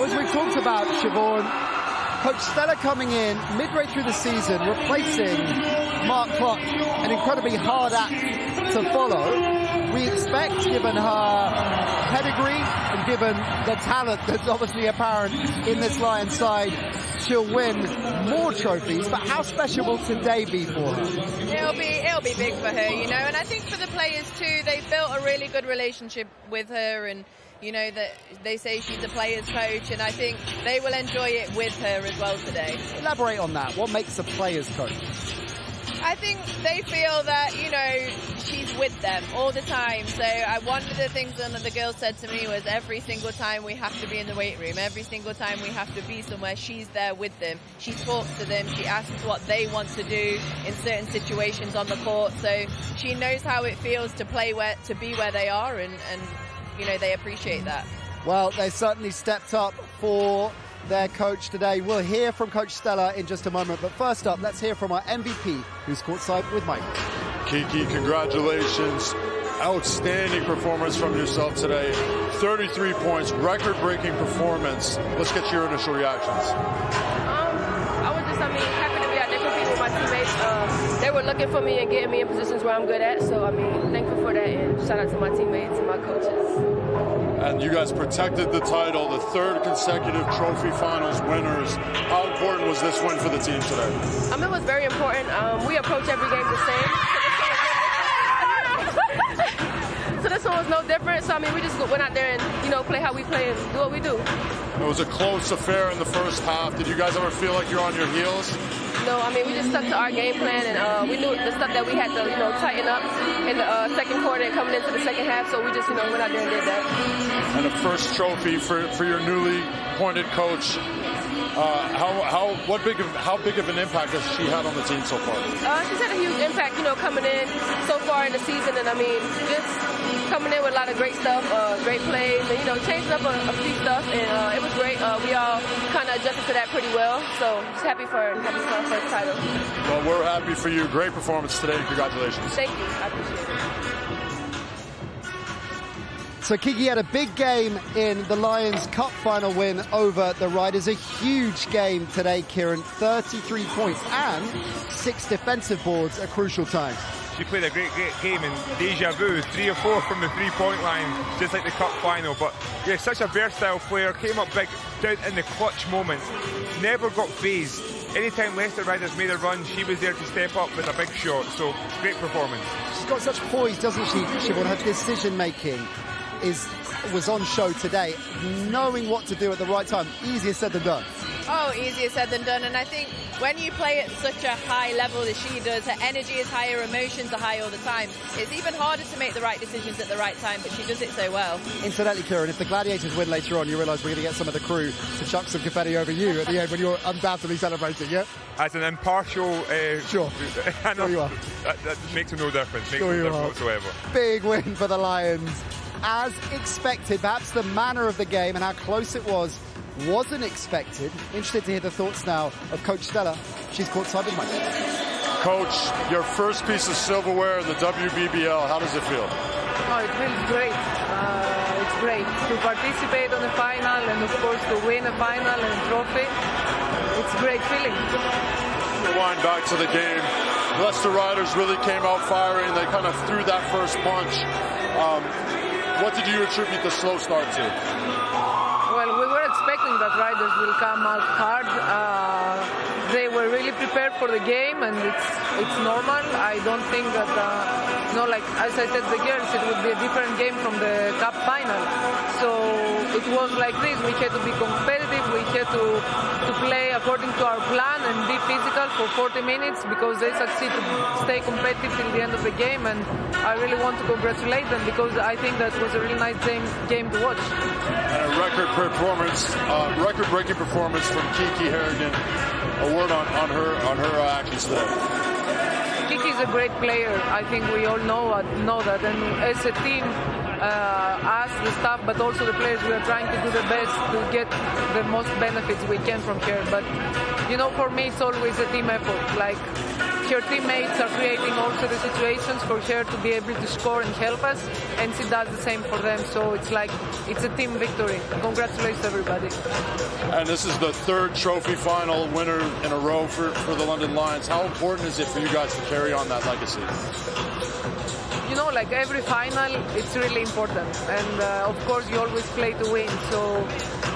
as we talked about, Siobhan, Coach Stella coming in midway through the season, replacing Mark Clark, an incredibly hard act to follow. We expect, given her pedigree and given the talent that's obviously apparent in this Lions side, she'll win more trophies. But how special will today be for her? It'll be big for her, you know, and I think for the players too, they've built a really good relationship with her, and you know that they say she's a player's coach, and I think they will enjoy it with her as well today. Elaborate on that. What makes a player's coach? I think they feel that, you know, she's with them all the time. So one of the things that the girls said to me was every single time we have to be in the weight room, every single time we have to be somewhere, she's there with them. She talks to them, she asks what they want to do in certain situations on the court. So she knows how it feels to be where they are, and you know, they appreciate that. Well, they certainly stepped up for their coach today. We'll hear from Coach Stella in just a moment, but first up, let's hear from our MVP, who's courtside with Mike. Kiki, congratulations. Outstanding performance from yourself today. 33 points, record-breaking performance. Let's get your initial reactions. I was just, happy to be out there competing with my teammates. They were looking for me and getting me in positions where I'm good at, so, thankful for that, and shout out to my teammates and my coaches. And you guys protected the title, the third consecutive Trophy Finals winners. How important was this win for the team today? It was very important. We approach every game the same. So this one was no different. So, we just went out there and, you know, play how we play and do what we do. It was a close affair in the first half. Did you guys ever feel like you're on your heels? No, we just stuck to our game plan, and we knew the stuff that we had to, you know, tighten up in the second quarter and coming into the second half. So we just, you know, went out there and did that. And a first trophy for your newly appointed coach. How big of an impact has she had on the team so far? She's had a huge impact, you know, coming in so far in the season, and just coming in with a lot of great stuff, great plays, and, you know, changing up a few stuff, and it was great. We all kind of adjusted to that pretty well, so just happy for her and happy for our first title. Well, we're happy for you. Great performance today. Congratulations. Thank you. I appreciate it. So Kiki had a big game in the Lions Cup final win over the Riders. A huge game today, Kieran. 33 points and 6 defensive boards at crucial times. She played a great game, and deja vu, 3 or 4 from the 3-point line, just like the cup final. But yeah, such a versatile player, came up big down in the clutch moments, never got phased. Anytime Leicester Riders made a run, she was there to step up with a big shot. So great performance. She's got such poise, doesn't she? Siobhan, her decision making was on show today. Knowing what to do at the right time, easier said than done. Oh, easier said than done. And I think when you play at such a high level as she does, her energy is high, her emotions are high all the time. It's even harder to make the right decisions at the right time, but she does it so well. Incidentally, Kieran, if the Gladiators win later on, you realise we're going to get some of the crew to chuck some confetti over you at the end when you're undoubtedly celebrating, yeah? As an impartial... sure. Sure you are. That makes no difference. Makes sure no difference whatsoever. Big win for the Lions. As expected, perhaps the manner of the game and how close it wasn't expected. Interested to hear the thoughts now of Coach Stella. She's courtside with Mike. Coach, your first piece of silverware in the WBBL, how does it feel? Oh, it feels great. It's great to participate on the final and, of course, to win a final and trophy. It's a great feeling. Rewind back to the game. Leicester Riders really came out firing. They kind of threw that first punch. What did you attribute the slow start to? Well, we were expecting that Riders will come out hard. They were really prepared for the game, and it's normal. I don't think that, as I said to the girls, it would be a different game from the Cup final. So it was like this. We had to be competitive. We had to play according to our plan and be physical for 40 minutes because they succeeded to stay competitive till the end of the game. And I really want to congratulate them because I think that was a really nice game to watch. And a record-breaking performance from Kiki Harrigan. A word on her actions today. Kiki is a great player. I think we all know that. And as a team, us, the staff, but also the players, we are trying to do the best to get the most benefits we can from her. But, for me, it's always a team effort. Like, her teammates are creating also the situations for her to be able to score and help us, and she does the same for them. So it's a team victory. Congratulations, everybody. And this is the third trophy final winner in a row for the London Lions. How important is it for you guys to carry on that legacy? Like every final, it's really important. And of course, you always play to win. So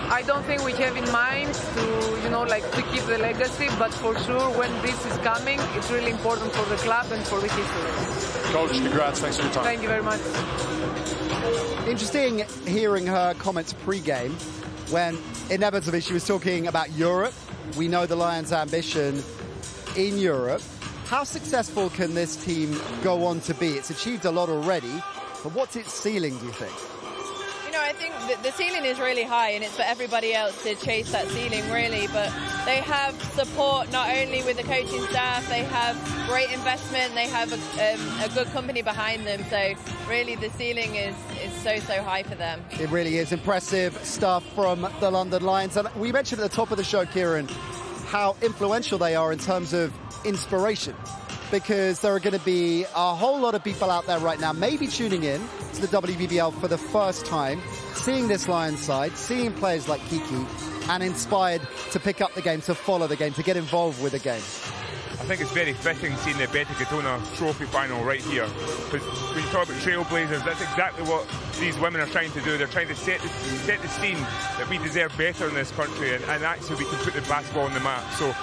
I don't think we have in mind to keep the legacy, but for sure, when this is coming, it's really important for the club and for the history. Coach, congrats. Thanks for your time. Thank you very much. Interesting hearing her comments pre-game when inevitably she was talking about Europe. We know the Lions' ambition in Europe. How successful can this team go on to be? It's achieved a lot already, but what's its ceiling, do you think? You know, I think the ceiling is really high, and it's for everybody else to chase that ceiling, really. But they have support not only with the coaching staff, they have great investment, they have a good company behind them. So really, the ceiling is so high for them. It really is impressive stuff from the London Lions. And we mentioned at the top of the show, Kieran, how influential they are in terms of inspiration, because there are going to be a whole lot of people out there right now maybe tuning in to the WBBL for the first time, seeing this Lions side, seeing players like Kiki, and inspired to pick up the game, to follow the game, to get involved with the game. I think it's very fitting seeing the Betty Katona Trophy Final right here, because when you talk about trailblazers, that's exactly what these women are trying to do. They're trying to set the scene that we deserve better in this country, and actually we can put the basketball on the map. So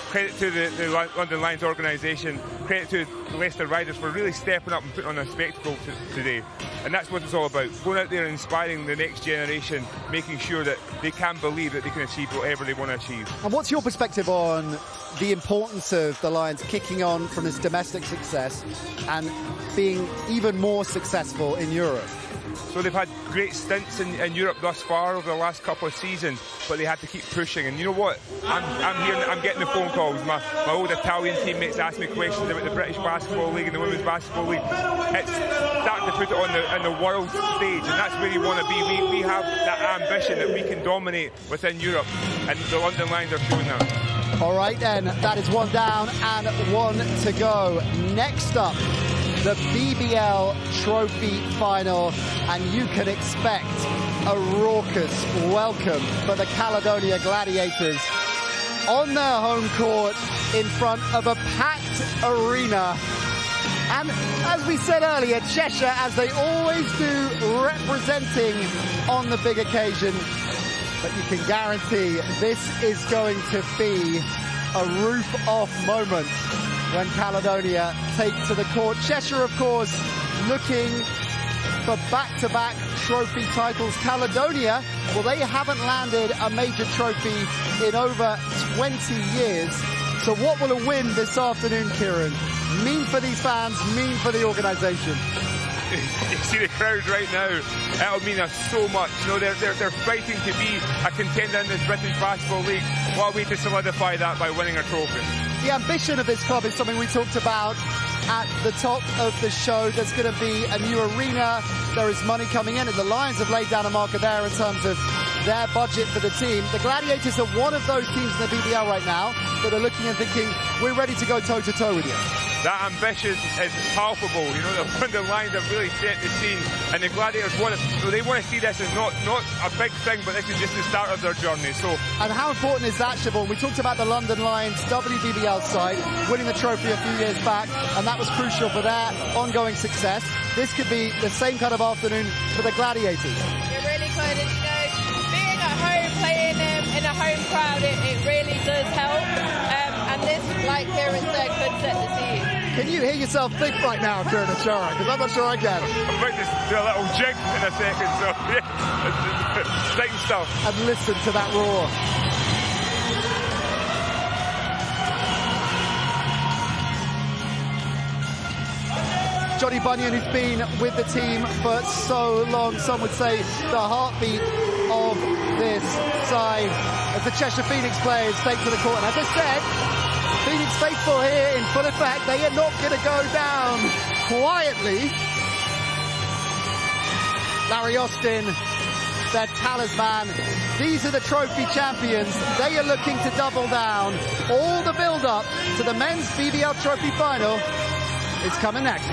credit to the London Lions organisation, credit to the Leicester Riders for really stepping up and putting on a spectacle today. And that's what it's all about, going out there and inspiring the next generation, making sure that they can believe that they can achieve whatever they want to achieve. And what's your perspective on the importance of the Lions kicking on from this domestic success and being even more successful in Europe? So they've had great stints in Europe thus far over the last couple of seasons, but they had to keep pushing. And you know what? I'm getting the phone calls. My old Italian teammates ask me questions about the British Basketball League and the Women's Basketball League. It's starting to put it on the world stage, and that's where you want to be. We have that ambition that we can dominate within Europe, and the London Lions are showing that. All right then, that is one down and one to go. Next up, the BBL Trophy Final, and you can expect a raucous welcome for the Caledonia Gladiators on their home court in front of a packed arena. And as we said earlier, Cheshire, as they always do, representing on the big occasion. But you can guarantee this is going to be a roof-off moment when Caledonia take to the court. Cheshire, of course, looking for back-to-back trophy titles. Caledonia, well, they haven't landed a major trophy in over 20 years. So what will a win this afternoon, Kieran, mean for these fans, mean for the organisation? You see the crowd right now. That'll mean us so much. You know, they're fighting to be a contender in this British Basketball League. What a way to solidify that by winning a trophy. The ambition of this club is something we talked about at the top of the show. There's going to be a new arena. There is money coming in, and the Lions have laid down a marker there in terms of their budget for the team. The Gladiators are one of those teams in the BBL right now that are looking and thinking, we're ready to go toe-to-toe with you. That ambition is palpable. You know, the London Lions have really set the scene, and the Gladiators want to see this as not a big thing, but this is just the start of their journey. So, and how important is that, Siobhan? We talked about the London Lions WBBL side winning the trophy a few years back, and that was crucial for their ongoing success. This could be the same kind of afternoon for the Gladiators. It really could, and you know, being at home, playing in a home crowd, it really does help. And this, like Kieran said, could set the scene. Can you hear yourself think right now, Kieran Achara? Because I'm not sure I can. I'm about to do a little jig in a second, so yeah, it's exciting stuff. And listen to that roar. Johnny Bunyan, who's been with the team for so long, some would say the heartbeat of this side, as the Cheshire Phoenix players take to the court. And as I said, Phoenix faithful here in full effect. They are not going to go down quietly. Larry Austin, their talisman. These are the trophy champions. They are looking to double down. All the build-up to the men's BBL Trophy Final is coming next.